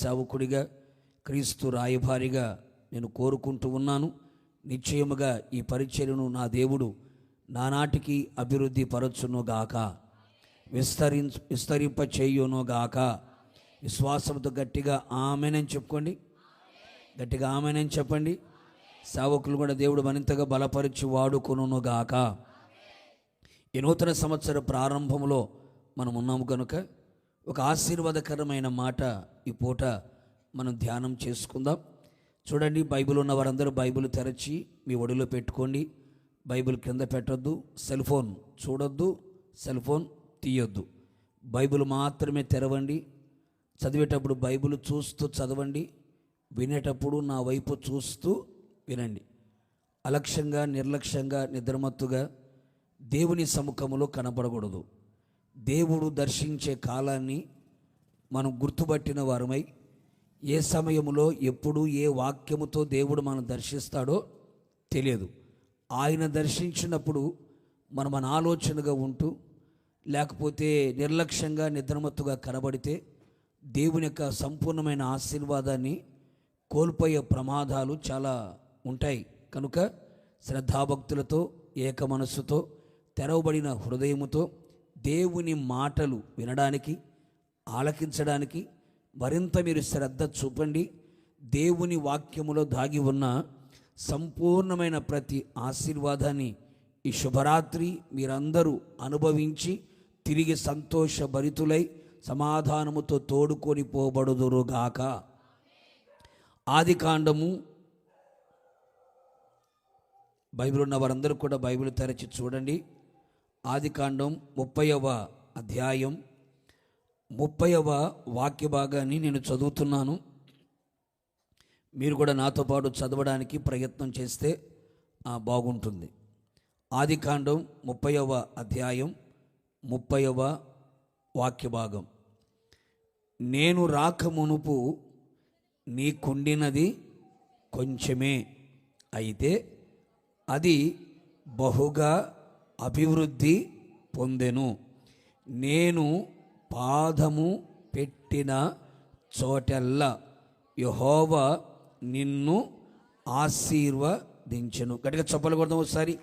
సేవకుడిగా, క్రీస్తు రాయభారిగా నేను కోరుకుంటూ ఉన్నాను. నిశ్చయముగా ఈ పరిచర్యను నా దేవుడు నానాటికి అభివృద్ధి పరచునుగాక, విస్తరింప చేయునుగాక. విశ్వాసంతో గట్టిగా ఆమెనని చెప్పుకోండి, గట్టిగా ఆమెనని చెప్పండి. సేవకులు కూడా దేవుడు మరింతగా బలపరిచి వాడుకొనుగాక. ఈ నూతన సంవత్సర ప్రారంభంలో మనం ఉన్నాము కనుక ఒక ఆశీర్వాదకరమైన మాట ఈ పూట మనం ధ్యానం చేసుకుందాం. చూడండి, బైబిల్ ఉన్న వారందరూ బైబిల్ తెరచి మీ ఒడిలో పెట్టుకోండి. బైబిల్ కింద పెట్టొద్దు, సెల్ ఫోన్ చూడొద్దు, సెల్ ఫోన్ తీయొద్దు. బైబిల్ మాత్రమే తెరవండి. చదివేటప్పుడు బైబిల్ చూస్తూ చదవండి, వినేటప్పుడు నా వైపు చూస్తూ వినండి. అలక్ష్యంగా, నిర్లక్ష్యంగా, నిద్రమత్తుగా దేవుని సముఖంలో కనపడకూడదు. దేవుడు దర్శించే కాలాన్ని మనం గుర్తుపట్టిన వారమై, ఏ సమయంలో ఎప్పుడు ఏ వాక్యముతో దేవుడు మనం దర్శిస్తాడో తెలియదు. ఆయన దర్శించినప్పుడు మనం మన ఆలోచనగా ఉంటూ, లేకపోతే నిర్లక్ష్యంగా నిద్రమత్తుగా కనబడితే దేవుని యొక్క సంపూర్ణమైన ఆశీర్వాదాన్ని కోల్పోయే ప్రమాదాలు చాలా ఉంటాయి. కనుక శ్రద్ధాభక్తులతో, ఏక మనస్సుతో, తెరవబడిన హృదయముతో దేవుని మాటలు వినడానికి, ఆలకించడానికి మరింత మీరు శ్రద్ధ చూపండి. దేవుని వాక్యములో దాగి ఉన్న సంపూర్ణమైన ప్రతి ఆశీర్వాదాన్ని ఈ శుభరాత్రి మీరందరూ అనుభవించి తిరిగి సంతోషభరితులై సమాధానముతో తోడుకొని పోబడుదురుగాక. ఆదికాండము, బైబిల్ ఉన్న వారందరూ కూడా బైబిల్ తెరచి చూడండి. ఆదికాండం 30వ అధ్యాయం 30వ వాక్య భాగాన్ని నేను చదువుతున్నాను. మీరు కూడా నాతో పాటు చదవడానికి ప్రయత్నం చేస్తే బాగుంటుంది. ఆదికాండం 30వ అధ్యాయం 30వ వాక్య భాగం. నేను రాక మునుపు నీకుండినది కొంచెమే, అయితే అది బహుగా అభివృద్ధి పొందెను. నేను పాదము పెట్టిన చోటెల్లా యెహోవా నిన్ను ఆశీర్వదించెను. గట్టిగా చప్పలు కొడదాం ఒకసారి,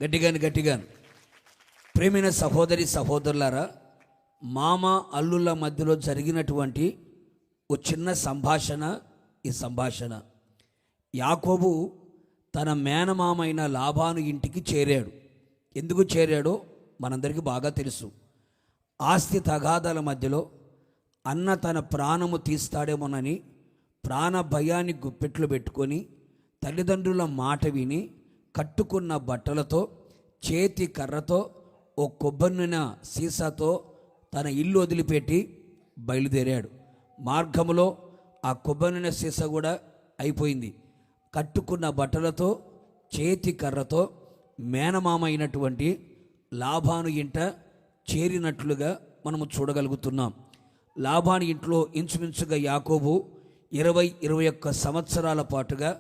గట్టిగాను. ప్రేమైన సహోదరి సహోదరులారా, మామ అల్లుల మధ్యలో జరిగినటువంటి ఓ చిన్న సంభాషణ ఈ సంభాషణ. యాకోబు తన మేనమామైన లాబాను ఇంటికి చేరాడు. ఎందుకు చేరాడో మనందరికీ బాగా తెలుసు. ఆస్తి తగాదాల మధ్యలో అన్న తన ప్రాణము తీస్తాడేమోనని ప్రాణ భయాన్ని గుప్పెట్లు పెట్టుకొని తల్లిదండ్రుల మాట విని కట్టుకున్న బట్టలతో, చేతి కర్రతో, ఓ కొబ్బరిన సీసాతో తన ఇల్లు వదిలిపెట్టి బయలుదేరాడు. మార్గంలో ఆ కొబ్బరిన సీసా కూడా అయిపోయింది. కట్టుకున్న బట్టలతో, చేతి కర్రతో మేనమామ అయినటువంటి లాబాను ఇంట చేరినట్లుగా మనము చూడగలుగుతున్నాం. లాబాను ఇంట్లో ఇంచుమించుగా యాకోబు 20-21 సంవత్సరాల పాటుగా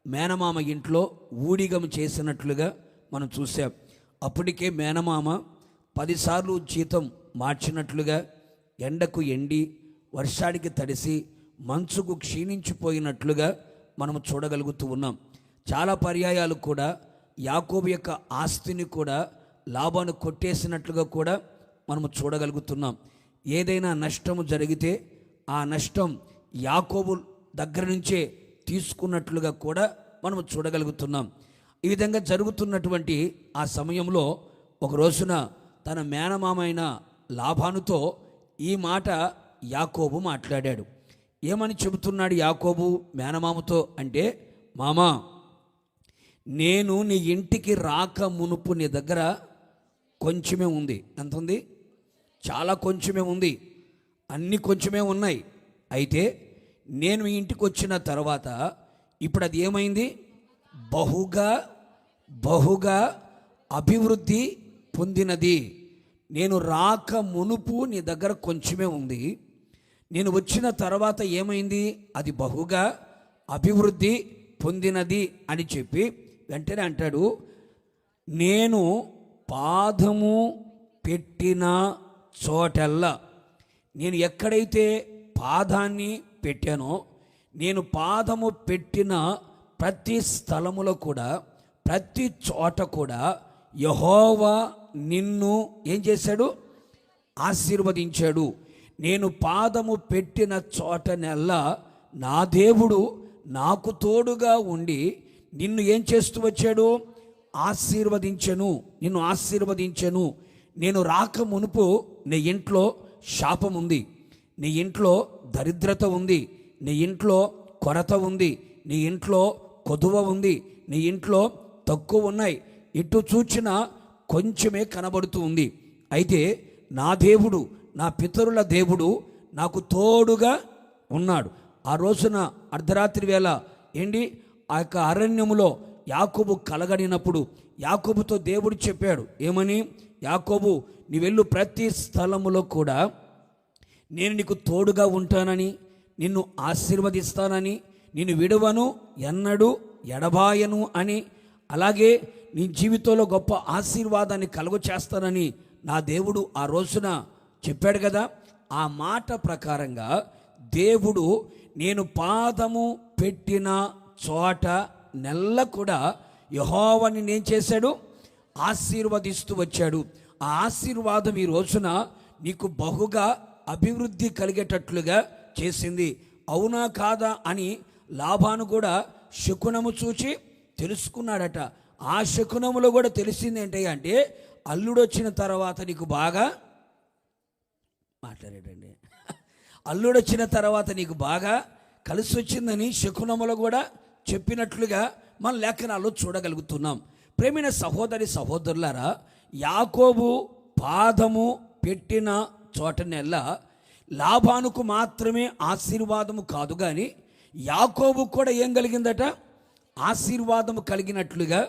మేనమామ ఇంట్లో ఊడిగం చేసినట్లుగా మనం చూసాం. అప్పటికే మేనమామ 10 సార్లు జీతం మార్చినట్లుగా, ఎండకు ఎండి, వర్షానికి తడిసి, మంచుకు క్షీణించిపోయినట్లుగా మనము చూడగలుగుతూ ఉన్నాం. చాలా పర్యాయాలు కూడా యాకోబు యొక్క ఆస్తిని కూడా లాబాను కొట్టేసినట్లుగా కూడా మనము చూడగలుగుతున్నాం. ఏదైనా నష్టము జరిగితే ఆ నష్టం యాకోబు దగ్గర నుంచే తీసుకున్నట్లుగా కూడా మనము చూడగలుగుతున్నాం. ఈ విధంగా జరుగుతున్నటువంటి ఆ సమయంలో ఒక రోజున తన మేనమామైన లాబానుతో ఈ మాట యాకోబు మాట్లాడాడు. ఏమని చెబుతున్నాడు యాకోబు మేనమామతో అంటే, మామా, నేను నీ ఇంటికి రాక మునుపు నీ దగ్గర కొంచెమే ఉంది. ఎంత ఉంది? చాలా కొంచెమే ఉంది. అన్ని కొంచెమే ఉన్నాయి. అయితే నేను ఈ ఇంటికి వచ్చిన తర్వాత ఇప్పుడు అది ఏమైంది? బహుగా అభివృద్ధి పొందినది. నేను రాక మునుపు నీ దగ్గర కొంచెమే ఉంది, నేను వచ్చిన తర్వాత ఏమైంది? అది బహుగా అభివృద్ధి పొందినది అని చెప్పి వెంటనే అంటాడు, నేను పాదము పెట్టిన చోటల్లా, నేను ఎక్కడైతే పాదాన్ని పెట్టానో, నేను పాదము పెట్టిన ప్రతి స్థలములో కూడా, ప్రతి చోట కూడా యెహోవా నిన్ను ఏం చేశాడు? ఆశీర్వదించాడు. నేను పాదము పెట్టిన చోటనెల్లా నా దేవుడు నాకు తోడుగా ఉండి నిన్ను ఏం చేస్తూ వచ్చాడు? నిన్ను ఆశీర్వదించెను. నేను రాక మునుపు నీ ఇంట్లో శాపం ఉంది, నీ ఇంట్లో దరిద్రత ఉంది, నీ ఇంట్లో కొరత ఉంది, నీ ఇంట్లో కొదువ ఉంది, నీ ఇంట్లో తక్కువ ఉన్నాయి. ఇటు చూచినా కొంచెమే కనబడుతూ ఉంది. అయితే నా దేవుడు, నా పితరుల దేవుడు నాకు తోడుగా ఉన్నాడు. ఆ రోజున అర్ధరాత్రి వేళ ఆ యొక్క అరణ్యములో యాకోబు కలగడినప్పుడు యాకోబుతో దేవుడు చెప్పాడు, ఏమని? యాకోబు, నీ వెళ్ళు ప్రతి స్థలములో కూడా నేను నీకు తోడుగా ఉంటానని, నిన్ను ఆశీర్వదిస్తానని, నిన్ను విడువను, ఎన్నడూ ఎడబాయను అని, అలాగే నీ జీవితంలో గొప్ప ఆశీర్వాదాన్ని కలుగ చేస్తానని నా దేవుడు ఆ రోజున చెప్పాడు కదా. ఆ మాట ప్రకారంగా దేవుడు నేను పాదము పెట్టిన చోట నెల్ల కూడా యెహోవాని నేను చేశాడు? ఆశీర్వదిస్తూ వచ్చాడు. ఆ ఆశీర్వాదం ఈ రోజున నీకు బహుగా అభివృద్ధి కలిగేటట్లుగా చేసింది. అవునా కాదా అని లాబాను కూడా శకునము చూచి తెలుసుకున్నాడట. ఆ శకునములో కూడా తెలిసింది ఏంటంటే, అల్లుడు వచ్చిన తర్వాత నీకు బాగా మాట్లాడాడండి, అల్లుడు వచ్చిన తర్వాత నీకు బాగా కలిసి వచ్చిందని శకునములో కూడా చెప్పినట్లుగా మన లేఖనాల్లో చూడగలుగుతున్నాం. ప్రేమైన సహోదరి సహోదరులారా, యాకోబు పాదము పెట్టిన చోటనెల్లా లాబానుకు మాత్రమే ఆశీర్వాదము కాదు, కానీ యాకోబు కూడా ఏం కలిగిందట? ఆశీర్వాదము కలిగినట్లుగా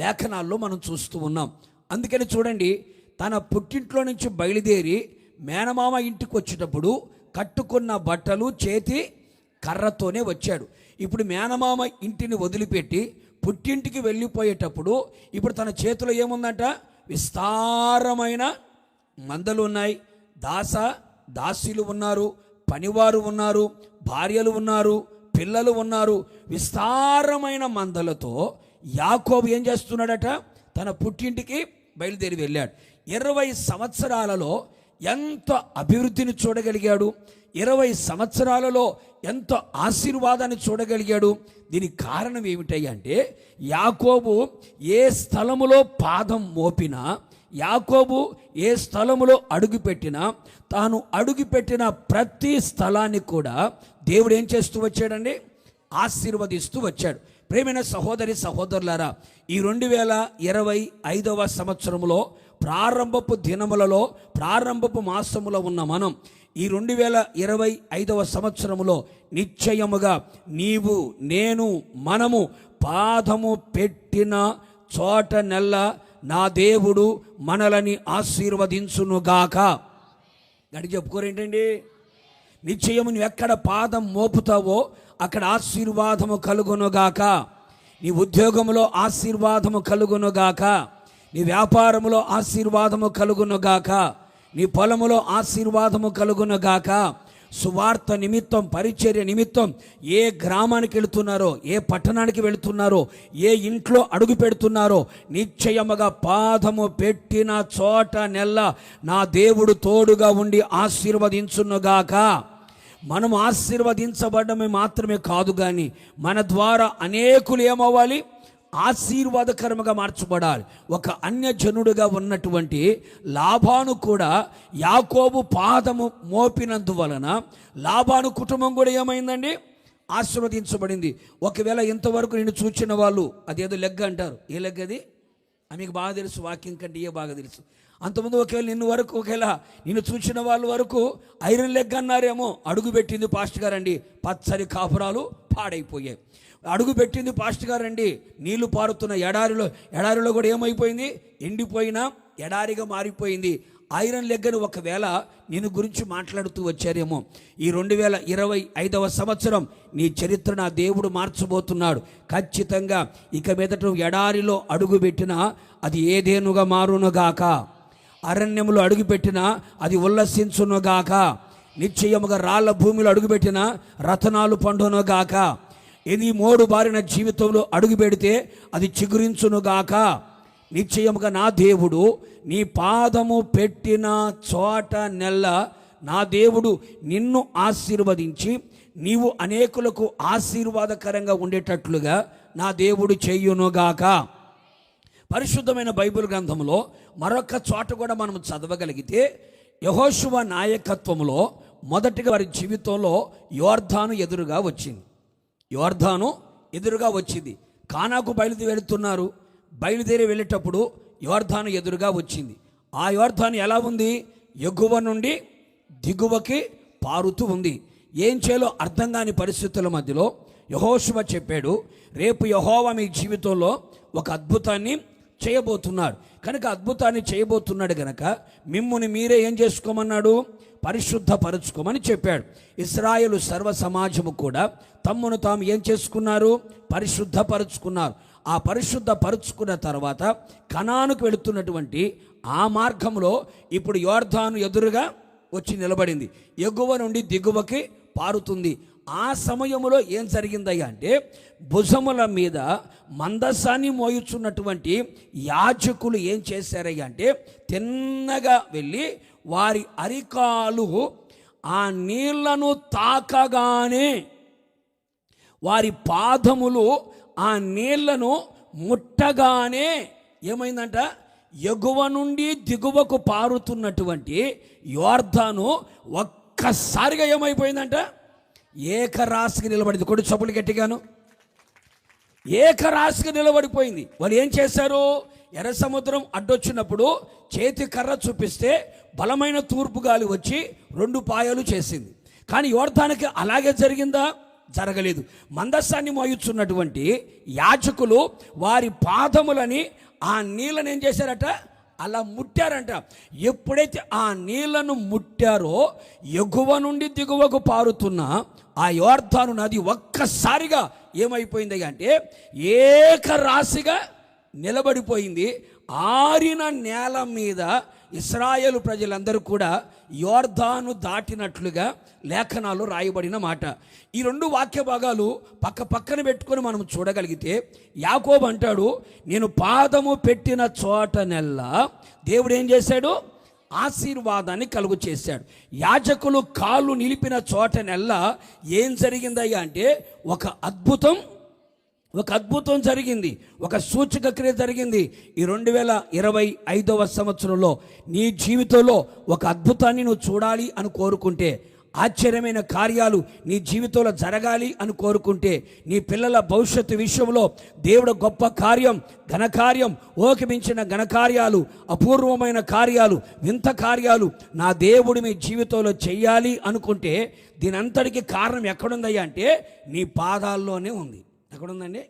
లేఖనాల్లో మనం చూస్తూ ఉన్నాం. అందుకని చూడండి, తన పుట్టింట్లో నుంచి బయలుదేరి మేనమామ ఇంటికి వచ్చేటప్పుడు కట్టుకున్న బట్టలు చేతి కర్రతోనే వచ్చాడు. ఇప్పుడు మేనమామ ఇంటిని వదిలిపెట్టి పుట్టింటికి వెళ్ళిపోయేటప్పుడు ఇప్పుడు తన చేతిలో ఏముందంట? విస్తారమైన మందలు ఉన్నాయి, దాసీలు ఉన్నారు, పనివారు ఉన్నారు, భార్యలు ఉన్నారు, పిల్లలు ఉన్నారు. విస్తారమైన మందలతో యాకోబు ఏం చేస్తున్నాడట? తన పుట్టింటికి బయలుదేరి వెళ్ళాడు. 20 సంవత్సరాలలో ఎంత అభివృద్ధిని చూడగలిగాడు, 20 సంవత్సరాలలో ఎంత ఆశీర్వాదాన్ని చూడగలిగాడు. దీనికి కారణం ఏమిటంటే, యాకోబు ఏ స్థలములో పాదం మోపినా, యాకోబు ఏ స్థలములో అడుగుపెట్టినా, తాను అడుగుపెట్టిన ప్రతి స్థలాన్ని కూడా దేవుడు ఏం చేస్తూ వచ్చాడండి? ఆశీర్వదిస్తూ వచ్చాడు. ప్రేమైన సహోదరి సహోదరులారా, ఈ 2025వ సంవత్సరంలో ప్రారంభపు దినములలో, ప్రారంభపు మాసములో ఉన్న మనం ఈ 2025వ సంవత్సరములో నిశ్చయముగా నీవు, నేను, మనము పాదము పెట్టిన చోట నెల్ల నా దేవుడు మనలని ఆశీర్వదించునుగాక. గడి చెప్పుకోరేంటండి? నిశ్చయము నువ్వు ఎక్కడ పాదం మోపుతావో అక్కడ ఆశీర్వాదము కలుగునుగాక. నీ ఉద్యోగములో ఆశీర్వాదము కలుగునుగాక, నీ వ్యాపారములో ఆశీర్వాదము కలుగునుగాక, నీ పొలములో ఆశీర్వాదము కలుగునుగాక. సువార్త నిమిత్తం, పరిచర్య నిమిత్తం ఏ గ్రామానికి వెళుతున్నారో, ఏ పట్టణానికి వెళుతున్నారో, ఏ ఇంట్లో అడుగు పెడుతున్నారో, నిశ్చయముగా పాదము పెట్టిన చోట నెల్ల నా దేవుడు తోడుగా ఉండి ఆశీర్వదించునుగాక. మనం ఆశీర్వదించబడమే మాత్రమే కాదు, కానీ మన ద్వారా అనేకులు ఏమవ్వాలి? ఆశీర్వాదకరముగా మార్చబడాలి. ఒక అన్యజనుడుగా ఉన్నటువంటి లాబాను కూడా యాకోబు పాదము మోపినందువలన లాబాను కుటుంబం కూడా ఏమైందండి? ఆశీర్వదించబడింది. ఒకవేళ ఇంతవరకు నేను చూచిన వాళ్ళు అదేదో లెగ్గ అంటారు. ఏ లెగ్గ అది? మీకు బాగా తెలుసు, వాక్యం కంటే ఏ బాగా తెలుసు. అంతకుముందు ఒకవేళ నిన్ను చూసిన వాళ్ళ వరకు ఐరన్ లెగ్ అన్నారేమో. అడుగు పెట్టింది పాస్టర్ గారండి, పచ్చని కాపురాలు పాడైపోయాయి. అడుగు పెట్టింది పాస్టర్ గారండి, నీళ్లు పారుతున్న ఎడారిలో కూడా ఏమైపోయింది? ఎండిపోయినా ఎడారిగా మారిపోయింది. ఐరన్ లెగ్ అని ఒకవేళ నేను గురించి మాట్లాడుతూ వచ్చారేమో. ఈ 2025వ సంవత్సరం నీ చరిత్ర నా దేవుడు మార్చబోతున్నాడు. ఖచ్చితంగా ఇక మీదట ఎడారిలో అడుగు పెట్టినా అది ఏదేనుగా మారునుగాక, అరణ్యములో అడుగుపెట్టినా అది ఉల్లసించునుగాక, నిశ్చయముగా రాళ్ల భూమిలో అడుగుపెట్టిన రతనాలు పండునుగాక. ఇది మోడు బారిన జీవితంలో అడుగు పెడితే అది చిగురించునుగాక. నిశ్చయముగా నా దేవుడు నీ పాదము పెట్టిన చోట నెల్ల నా దేవుడు నిన్ను ఆశీర్వదించి నీవు అనేకులకు ఆశీర్వాదకరంగా ఉండేటట్లుగా నా దేవుడు చేయునుగాక. పరిశుద్ధమైన బైబిల్ గ్రంథంలో మరొక చోట కూడా మనం చదవగలిగితే యెహోషువ నాయకత్వంలో మొదటిగా వారి జీవితంలో యోర్దాను ఎదురుగా వచ్చింది. యోర్దాను ఎదురుగా వచ్చింది. కానాకు బయలుదేరి వెళ్ళేటప్పుడు యోర్దాను ఎదురుగా వచ్చింది. ఆ యోర్దాను ఎలా ఉంది? ఎగువ నుండి దిగువకి పారుతూ ఉంది. ఏం చేయాలో అర్థం కాని పరిస్థితుల మధ్యలో యెహోషువ చెప్పాడు, రేపు యెహోవా మీ జీవితంలో ఒక అద్భుతాన్ని చేయబోతున్నాడు కనుక అద్భుతాన్ని చేయబోతున్నాడు కనుక మిమ్ముని మీరే ఏం చేసుకోమన్నాడు? పరిశుద్ధపరచుకోమని చెప్పాడు. ఇశ్రాయేలు సర్వ సమాజము కూడా తమ్మును తాము ఏం చేసుకున్నారు? పరిశుద్ధపరచుకున్నారు. ఆ పరిశుద్ధపరచుకున్న తర్వాత కనానుకు వెళుతున్నటువంటి ఆ మార్గంలో ఇప్పుడు యోర్దాను ఎదురుగా వచ్చి నిలబడింది. ఎగువ నుండి దిగువకి పారుతుంది. ఆ సమయంలో ఏం జరిగిందయ్యా అంటే భుజముల మీద మందసాన్ని మోయుచున్నటువంటి యాజకులు ఏం చేశారయ్యా అంటే తిన్నగా వెళ్ళి వారి అరికాలు ఆ నీళ్లను తాకగానే వారి పాదములు ఆ నీళ్లను ముట్టగానే ఏమైందంట? ఎగువ నుండి దిగువకు పారుతున్నటువంటి యోర్దాను ఒక్కసారిగా ఏమైపోయిందంట? ఏకరాశికి నిలబడింది. కొడు చప్పులు గట్టిగాను. ఏకరాశికి నిలబడిపోయింది. వాళ్ళు ఏం చేశారు? ఎర్ర సముద్రం అడ్డొచ్చినప్పుడు చేతి కర్ర చూపిస్తే బలమైన తూర్పు గాలి వచ్చి 2 పాయలు చేసింది. కానీ యోర్దానికి అలాగే జరిగిందా? జరగలేదు. మందస్సాన్ని మోయుచున్నటువంటి యాజకులు వారి పాదములని ఆ నీళ్ళని ఏం చేశారట? అలా ముట్టారంట. ఎప్పుడైతే ఆ నీళ్లను ముట్టారో ఎగువ నుండి దిగువకు పారుతున్న ఆ యోర్దాను నది ఒక్కసారిగా ఏమైపోయింది అంటే ఏకరాశిగా నిలబడిపోయింది. ఆరిన నేల మీద ఇశ్రాయేలు ప్రజలందరూ కూడా యోర్దాను దాటినట్లుగా లేఖనాలు రాయబడిన మాట. ఈ 2 వాక్య భాగాలు పక్కన పెట్టుకొని మనం చూడగలిగితే యాకోబు అంటాడు, నేను పాదము పెట్టిన చోట నెల్లా దేవుడు ఏం చేశాడు? ఆశీర్వాదాన్ని కలుగు చేశాడు. యాజకులు కాళ్ళు నిలిపిన చోట నెల్లా ఏం జరిగిందయ్యా అంటే ఒక అద్భుతం జరిగింది. ఒక సూచక క్రియ జరిగింది. ఈ 2025వ సంవత్సరంలో నీ జీవితంలో ఒక అద్భుతాన్ని నువ్వు చూడాలి అని కోరుకుంటే, ఆశ్చర్యమైన కార్యాలు నీ జీవితంలో జరగాలి అని కోరుకుంటే, నీ పిల్లల భవిష్యత్తు విషయంలో దేవుడు గొప్ప కార్యం, ఘనకార్యం, ఓకి మించిన ఘనకార్యాలు, అపూర్వమైన కార్యాలు, వింత కార్యాలు నా దేవుడు మీ జీవితంలో చెయ్యాలి అనుకుంటే దీనంతటికి కారణం ఎక్కడుందయ్యా అంటే నీ పాదాల్లోనే ఉంది. ఎక్కడుందండి?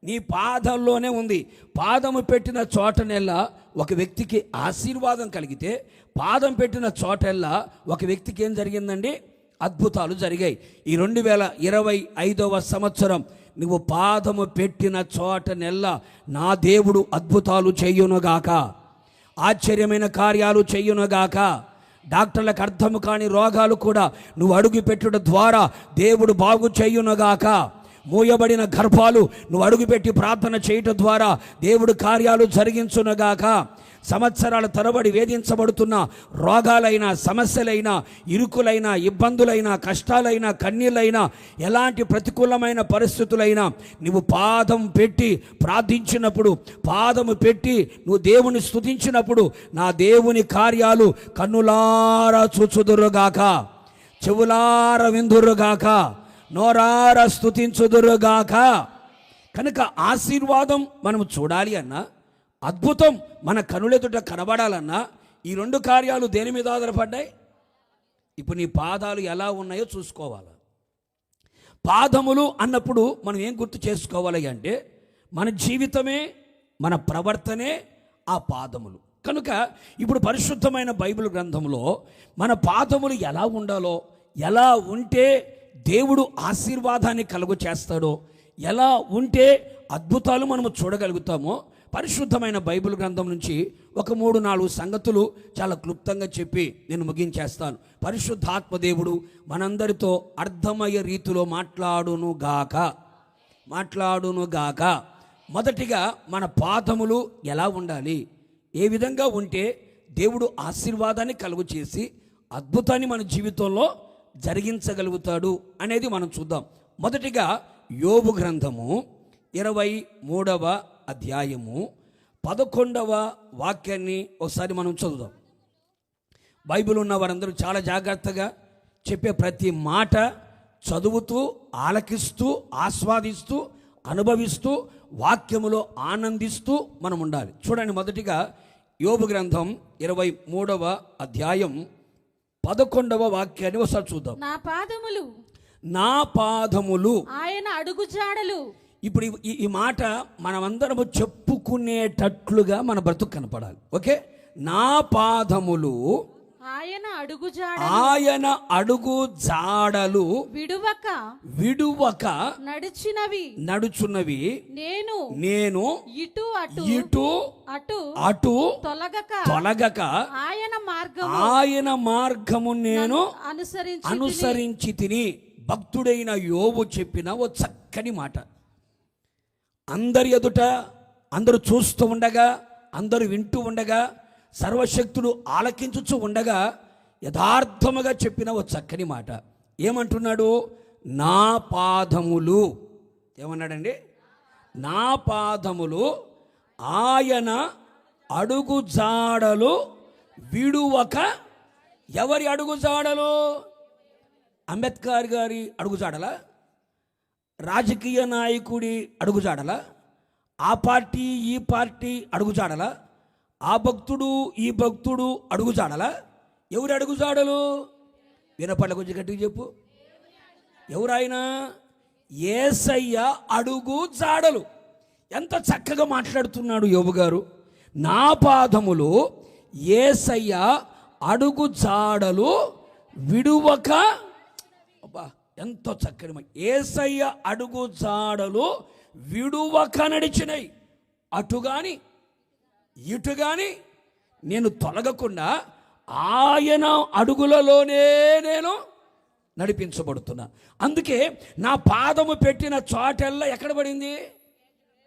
నీ పాదాల్లోనే ఉంది. పాదము పెట్టిన చోటనెల్లా ఒక వ్యక్తికి ఆశీర్వాదం కలిగితే, పాదం పెట్టిన చోటెల్లా ఒక వ్యక్తికి ఏం జరిగిందండి? అద్భుతాలు జరిగాయి. ఈ 2025వ సంవత్సరం నువ్వు పాదము పెట్టిన చోటనెల్లా నా దేవుడు అద్భుతాలు చెయ్యునుగాక, ఆశ్చర్యమైన కార్యాలు చెయ్యునుగాక. డాక్టర్లకు అర్థము కాని రోగాలు కూడా నువ్వు అడుగు పెట్టుట ద్వారా దేవుడు బాగు చెయ్యునుగాక. మూయబడిన గర్భాలు నువ్వు అడుగుపెట్టి ప్రార్థన చేయటం ద్వారా దేవుడు కార్యాలు జరిగించునుగాక. సంవత్సరాల తరబడి వేధించబడుతున్న రోగాలైనా, సమస్యలైనా, ఇరుకులైనా, ఇబ్బందులైనా, కష్టాలైనా, కన్నీళ్ళైనా, ఎలాంటి ప్రతికూలమైన పరిస్థితులైనా నువ్వు పాదం పెట్టి ప్రార్థించినప్పుడు, పాదము పెట్టి నువ్వు దేవుని స్తుతించినప్పుడు నా దేవుని కార్యాలు కన్నులారా చూచుదురుగాక, చెవులార విందురుగాక, నోరార స్తుతించుదురుగాక. కనుక ఆశీర్వాదం మనం చూడాలి అన్నా, అద్భుతం మన కనులెదుట కనబడాలన్నా ఈ 2 కార్యాలు దేని మీద ఆధారపడ్డాయి? ఇప్పుడు నీ పాదాలు ఎలా ఉన్నాయో చూసుకోవాలి. పాదములు అన్నప్పుడు మనం ఏం గుర్తు చేసుకోవాలి అంటే మన జీవితమే, మన ప్రవర్తనే ఆ పాదములు. కనుక ఇప్పుడు పరిశుద్ధమైన బైబిల్ గ్రంథంలో మన పాదములు ఎలా ఉండాలో, ఎలా ఉంటే దేవుడు ఆశీర్వాదాన్ని కలుగు చేస్తాడో, ఎలా ఉంటే అద్భుతాలు మనము చూడగలుగుతామో పరిశుద్ధమైన బైబిల్ గ్రంథం నుంచి ఒక 3-4 సంగతులు చాలా క్లుప్తంగా చెప్పి నేను ముగించేస్తాను. పరిశుద్ధాత్మ దేవుడు మనందరితో అర్థమయ్యే రీతిలో మాట్లాడును గాక. మొదటిగా మన పాదములు ఎలా ఉండాలి, ఏ విధంగా ఉంటే దేవుడు ఆశీర్వాదాన్ని కలుగు చేసి అద్భుతాన్ని మన జీవితంలో జరిగించగలుగుతాడు అనేది మనం చూద్దాం. మొదటిగా యోబు గ్రంథము 23వ అధ్యాయము 11వ వాక్యాన్ని ఒకసారి మనం చదువుదాం. బైబిల్ ఉన్న వారందరూ చాలా జాగ్రత్తగా చెప్పే ప్రతి మాట చదువుతూ, ఆలకిస్తూ, ఆస్వాదిస్తూ, అనుభవిస్తూ, వాక్యములో ఆనందిస్తూ మనం ఉండాలి. చూడండి, మొదటిగా యోబు గ్రంథం 23వ అధ్యాయం 11వ వాక్యాన్ని ఒకసారి చూద్దాం. నా పాదములు ఆయన అడుగుజాడలు. ఇప్పుడు ఈ మాట మనమందరము చెప్పుకునేటట్లుగా మన బ్రతుకు కనపడాలి. ఓకే, నా పాదములు ఆయన అడుగు జాడలు విడువక నడుచున్నవి నేను ఇటు అటు తొలగక ఆయన మార్గము నేను అనుసరించి తిని. భక్తుడైన యోబు చెప్పిన ఓ చక్కని మాట. అందరి ఎదుట, అందరూ చూస్తూ ఉండగా, అందరూ వింటూ ఉండగా, సర్వశక్తుడు ఆలకించుచు ఉండగా యథార్థముగా చెప్పిన ఓ చక్కని మాట. ఏమంటున్నాడు? నా పాదములు. ఏమన్నాడండి? నా పాదములు ఆయన అడుగు జాడలు విడువక. ఎవరి అడుగు జాడలు? అంబేద్కర్ గారి అడుగుజాడలా? రాజకీయ నాయకుడి అడుగుజాడలా? ఆ పార్టీ ఈ పార్టీ అడుగుజాడలా? ఆ భక్తుడు ఈ భక్తుడు అడుగుజాడలా? ఎవరి అడుగుజాడలు? వినపడ్డ కొంచెం గట్టిగా చెప్పు. ఎవరైనా? యేసయ్య అడుగు జాడలు. ఎంత చక్కగా మాట్లాడుతున్నాడు యోబు గారు. నా పాదములు యేసయ్య అడుగు జాడలు విడువక. అబ్బా, ఎంతో చక్కని. యేసయ్య అడుగు జాడలు విడువక నడిచినాయి. అటుగాని ఇటుగాని నేను తొలగకుండా ఆయన అడుగులలోనే నేను నడిపించబడుతున్నా. అందుకే నా పాదము పెట్టిన చోటెల్లా ఎక్కడ పడింది?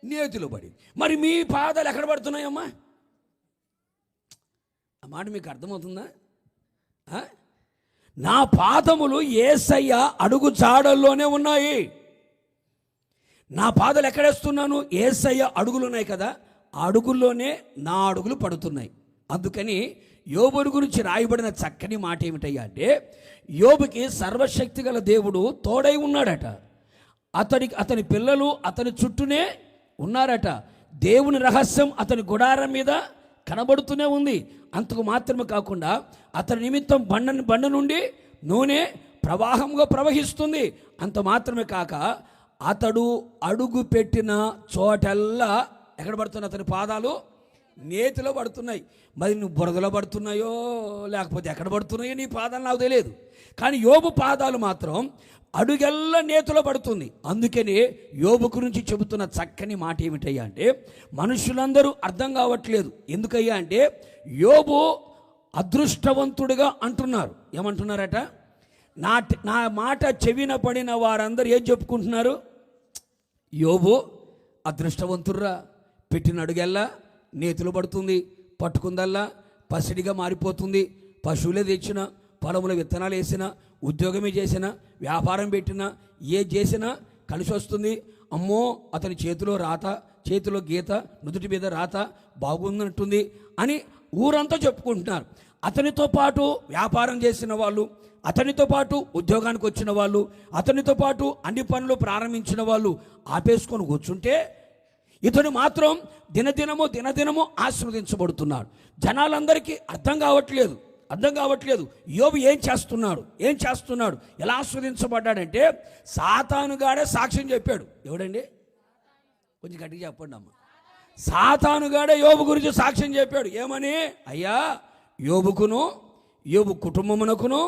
నేతిలో పడింది. మరి మీ పాదాలు ఎక్కడ పడుతున్నాయమ్మా? ఆ మాట మీకు అర్థమవుతుందా? నా పాదములు యేసయ్య అడుగు జాడల్లోనే ఉన్నాయి. నా పాదాలు ఎక్కడేస్తున్నాను? యేసయ్య అడుగులు ఉన్నాయి కదా, ఆ అడుగుల్లోనే నా అడుగులు పడుతున్నాయి. అందుకని యోబుని గురించి రాయబడిన చక్కని మాట ఏమిటయ్యా అంటే, యోబుకి సర్వశక్తి గల దేవుడు తోడై ఉన్నాడట. అతని పిల్లలు అతని చుట్టూనే ఉన్నారట. దేవుని రహస్యం అతని గుడారం మీద కనబడుతూనే ఉంది. అంతకు మాత్రమే కాకుండా అతని నిమిత్తం బండ నుండి నూనె ప్రవాహంగా ప్రవహిస్తుంది. అంత మాత్రమే కాక అతడు అడుగు పెట్టిన చోటల్లా ఎక్కడ పడుతున్నాయి? అతని పాదాలు నేతిలో పడుతున్నాయి. మరి నువ్వు బురదలో పడుతున్నాయో లేకపోతే ఎక్కడ పడుతున్నాయో నీ పాదాలు నాకు తెలియదు. కానీ యోబు పాదాలు మాత్రం అడుగెల్లా నేతిలో పడుతుంది. అందుకని యోబు గురించి చెబుతున్న చక్కని మాట ఏమిటయ్యా అంటే, మనుషులందరూ అర్థం కావట్లేదు. ఎందుకయ్యా అంటే, యోబు అదృష్టవంతుడిగా అంటున్నారు. ఏమంటున్నారట? నా మాట చెవిన పడిన వారందరూ ఏం చెప్పుకుంటున్నారు? యోబు అదృష్టవంతుర్రా, పెట్టిన అడుగెల్లా నేతిలో పడుతుంది, పట్టుకుందల్లా పసిడిగా మారిపోతుంది. పశువులే తెచ్చిన, పొలంలో విత్తనాలు వేసిన, ఉద్యోగమే చేసిన, వ్యాపారం పెట్టినా, ఏ చేసినా కలిసి వస్తుంది. అమ్మో అతని చేతిలో రాత, చేతిలో గీత, నుదుటి మీద రాత బాగుందంటుంది అని ఊరంతా చెప్పుకుంటున్నారు. అతనితో పాటు వ్యాపారం చేసిన వాళ్ళు, అతనితో పాటు ఉద్యోగానికి వచ్చిన వాళ్ళు, అతనితో పాటు అన్ని పనులు ప్రారంభించిన వాళ్ళు ఆపేసుకొని కూర్చుంటే, ఇతను మాత్రం దినదినము ఆశీర్వదించబడుతున్నాడు. జనాలందరికీ అర్థం కావట్లేదు యోబు ఏం చేస్తున్నాడు, ఎలా ఆస్వాదించబడ్డాడంటే, సాతానుగాడే సాక్ష్యం చెప్పాడు. ఎవడండి? కొంచెం గట్టిగా చెప్పండి అమ్మ. సాతానుగాడే యోబు గురించి సాక్ష్యం చెప్పాడు. ఏమని? అయ్యా, యోబుకును, యోబు కుటుంబమునకును,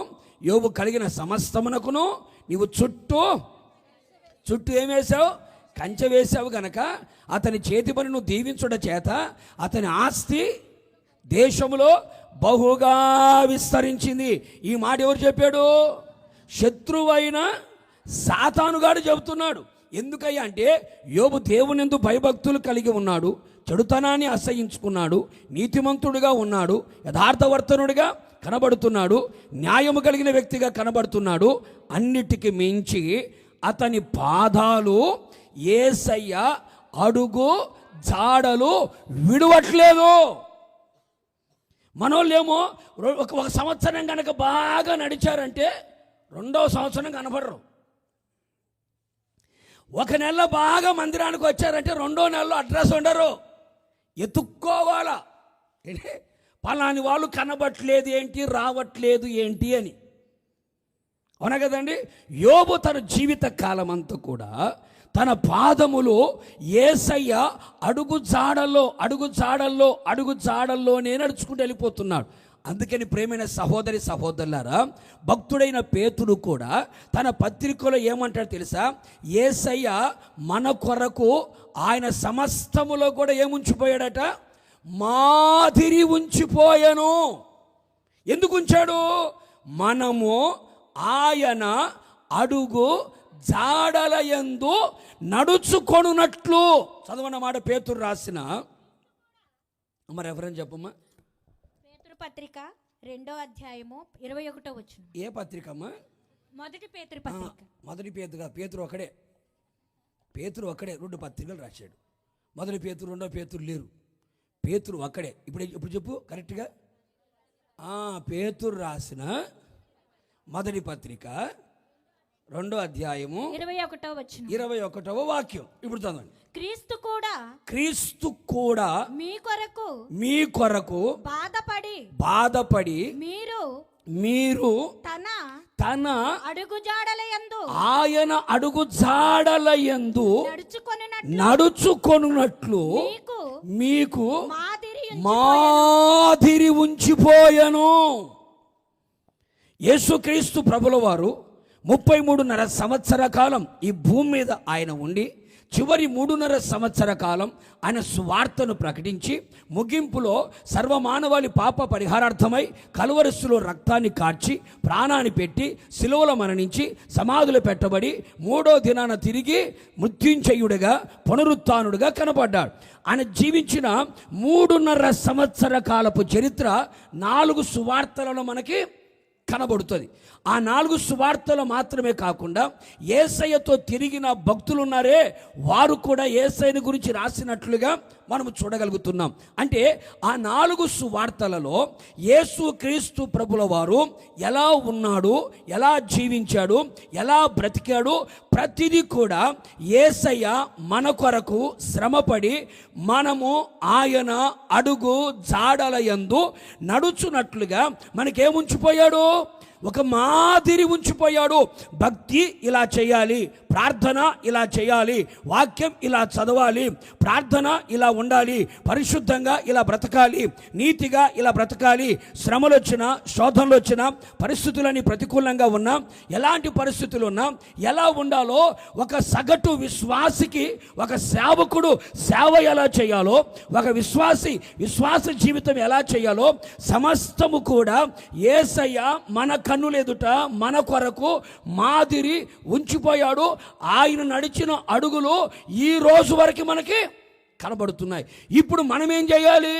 యోబు కలిగిన సమస్తమునకును నీవు చుట్టూ ఏమేశావు? కంచె వేసావు గనక అతని చేతి పని నువ్వు దీవించుట చేత అతని ఆస్తి దేశంలో బహుగా విస్తరించింది. ఈ మాట ఎవరు చెప్పాడు? శత్రువైన సాతానుగాడు చెబుతున్నాడు. ఎందుకయ్యా అంటే యోబు దేవునియందు భయభక్తులు కలిగి ఉన్నాడు, చెడుతనాన్ని అసహించుకున్నాడు, నీతిమంతుడిగా ఉన్నాడు, యథార్థవర్తనుడిగా కనబడుతున్నాడు, న్యాయము కలిగిన వ్యక్తిగా కనబడుతున్నాడు. అన్నిటికీ మించి అతని పాదాలు యేసయ్య అడుగు జాడలు విడవట్లేదు. మనోళ్ళేమో ఒక సంవత్సరం కనుక బాగా నడిచారంటే రెండవ సంవత్సరం కనబడరు. ఒక నెల బాగా మందిరానికి వచ్చారంటే రెండో నెలలో అడ్రస్ ఉండరు, ఎత్తుక్కోవాలా. పలాని వాళ్ళు కనబట్లేదు ఏంటి, రావట్లేదు ఏంటి అని. అవునా కదండి? యోబు తన జీవిత కాలం అంతా కూడా తన పాదములు యేసయ్య అడుగు జాడల్లోనే నడుచుకుంటూ వెళ్ళిపోతున్నాడు. అందుకని ప్రేమైన సహోదరి సహోదరులారా, భక్తుడైన పేతురు కూడా తన పత్రికలో ఏమంటాడు తెలుసా? యేసయ్య మన కొరకు ఆయన సమస్తములో కూడా ఏముంచిపోయాడట? మాదిరి ఉంచిపోయాను. ఎందుకు ఉంచాడు? మనము ఆయన అడుగు జాడలయందు నడుచుకొనున్నట్లు. చదవన్నమాట పేతురు రాసిన. మరి ఎవరని చెప్పమ్మా? పేతురు పత్రిక 2వ అధ్యాయము 21వ వచనం. ఏ పత్రికమ్మా? మొదటి పేతురు పత్రిక. మొదటి పేతురు, పేతురు ఒక్కడే 2 పత్రికలు రాశాడు. మొదటి పేతురు, రెండో పేతురు లేరు, పేతురు ఒక్కడే. ఇప్పుడు చెప్పు కరెక్ట్గా. పేతురు రాసిన మొదటి పత్రిక 2వ అధ్యాయము 21వ వచనం, 21వ వాక్యం. ఇప్పుడు చదవండి. క్రీస్తు కూడా మీ కొరకు బాధపడి మీరు తన ఆయన అడుగు జాడలయందు నడుచుకొనున్నట్లు మీకు మాదిరి ఉంచిపోయెను. యేసుక్రీస్తు ప్రభుల వారు 33.5 సంవత్సర కాలం ఈ భూమి మీద ఆయన ఉండి చివరి 3.5 సంవత్సర కాలం ఆయన సువార్తను ప్రకటించి ముగింపులో సర్వమానవాళి పాప పరిహారార్థమై కలువరిస్సులో రక్తాన్ని కార్చి ప్రాణాన్ని పెట్టి శిలువలో మరణించి సమాధులు పెట్టబడి 3వ దినాన తిరిగి మృత్యుంజయుడిగా పునరుత్థానుడిగా కనపడ్డాడు. ఆయన జీవించిన 3.5 సంవత్సర కాలపు చరిత్ర 4 సువార్తలలో మనకి కనబడుతుంది. ఆ 4 సువార్తలు మాత్రమే కాకుండా యేసయ్యతో తిరిగిన భక్తులు ఉన్నారే, వారు కూడా యేసయ్యని గురించి రాసినట్లుగా మనము చూడగలుగుతున్నాం. అంటే ఆ 4 సువార్తలలో యేసు క్రీస్తు ప్రభుల వారు ఎలా ఉన్నాడు, ఎలా జీవించాడు, ఎలా బ్రతికాడు, ప్రతిదీ కూడా యేసయ్య మన కొరకు శ్రమపడి మనము ఆయన అడుగు జాడలయందు నడుచున్నట్లుగా మనకేముంచిపోయాడు? ఒక మాదిరి ఉంచిపోయాడు. భక్తి ఇలా చేయాలి, ప్రార్థన ఇలా చేయాలి, వాక్యం ఇలా చదవాలి, ప్రార్థన ఇలా ఉండాలి, పరిశుద్ధంగా ఇలా బ్రతకాలి, నీతిగా ఇలా బ్రతకాలి. శ్రమలు వచ్చినా, శోధనలు వచ్చినా, పరిస్థితులని ప్రతికూలంగా ఉన్నా, ఎలాంటి పరిస్థితులు ఉన్నా ఎలా ఉండాలో, ఒక సగటు విశ్వాసికి ఒక సేవకుడు సేవ ఎలా చేయాలో, ఒక విశ్వాస జీవితం ఎలా చేయాలో సమస్తము కూడా యేసయ్య మన కన్నులెదుట మన కొరకు మాదిరి ఉంచిపోయాడు. ఆయన నడిచిన అడుగులు ఈ రోజు వరకు మనకి కనబడుతున్నాయి. ఇప్పుడు మనం ఏం చేయాలి?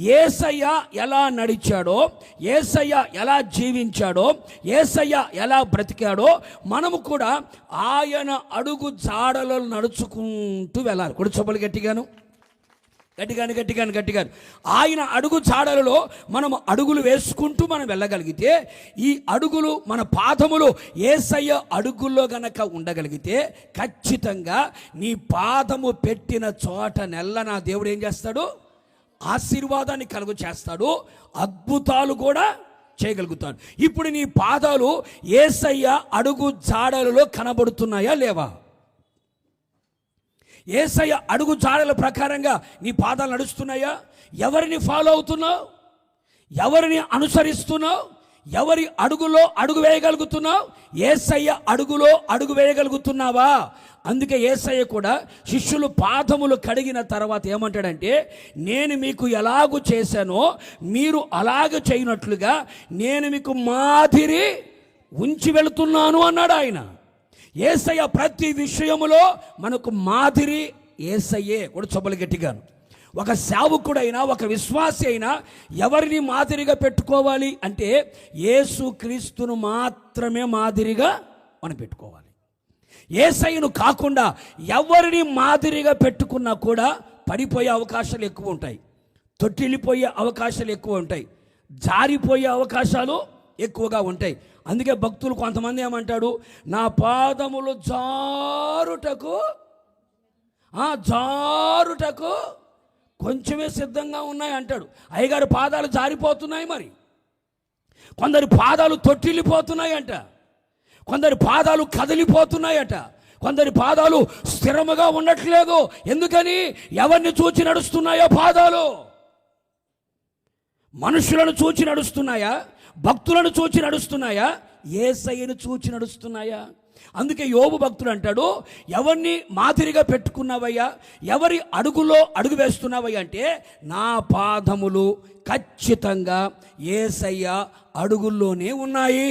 యేసయ్య ఎలా నడిచాడో, యేసయ్య ఎలా జీవించాడో, యేసయ్య ఎలా బ్రతికాడో మనము కూడా ఆయన అడుగు జాడలలో నడుచుకుంటూ వెళ్ళాలి. కొడు చొప్పలు గట్టిగాను ఆయన అడుగు జాడలలో మనం అడుగులు వేసుకుంటూ మనం వెళ్ళగలిగితే, ఈ అడుగులు మన పాదములు యేసయ్య అడుగుల్లో గనక ఉండగలిగితే ఖచ్చితంగా నీ పాదము పెట్టిన చోట నెల్ల నా దేవుడు ఏం చేస్తాడు? ఆశీర్వాదాన్ని కలుగు చేస్తాడు, అద్భుతాలు కూడా చేయగలుగుతాడు. ఇప్పుడు నీ పాదాలు యేసయ్య అడుగు జాడలలో కనబడుతున్నాయా లేవా? యేసయ్య అడుగు జాడల ప్రకారంగా నీ పాదాలు నడుస్తున్నాయా? ఎవరిని ఫాలో అవుతున్నావు? ఎవరిని అనుసరిస్తున్నావు? ఎవరి అడుగులో అడుగు వేయగలుగుతున్నావు? యేసయ్య అడుగులో అడుగు వేయగలుగుతున్నావా? అందుకే యేసయ్య కూడా శిష్యులు పాదములు కడిగిన తర్వాత ఏమంటాడంటే, నేను మీకు ఎలాగూ చేశానో మీరు అలాగ చేయనట్లుగా నేను మీకు మాదిరి ఉంచి వెళుతున్నాను అన్నాడు ఆయన. యేసయ్య ప్రతి విషయములో మనకు మాదిరి యేసయ్యే. కూడా చొబ్బలు గట్టిగాను. ఒక సేవకుడైనా ఒక విశ్వాసి అయినా ఎవరిని మాదిరిగా పెట్టుకోవాలి అంటే యేసు క్రీస్తును మాత్రమే మాదిరిగా మనం పెట్టుకోవాలి. యేసయ్యను కాకుండా ఎవరిని మాదిరిగా పెట్టుకున్నా కూడా పడిపోయే అవకాశాలు ఎక్కువ ఉంటాయి, తొట్టిల్లిపోయే అవకాశాలు ఎక్కువ ఉంటాయి, జారిపోయే అవకాశాలు ఎక్కువగా ఉంటాయి. అందుకే భక్తులు కొంతమంది ఏమంటాడు, నా పాదములు జారుటకు కొంచెమే సిద్ధంగా ఉన్నాయి అంటాడు. అయ్యగారి పాదాలు జారిపోతున్నాయి, మరి కొందరి పాదాలు తొట్టిల్లిపోతున్నాయంట, కొందరి పాదాలు కదిలిపోతున్నాయట, కొందరి పాదాలు స్థిరముగా ఉండట్లేదు. ఎందుకని? ఎవరిని చూచి నడుస్తున్నాయో పాదాలు? మనుషులను చూచి నడుస్తున్నాయా? భక్తులను చూచి నడుస్తున్నాయా? యేసయ్యను చూచి నడుస్తున్నాయా? అందుకే యోబు భక్తుడు అంటాడు, ఎవరిని మాదిరిగా పెట్టుకున్నావయ్యా, ఎవరి అడుగులో అడుగు వేస్తున్నావయ్యా అంటే నా పాదములు ఖచ్చితంగా యేసయ్య అడుగుల్లోనే ఉన్నాయి.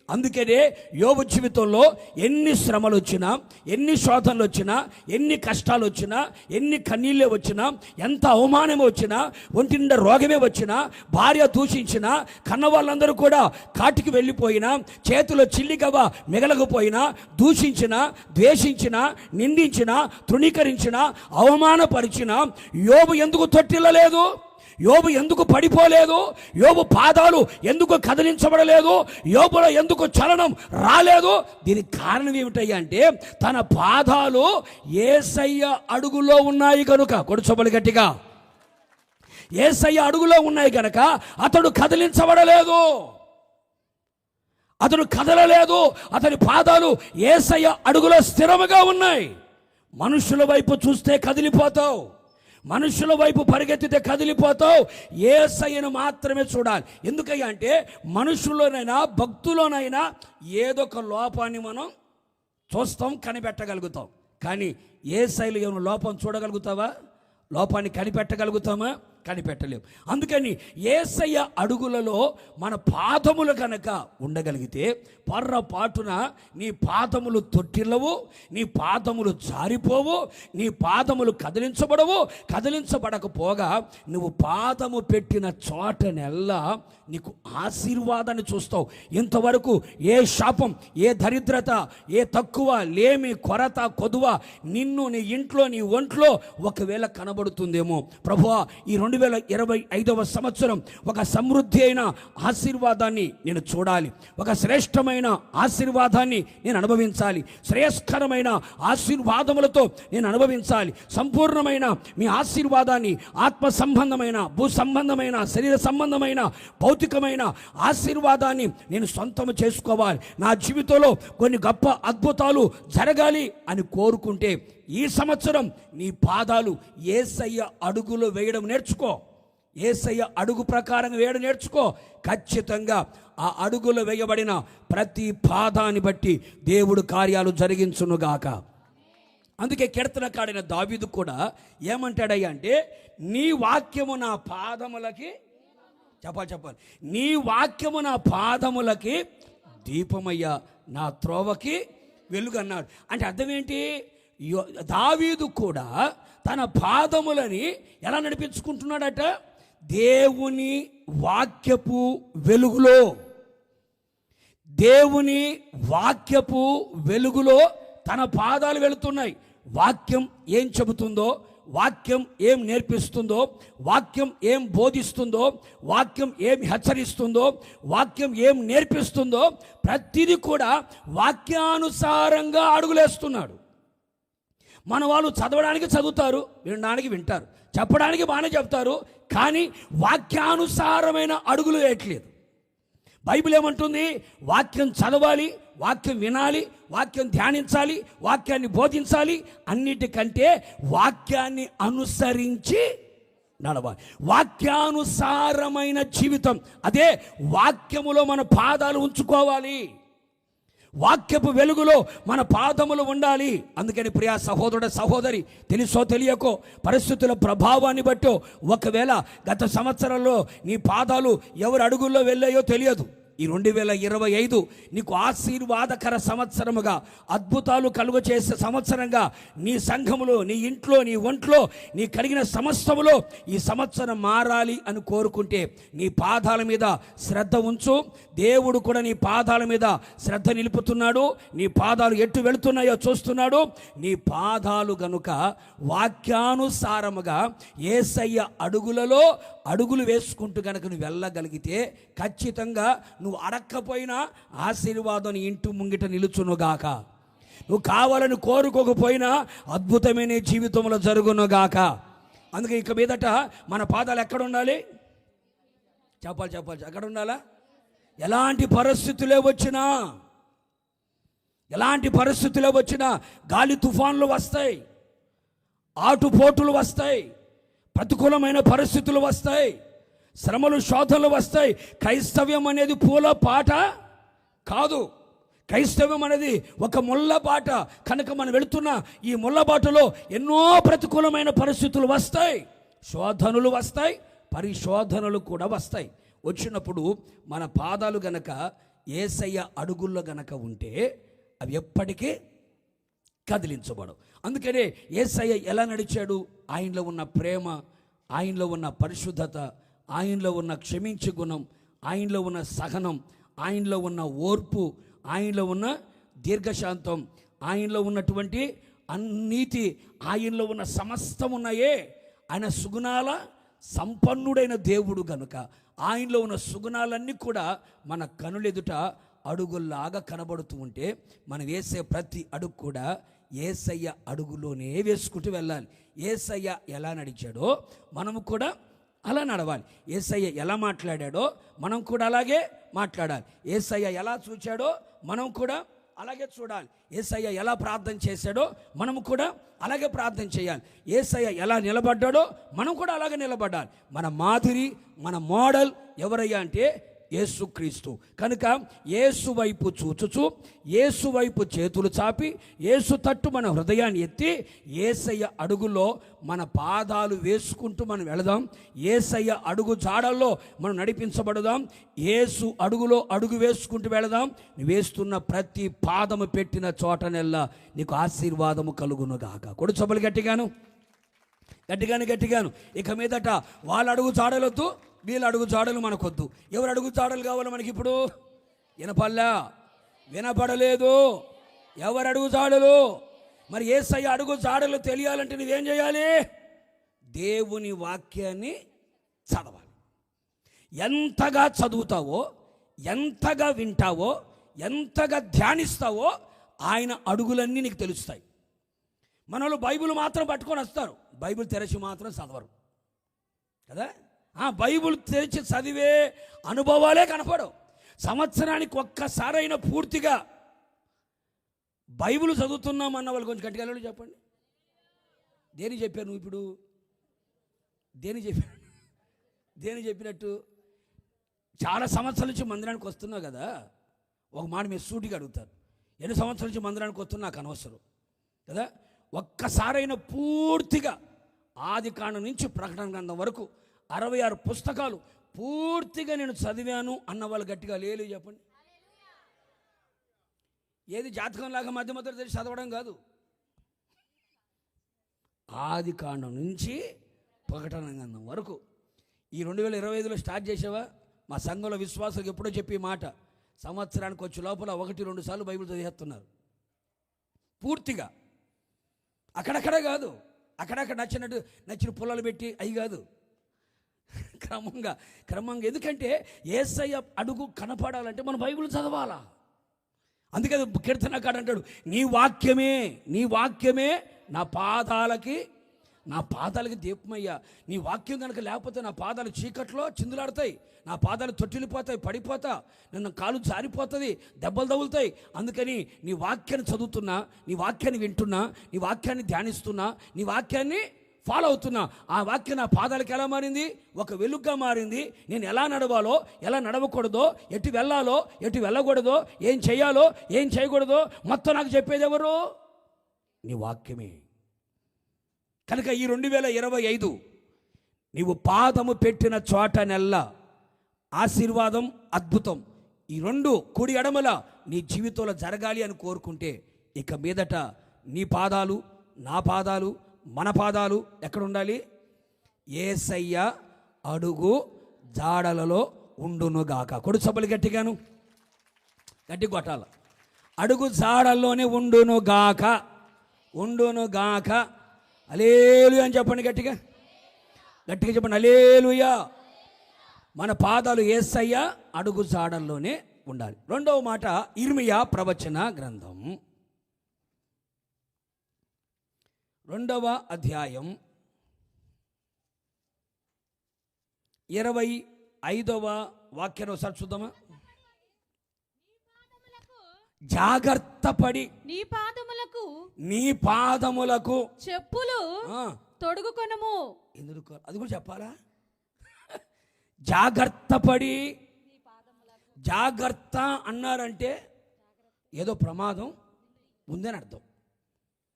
అందుకనే యోబు జీవితంలో ఎన్ని శ్రమలు వచ్చినా, ఎన్ని శోధనలు వచ్చినా, ఎన్ని కష్టాలు వచ్చినా, ఎన్ని కన్నీళ్ళే వచ్చినా, ఎంత అవమానం వచ్చినా, ఒంటి నిండా రోగమే వచ్చినా, భార్య దూషించినా, కన్న వాళ్ళందరూ కూడా కాటికి వెళ్ళిపోయినా, చేతిలో చిల్లిగవ్వ మిగలకపోయినా, దూషించినా, ద్వేషించినా, నిందించినా, తృణీకరించినా, అవమానపరిచినా యోబు ఎందుకు తొట్టిల్లలేదు? యోబు ఎందుకు పడిపోలేదు? యోబు పాదాలు ఎందుకు కదిలించబడలేదు? యోబులో ఎందుకు చలనం రాలేదు? దీనికి కారణం ఏమిటయ్యా అంటే తన పాదాలు యేసయ్య అడుగులో ఉన్నాయి కనుక. కొడుచొబ్బలు గట్టిగా. యేసయ్య అడుగులో ఉన్నాయి కనుక అతడు కదిలించబడలేదు, అతడు కదలలేదు. అతని పాదాలు యేసయ్య అడుగులో స్థిరముగా ఉన్నాయి. మనుషుల వైపు చూస్తే కదిలిపోతావు, మనుషుల వైపు పరిగెత్తితే కదిలిపోతావు. యేసయ్యను మాత్రమే చూడాలి. ఎందుకయ్యా అంటే మనుషుల్లోనైనా భక్తులోనైనా ఏదో ఒక లోపాన్ని మనం చూస్తాం, కనిపెట్టగలుగుతాం. కానీ యేసయ్యలో ఏమైనా లోపం చూడగలుగుతావా? లోపాన్ని కనిపెట్టగలుగుతామా? కనిపెట్టలేము. అందుకని యేసయ్య అడుగులలో మన పాదములు కనుక ఉండగలిగితే పొర్రపాటున నీ పాదములు తొట్టిల్లవు, నీ పాదములు జారిపోవు, నీ పాదములు కదిలించబడవు. కదిలించబడకపోగా నువ్వు పాదము పెట్టిన చోటనెల్లా నీకు ఆశీర్వాదాన్ని చూస్తావు. ఇంతవరకు ఏ శాపం, ఏ దరిద్రత, ఏ తక్కువ, లేమి, కొరత, కొదువ నిన్ను, నీ ఇంట్లో, నీ ఒంట్లో ఒకవేళ కనబడుతుందేమో. ప్రభువా, ఈ 2025వ సంవత్సరం ఒక సమృద్ధి అయిన ఆశీర్వాదాన్ని నేను చూడాలి, ఒక శ్రేష్టమైన ఆశీర్వాదాన్ని నేను అనుభవించాలి, శ్రేయస్కరమైన ఆశీర్వాదములతో నేను అనుభవించాలి. సంపూర్ణమైన మీ ఆశీర్వాదాన్ని ఆత్మ సంబంధమైన, భూ సంబంధమైన, శరీర సంబంధమైన, భౌతికమైన ఆశీర్వాదాన్ని నేను సొంతం చేసుకోవాలి. నా జీవితంలో కొన్ని గొప్ప అద్భుతాలు జరగాలి అని కోరుకుంటే ఈ సంవత్సరం నీ పాదాలు యేసయ్య అడుగులు వేయడం నేర్చుకో. యేసయ్య అడుగు ప్రకారం వేయడం నేర్చుకో. ఖచ్చితంగా ఆ అడుగులు వేయబడిన ప్రతి పాదాన్ని బట్టి దేవుడు కార్యాలు జరిగించునుగాక. అందుకే కీర్తనకాడైన దావీదు కూడా ఏమంటాడయ్యా అంటే, నీ వాక్యము నా పాదములకి, చెప్పాలి, నీ వాక్యము నా పాదములకి దీపమయ్యా, నా త్రోవకి వెలుగు అన్నాడు. అంటే అర్థం ఏంటి? దావీదు కూడా తన పాదములని ఎలా నడిపించుకుంటున్నాడట? దేవుని వాక్యపు వెలుగులో, దేవుని వాక్యపు వెలుగులో తన పాదాలు వెళుతున్నాయి. వాక్యం ఏం చెబుతుందో, వాక్యం ఏం నేర్పిస్తుందో, వాక్యం ఏం బోధిస్తుందో, వాక్యం ఏం హెచ్చరిస్తుందో, వాక్యం ఏం నేర్పిస్తుందో ప్రతిదీ కూడా వాక్యానుసారంగా అడుగులేస్తున్నాడు. మన వాళ్ళు చదవడానికి చదువుతారు, వినడానికి వింటారు, చెప్పడానికి బాగానే చెప్తారు, కానీ వాక్యానుసారమైన అడుగులు వేయట్లేదు. బైబిల్ ఏమంటుంది? వాక్యం చదవాలి, వాక్యం వినాలి, వాక్యం ధ్యానించాలి, వాక్యాన్ని బోధించాలి. అన్నిటికంటే వాక్యాన్ని అనుసరించి నడవాలి. వాక్యానుసారమైన జీవితం, అదే వాక్యములో మన పాదాలు ఉంచుకోవాలి. వాక్యపు వెలుగులో మన పాదములు ఉండాలి. అందుకని ప్రియా సహోదరుడ సహోదరి, తెలుసో తెలియకో పరిస్థితుల ప్రభావాన్ని బట్టో ఒకవేళ గత సంవత్సరంలో నీ పాదాలు ఎవరు అడుగుల్లో వెళ్ళాయో తెలియదు. ఈ 2025 నీకు ఆశీర్వాదకర సంవత్సరముగా, అద్భుతాలు కలుగ చేసే సంవత్సరంగా నీ సంఘములో, నీ ఇంట్లో, నీ ఒంట్లో, నీ కలిగిన సమస్తములో ఈ సంవత్సరం మారాలి అని కోరుకుంటే నీ పాదాల మీద శ్రద్ధ ఉంచు. దేవుడు కూడా నీ పాదాల మీద శ్రద్ధ నిలుపుతున్నాడు. నీ పాదాలు ఎటు వెళుతున్నాయో చూస్తున్నాడు. నీ పాదాలు గనుక వాక్యానుసారముగా యేసయ్య అడుగులలో అడుగులు వేసుకుంటూ గనక నువ్వు వెళ్ళగలిగితే ఖచ్చితంగా నువ్వు అడక్కపోయినా ఆశీర్వాదం నీ ఇంటి ముంగిట నిలుచునుగాక. నువ్వు కావాలని కోరుకోకపోయినా అద్భుతమైన జీవితంలో జరుగునుగాక. అందుకే ఇక మీదట మన పాదాలు ఎక్కడ ఉండాలి? చెప్పాలి ఎక్కడ ఉండాలా? ఎలాంటి పరిస్థితులే వచ్చినా గాలి తుఫాన్లు వస్తాయి, ఆటుపోటులు వస్తాయి, ప్రతికూలమైన పరిస్థితులు వస్తాయి, శ్రమలు శోధనలు వస్తాయి. క్రైస్తవ్యం అనేది పూల పాట కాదు. క్రైస్తవ్యం అనేది ఒక ముళ్ళ బాట. కనుక మనం వెళుతున్న ఈ ముళ్ళ బాటలో ఎన్నో ప్రతికూలమైన పరిస్థితులు వస్తాయి, శోధనలు వస్తాయి, పరిశోధనలు కూడా వస్తాయి. వచ్చినప్పుడు మన పాదాలు గనక యేసయ్య అడుగుల్లో గనక ఉంటే అవి ఎప్పటికీ కదిలించబడవు. అందుకనే యేసయ్య ఎలా నడిచాడు? ఆయనలో ఉన్న ప్రేమ, ఆయనలో ఉన్న పరిశుద్ధత, ఆయనలో ఉన్న క్షమించే గుణం, ఆయనలో ఉన్న సహనం, ఆయనలో ఉన్న ఓర్పు, ఆయనలో ఉన్న దీర్ఘశాంతం, ఆయనలో ఉన్నటువంటి అన్నీతి, ఆయనలో ఉన్న సమస్తం ఉన్నాయే. ఆయన సుగుణాల సంపన్నుడైన దేవుడు గనుక ఆయనలో ఉన్న సుగుణాలన్నీ కూడా మన కనులెదుట అడుగుల్లాగా కనబడుతూ ఉంటే మనం వేసే ప్రతి అడుగు కూడా యేసయ్య అడుగులోనే వేసుకుంటూ వెళ్ళాలి. యేసయ్య ఎలా నడిచాడో మనము కూడా అలా నడవాలి. యేసయ్య ఎలా మాట్లాడాడో మనం కూడా అలాగే మాట్లాడాలి. యేసయ్య ఎలా చూచాడో మనం కూడా అలాగే చూడాలి. యేసయ్య ఎలా ప్రార్థన చేశాడో మనము కూడా అలాగే ప్రార్థన చేయాలి. యేసయ్య ఎలా నిలబడ్డాడో మనం కూడా అలాగే నిలబడాలి. మన మాదిరి, మన మోడల్ ఎవరయ్యా అంటే యేసుక్రీస్తు. కనుక యేసు వైపు చూచుచు, యేసు వైపు చేతులు చాపి, యేసు తట్టు మన హృదయాన్ని ఎత్తి యేసయ్య అడుగులో మన పాదాలు వేసుకుంటూ మనం వెళదాం. యేసయ్య అడుగు జాడల్లో మనం నడిపించబడదాం. యేసు అడుగులో అడుగు వేసుకుంటూ వెళదాం. నువ్వు వేస్తున్న ప్రతి పాదము పెట్టిన చోటనెల్లా నీకు ఆశీర్వాదము కలుగునుగాక. కొడు చొబ్బలు గట్టిగాను. ఇక మీదట వాళ్ళ అడుగు జాడలొద్దు, వీళ్ళ అడుగు జాడలు మనకొద్దు. ఎవరు అడుగు జాడలు కావాలి మనకి? ఇప్పుడు వినపడలేదు. ఎవరు అడుగు జాడలు? మరి యేసయ్య అడుగు జాడలు తెలియాలంటే నువ్వేం చేయాలి? దేవుని వాక్యాన్ని చదవాలి. ఎంతగా చదువుతావో, ఎంతగా వింటావో, ఎంతగా ధ్యానిస్తావో ఆయన అడుగులన్నీ నీకు తెలుస్తాయి. మనోళ్ళు బైబిల్ మాత్రం పట్టుకొని వస్తారు, బైబిల్ తెరచి మాత్రం చదవరు కదా. బైబిల్ తెరిచి చదివే అనుభవాలే కనపడవు. సంవత్సరానికి ఒక్కసారైనా పూర్తిగా బైబిల్ చదువుతున్నాం అన్న వాళ్ళు కొంచెం గట్టిగా చెప్పండి. దేని చెప్పాను నువ్వు ఇప్పుడు? దేని చెప్పినట్టు? చాలా సంవత్సరాల నుంచి మందిరానికి వస్తున్నావు కదా. ఒక మాట మీరు సూటిగా అడుగుతారు, ఎన్ని సంవత్సరాల నుంచి మందిరానికి వస్తున్నా నాకు అనవసరం కదా. ఒక్కసారైనా పూర్తిగా ఆది కాండం నుంచి ప్రకటన గ్రంథం వరకు 66 పుస్తకాలు పూర్తిగా నేను చదివాను అన్న వాళ్ళు గట్టిగా లేదు చెప్పండి. ఏది జాతకంలాగా మధ్య మధ్యలో తెలిసి చదవడం కాదు. ఆది కాండం నుంచి ప్రకటన గ్రంథం వరకు. ఈ 2025లో స్టార్ట్ చేసావా? మా సంఘంలో విశ్వాసులకు ఎప్పుడో చెప్పి మాట, సంవత్సరానికి వచ్చే లోపల 1-2 సార్లు బైబిల్ చదివేస్తున్నారు పూర్తిగా. అక్కడక్కడ కాదు, అక్కడక్కడ నచ్చిన పొలాలు పెట్టి అవి కాదు, క్రమంగా. ఎందుకంటే యేసయ్య అడుగు కనపడాలంటే మనం బైబిల్ చదవాలా. అందుకే కీర్తనకాడు అంటాడు, నీ వాక్యమే నా పాదాలకి దీపమయ్యా. నీ వాక్యం కనుక లేకపోతే నా పాదాలు చీకట్లో చిందులాడతాయి, నా పాదాలు తొట్టిల్లిపోతాయి, పడిపోతా, నన్ను కాలు జారిపోతుంది, దెబ్బలు తగులుతాయి. అందుకని నీ వాక్యాన్ని చదువుతున్నా, నీ వాక్యాన్ని వింటున్నా, నీ వాక్యాన్ని ధ్యానిస్తున్నా, నీ వాక్యాన్ని ఫాలో అవుతున్నా. ఆ వాక్యం నా పాదాలకు ఎలా మారింది? ఒక వెలుగుగా మారింది. నేను ఎలా నడవాలో, ఎలా నడవకూడదో, ఎటు వెళ్ళాలో, ఎటు వెళ్ళకూడదో, ఏం చేయాలో, ఏం చేయకూడదో మొత్తం నాకు చెప్పేది ఎవరు? నీ వాక్యమే. కనుక ఈ 2025 నీవు పాదము పెట్టిన చోట నెల్లా ఆశీర్వాదం, అద్భుతం ఈ రెండు కుడి ఎడమల నీ జీవితంలో జరగాలి అని కోరుకుంటే ఇక మీదట నీ పాదాలు, నా పాదాలు, మన పాదాలు ఎక్కడ ఉండాలి? యేసయ్య అడుగు జాడలలో ఉండునుగాక. కొడు సభలు గట్టిగాను, గట్టి కొట్టాల. అడుగు జాడల్లోనే ఉండునుగాక, ఉండునుగాక. హల్లెలూయా అని చెప్పండి గట్టిగా, గట్టిగా చెప్పండి హల్లెలూయా. మన పాదాలు యేసయ్య అడుగు జాడల్లోనే ఉండాలి. రెండవ మాట ఇర్మియా ప్రవచన గ్రంథం 2వ అధ్యాయం 25వ వాక్యం ఒకసారి చూద్దామా? జాగ్రత్త పడి నీ పాదములకు చెప్పులు తొడుగుకొనుము. ఎందుకు అది కూడా చెప్పాలా? జాగ్రత్త పడి, జాగ్రత్త అన్నారంటే ఏదో ప్రమాదం ఉందని అర్థం.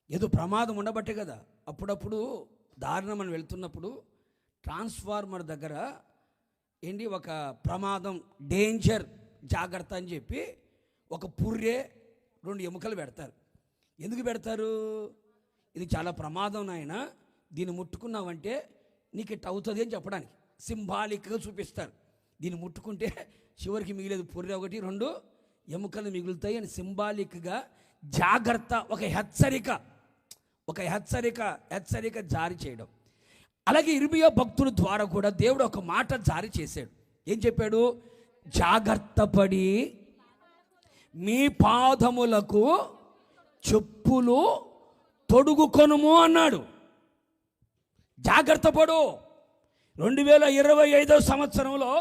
ఏదో ప్రమాదం ఉండబట్టే కదా అప్పుడప్పుడు దారిన మనం వెళ్తున్నప్పుడు ట్రాన్స్ఫార్మర్ దగ్గర ఏంటి ఒక ప్రమాదం, డేంజర్, జాగ్రత్త అని చెప్పి ఒక పుర్రె 2 ఎముకలు పెడతారు. ఎందుకు పెడతారు? ఇది చాలా ప్రమాదం నాయన, దీన్ని ముట్టుకున్నావంటే నీకు ఇట్ట అవుతుంది అని చెప్పడానికి సింబాలిక్గా చూపిస్తారు. దీన్ని ముట్టుకుంటే చివరికి మిగిలేదు పుర్రె 1, 2 ఎముకలు మిగులుతాయి అని సింబాలిక్గా జాగ్రత్త, ఒక హెచ్చరిక జారీ చేయడం. అలాగే ఇర్మియా భక్తుల ద్వారా కూడా దేవుడు ఒక మాట జారీ చేశాడు. ఏం చెప్పాడు? జాగ్రత్త పడి మీ పాదములకు చెప్పులు తొడుగుకొనుము అన్నాడు. జాగ్రత్త పడు. 2025 సంవత్సరంలో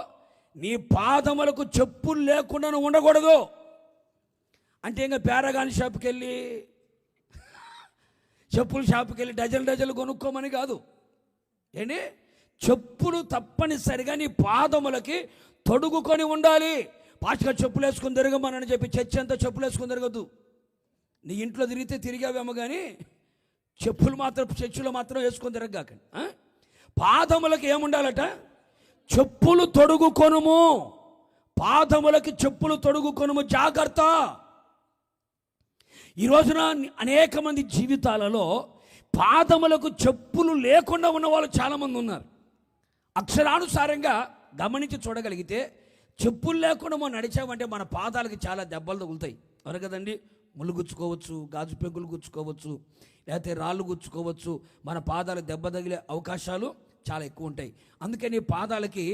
నీ పాదములకు చెప్పులు లేకుండా ఉండకూడదు. అంటే ఇంకా పేరగాని షాప్కి వెళ్ళి, చెప్పుల షాప్కి వెళ్ళి డజన్లు కొనుక్కోమని కాదు. ఏంటి? చెప్పులు తప్పనిసరిగా నీ పాదములకి తొడుగుకొని ఉండాలి. పాస్టర్ చెప్పులు వేసుకొని తిరగమని చెప్పి చర్చ్ అంతా చెప్పులు వేసుకొని తిరగద్దు. నీ ఇంట్లో తిరిగితే తిరిగావేమో కానీ చెప్పులు మాత్రం చర్చిలో మాత్రం వేసుకొని తిరగగాకండి. పాదములకి ఏముండాలట? చెప్పులు తొడుగుకొనుము. పాదములకి చెప్పులు తొడుగుకొనుము. జాగ్రత్త. ఈ రోజున అనేక మంది జీవితాలలో పాదములకు చెప్పులు లేకుండా ఉన్న వాళ్ళు చాలామంది ఉన్నారు. అక్షరానుసారంగా గమనించి చూడగలిగితే చెప్పులు లేకుండా మనం నడిచామంటే మన పాదాలకి చాలా దెబ్బలు తగులుతాయి. అవును కదండి? ముళ్ళు గుచ్చుకోవచ్చు, గాజు పెంకులు గుచ్చుకోవచ్చు, లేకపోతే రాళ్ళు గుచ్చుకోవచ్చు. మన పాదాలు దెబ్బ తగిలే అవకాశాలు చాలా ఎక్కువ ఉంటాయి. అందుకని పాదాలకి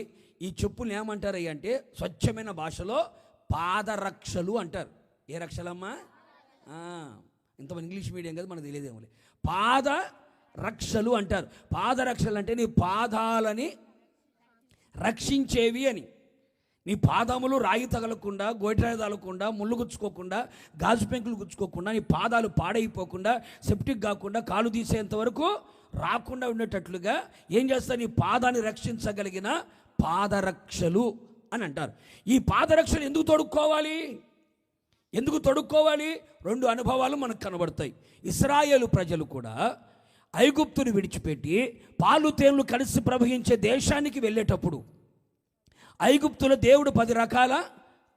ఈ చెప్పులు ఏమంటారు అంటే స్వచ్ఛమైన భాషలో పాదరక్షలు అంటారు. ఏ రక్షలమ్మా? ఇంతమంది ఇంగ్లీష్ మీడియం కదా, మనకు తెలియదేమో. పాదరక్షలు అంటారు. పాదరక్షలు అంటే నీ పాదాలని రక్షించేవి అని. నీ పాదములు రాయి తగలకుండా, గోటిరాయి తగలకుండా, ముళ్ళు గుచ్చుకోకుండా, గాజు పెంకులు గుచ్చుకోకుండా, నీ పాదాలు పాడైపోకుండా, సెప్టిక్ కాకుండా, కాలు తీసేంత వరకు రాకుండా ఉండేటట్లుగా ఏం చేస్తా? నీ పాదాన్ని రక్షించగలిగిన పాదరక్షలు అని అంటారు. ఈ పాదరక్షలు ఎందుకు తొడుక్కోవాలి? 2 అనుభవాలు మనకు కనబడతాయి. ఇశ్రాయేలు ప్రజలు కూడా ఐగుప్తుని విడిచిపెట్టి పాలు తేనెలు కలిసి ప్రవహించే దేశానికి వెళ్ళేటప్పుడు ఐగుప్తులో దేవుడు 10 రకాల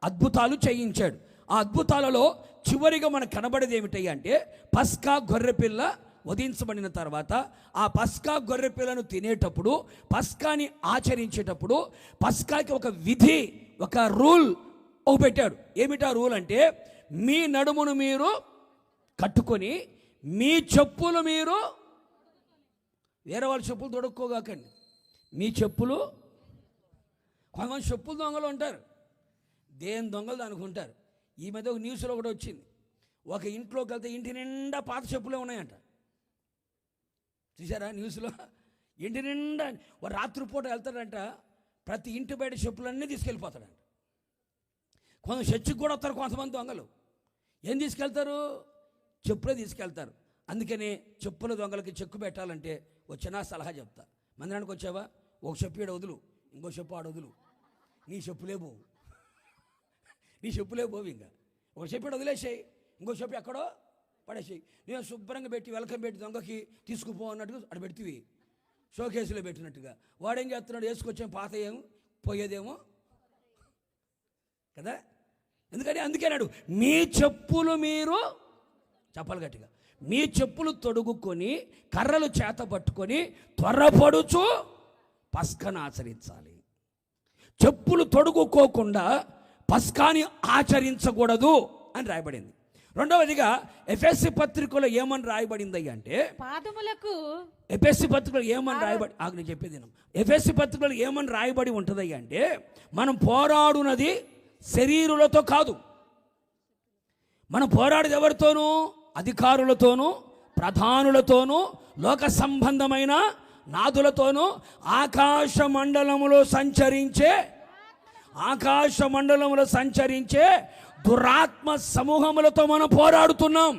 అద్భుతాలు చేయించాడు. ఆ అద్భుతాలలో చివరిగా మనకు కనబడేది ఏమిటి అంటే పస్కా గొర్రెపిల్ల వధించబడిన తర్వాత ఆ పస్కా గొర్రెపిల్లను తినేటప్పుడు, పస్కాని ఆచరించేటప్పుడు పస్కాకి ఒక విధి, ఒక రూల్ పెట్టాడు. ఏమిటా రూల్ అంటే మీ నడుమును మీరు కట్టుకొని మీ చెప్పులు మీరు వేరే వాళ్ళ చెప్పులు తొడుక్కోగాకండి. మీ చెప్పులు, కొంతమంది చెప్పులు దొంగలు ఉంటారు. దేని దొంగలు దానికి ఉంటారు. ఈ మధ్య ఒక న్యూస్లో కూడా వచ్చింది. ఒక ఇంట్లోకి వెళ్తే ఇంటి నిండా పాత చెప్పులే ఉన్నాయంట. చూసారా న్యూస్లో? ఇంటి నిండా రాత్రిపూట వెళ్తాడంట, ప్రతి ఇంటి బయట చెప్పులన్నీ తీసుకెళ్ళిపోతాడంట. కొంత చర్చికి కూడా వస్తారు కొంతమంది దొంగలు. ఏం తీసుకెళ్తారు? చెప్పులే తీసుకెళ్తారు. అందుకని చెప్పుల దొంగలకి చెక్కు పెట్టాలంటే వచ్చినా సలహా చెప్తా. మందిరానికి వచ్చావా, ఒక చెప్పు ఈడ వదులు, ఇంకో చెప్పు ఆడ వదులు, నీ చెప్పులే పోవు, నీ చెప్పులే పోవు. ఇంకా ఒక చెప్పు వదిలేసేయి, ఇంకో చెప్పు ఎక్కడో పడేసేయి. నేను శుభ్రంగా పెట్టి వెల్కమ్ పెట్టి దొంగకి తీసుకుపో అన్నట్టుగా అక్కడ పెడితివి, షోకేసులో పెట్టినట్టుగా. వాడేం చేస్తున్నాడు, వేసుకొచ్చాము పాత ఏమో పోయేదేమో కదా. ఎందుకంటే అందుకేనాడు, మీ చెప్పులు మీరు చెప్పాలి గట్టిగా, మీ చెప్పులు తొడుగుకొని కర్రలు చేత పట్టుకొని త్వరపడుచు పస్కను ఆచరించాలి. చెప్పులు తొడుగుకోకుండా పస్కాని ఆచరించకూడదు అని రాయబడింది. రెండవదిగా ఎఫెసీ పత్రికలో ఏమని రాయబడింది అంటే, పాదములకు ఎఫెసీ పత్రికలో ఏమని రాయబడి నేను చెప్పేది, ఎఫెసీ పత్రికలో ఏమని రాయబడి ఉంటుంది అంటే, మనం పోరాడునది శరీరులతో కాదు, మనం పోరాడేది ఎవరితోనూ, అధికారులతోనూ, ప్రధానులతోనూ, లోక సంబంధమైన నాదులతోనూ, ఆకాశ మండలములో సంచరించే దురాత్మ సమూహములతో మనం పోరాడుతున్నాం.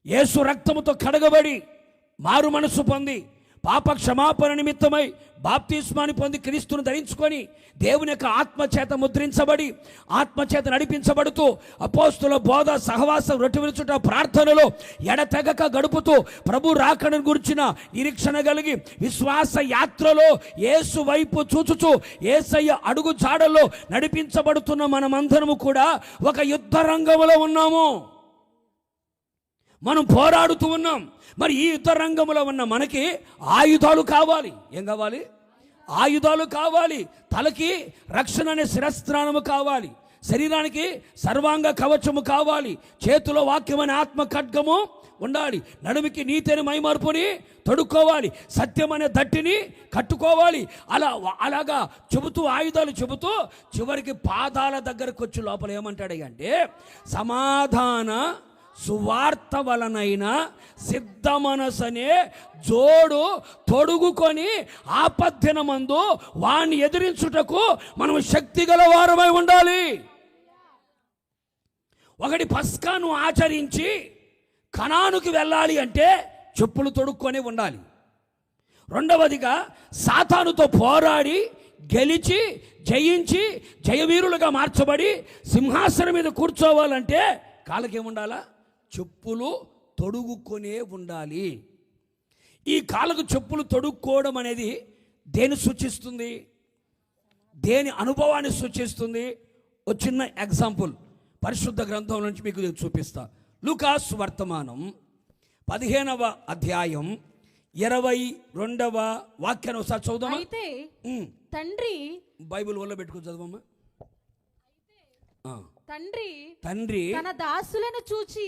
యేసు రక్తముతో కడగబడి మారు మనసు పొంది పాప క్షమాపణ నిమిత్తమై బాప్తిస్మాని పొంది క్రీస్తును ధరించుకొని దేవుని యొక్క ఆత్మచేత ముద్రించబడి ఆత్మచేత నడిపించబడుతూ అపోస్తుల బోధ సహవాసం రొట్టె విరుచుట ప్రార్థనలో ఎడతెగక గడుపుతూ ప్రభు రాకడను గురించిన నిరీక్షణ కలిగి విశ్వాస యాత్రలో యేసు వైపు చూచుచూ యేసయ్య అడుగు జాడల్లో నడిపించబడుతున్న మనమందరము కూడా ఒక యుద్ధ రంగంలో ఉన్నాము, మనం పోరాడుతూ ఉన్నాం. మరి ఈ యుద్ధ రంగంలో ఉన్న మనకి ఆయుధాలు కావాలి. ఏం కావాలి? ఆయుధాలు కావాలి. తలకి రక్షణ అనే శిరస్త్రాణము కావాలి, శరీరానికి సర్వాంగ కవచము కావాలి, చేతిలో వాక్యం అనే ఆత్మ ఖడ్గము ఉండాలి, నడుమికి నీతిని మైమార్పుని తొడుక్కోవాలి, సత్యం అనే దట్టిని కట్టుకోవాలి. అలాగా చెబుతూ ఆయుధాలు చెబుతూ చివరికి పాదాల దగ్గరకు వచ్చి లోపల ఏమంటాడు అంటే, సమాధాన సువార్త వలనైన సిద్ధ మనసనే జోడు తొడుగుకొని ఆపద్దినమందు వాణ్ణి ఎదిరించుటకు మనం శక్తి గల వారమై ఉండాలి. ఒకటి పస్కాను ఆచరించి కనానుకి వెళ్ళాలి అంటే చెప్పులు తొడుక్కొని ఉండాలి. రెండవదిగా సాతానుతో పోరాడి గెలిచి జయించి జయవీరులుగా మార్చబడి సింహాసనం మీద కూర్చోవాలంటే కాళ్ళకేముండాలా? చెప్పులు తొడుగుకొనే ఉండాలి. ఈ కాళ్ళకు చెప్పులు తొడుక్కోవడం అనేది దేని సూచిస్తుంది? దేని అనుభవాన్ని సూచిస్తుంది? ఒక చిన్న ఎగ్జాంపుల్ పరిశుద్ధ గ్రంథం నుంచి మీకు చూపిస్తా. లూకాసు వర్తమానం 15వ అధ్యాయం 22వ వాక్యాన్ని ఒకసారి చదువుదామా? అయితే తండ్రి, బైబిల్ వల్ల పెట్టుకుని చదవమ్మా. తండ్రి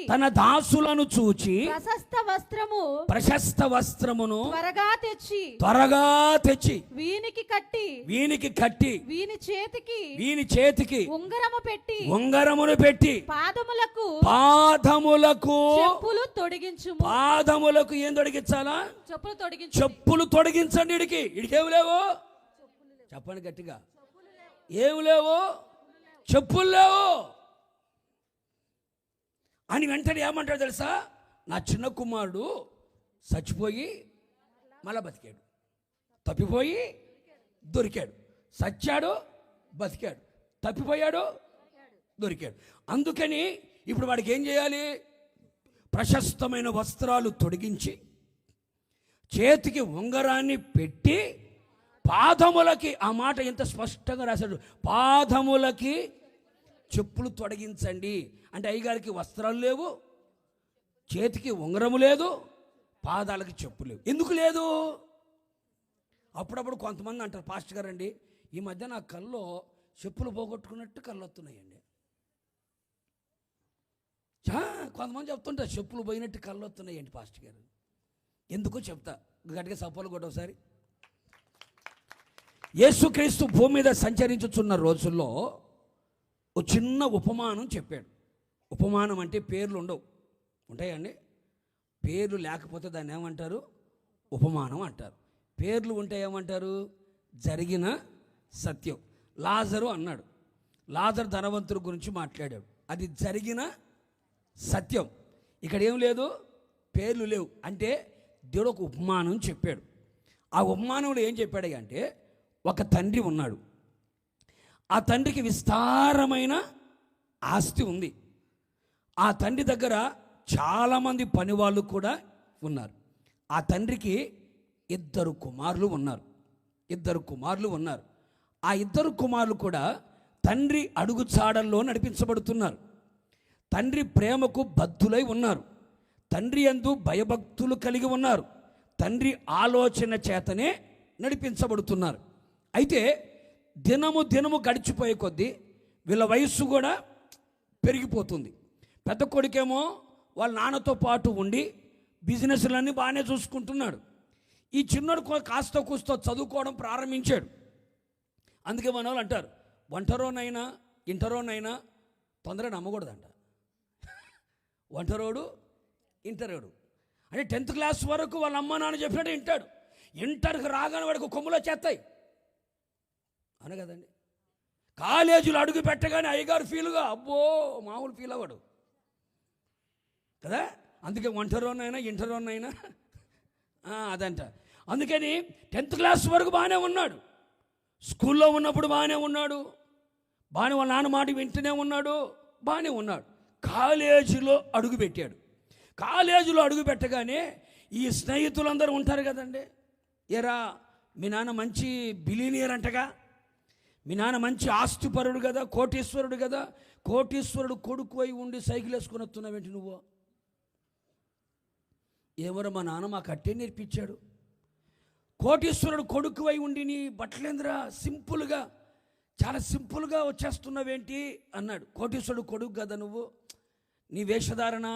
తన దాసులను చూచి ప్రశస్త వస్త్రమును త్వరగా తెచ్చి వీనికి కట్టి వీని చేతికి ఉంగరమును పెట్టి పాదములకు ఏం తొడిగించాలా? చెప్పులు తొడిగించండి. ఇడికేమి లేవు, చెప్పండి గట్టిగా, ఏమి లేవు, చెప్పులు లేవు అని వెంటనే ఏమంటాడు తెలుసా? నా చిన్న కుమారుడు చచ్చిపోయి మళ్ళా బతికాడు, తప్పిపోయి దొరికాడు, చచ్చాడు బతికాడు, తప్పిపోయాడు దొరికాడు. అందుకని ఇప్పుడు వాడికి ఏం చేయాలి? ప్రశస్తమైన వస్త్రాలు తొడిగించి చేతికి ఉంగరాన్ని పెట్టి పాదములకి, ఆ మాట ఎంత స్పష్టంగా రాశాడు, పాదములకి చెప్పులు తొడిగించండి. అంటే అయ్యగారికి వస్త్రాలు లేవు, చేతికి ఉంగరము లేదు, పాదాలకి చెప్పులు లేవు. ఎందుకు లేదు? అప్పుడప్పుడు కొంతమంది అంటారు, పాస్టర్ గారు అండి ఈ మధ్య నా కల్లో చెప్పులు పోగొట్టుకున్నట్టు కళ్ళు వస్తున్నాయండి. కొంతమంది చెప్తుంటారు చెప్పులు పోయినట్టు కళ్ళు వస్తున్నాయండి పాస్టర్ గారు. ఎందుకో చెప్తా, గట్టిగా సపోలు కూడా ఒకసారి. యేసుక్రీస్తు భూమి మీద సంచరించుచున్న రోజుల్లో ఒక చిన్న ఉపమానం చెప్పాడు. ఉపమానం అంటే పేర్లు ఉండవు, ఉంటాయండి? పేర్లు లేకపోతే దాన్ని ఏమంటారు? ఉపమానం అంటారు. పేర్లు ఉంటే ఏమంటారు? జరిగిన సత్యం. లాజరు అన్నాడు, లాజరు ధనవంతుడి గురించి మాట్లాడాడు, అది జరిగిన సత్యం. ఇక్కడ ఏం లేదు, పేర్లు లేవు. అంటే దేవుడు ఒక ఉపమానం చెప్పాడు. ఆ ఉపమానంలో ఏం చెప్పాడు అంటే, ఒక తండ్రి ఉన్నాడు. ఆ తండ్రికి విస్తారమైన ఆస్తి ఉంది. ఆ తండ్రి దగ్గర చాలామంది పనివాళ్ళు కూడా ఉన్నారు. ఆ తండ్రికి ఇద్దరు కుమారులు ఉన్నారు. ఆ ఇద్దరు కుమారులు కూడా తండ్రి అడుగుచాడల్లో నడిపించబడుతున్నారు. తండ్రి ప్రేమకు బద్ధులై ఉన్నారు. తండ్రి యందు భయభక్తులు కలిగి ఉన్నారు. తండ్రి ఆలోచన చేతనే నడిపించబడుతున్నారు. అయితే దినము గడిచిపోయే కొద్దీ వీళ్ళ వయస్సు కూడా పెరిగిపోతుంది. పెద్ద కొడుకేమో వాళ్ళ నాన్నతో పాటు ఉండి బిజినెస్లన్నీ బాగానే చూసుకుంటున్నాడు. ఈ చిన్నోడు కాస్త కూస్తో చదువుకోవడం ప్రారంభించాడు. అందుకే మన వాళ్ళు అంటారు, ఒంటరోనైనా ఇంటరోనైనా తొందరగా నమ్మకూడదంట. ఒంటరోడు ఇంటరోడు అంటే 10th క్లాస్ వరకు వాళ్ళ అమ్మ నాన్న చెప్పినట్టు వింటాడు. ఇంటర్కి రాగానే వాడికి కొమ్ములో చేస్తాయి అన కదండి. కాలేజీలో అడుగు పెట్టగానే అయ్యగారు ఫీలుగా అబ్బో మామూలు ఫీల్ అవ్వడు కదా. అందుకే ఒంటరోనైనా ఇంటరోనైనా అదంట. అందుకని 10th క్లాస్ వరకు బాగానే ఉన్నాడు. స్కూల్లో ఉన్నప్పుడు బాగానే ఉన్నాడు. బాగానే వాళ్ళ నాన్న మాట వింటూనే ఉన్నాడు. బాగానే ఉన్నాడు. కాలేజీలో అడుగుపెట్టాడు. కాలేజీలో అడుగు పెట్టగానే ఈ స్నేహితులందరూ ఉంటారు కదండి. ఏరా మీ నాన్న మంచి బిలీనియర్ అంటగా, మీ నాన్న మంచి ఆస్తిపరుడు కదా, కోటీశ్వరుడు కదా, కోటీశ్వరుడు కొడుకు అయి ఉండి సైకిల్ వేసుకొని వస్తున్నావేంటి నువ్వు? ఎవరు మా నాన్న మాకు అట్టే నేర్పించాడు. కోటీశ్వరుడు కొడుకు అయి ఉండి నీ బట్టలేంద్రా సింపుల్గా, చాలా సింపుల్గా వచ్చేస్తున్నావేంటి అన్నాడు. కోటీశ్వరుడు కొడుకు కదా నువ్వు, నీ వేషధారణ,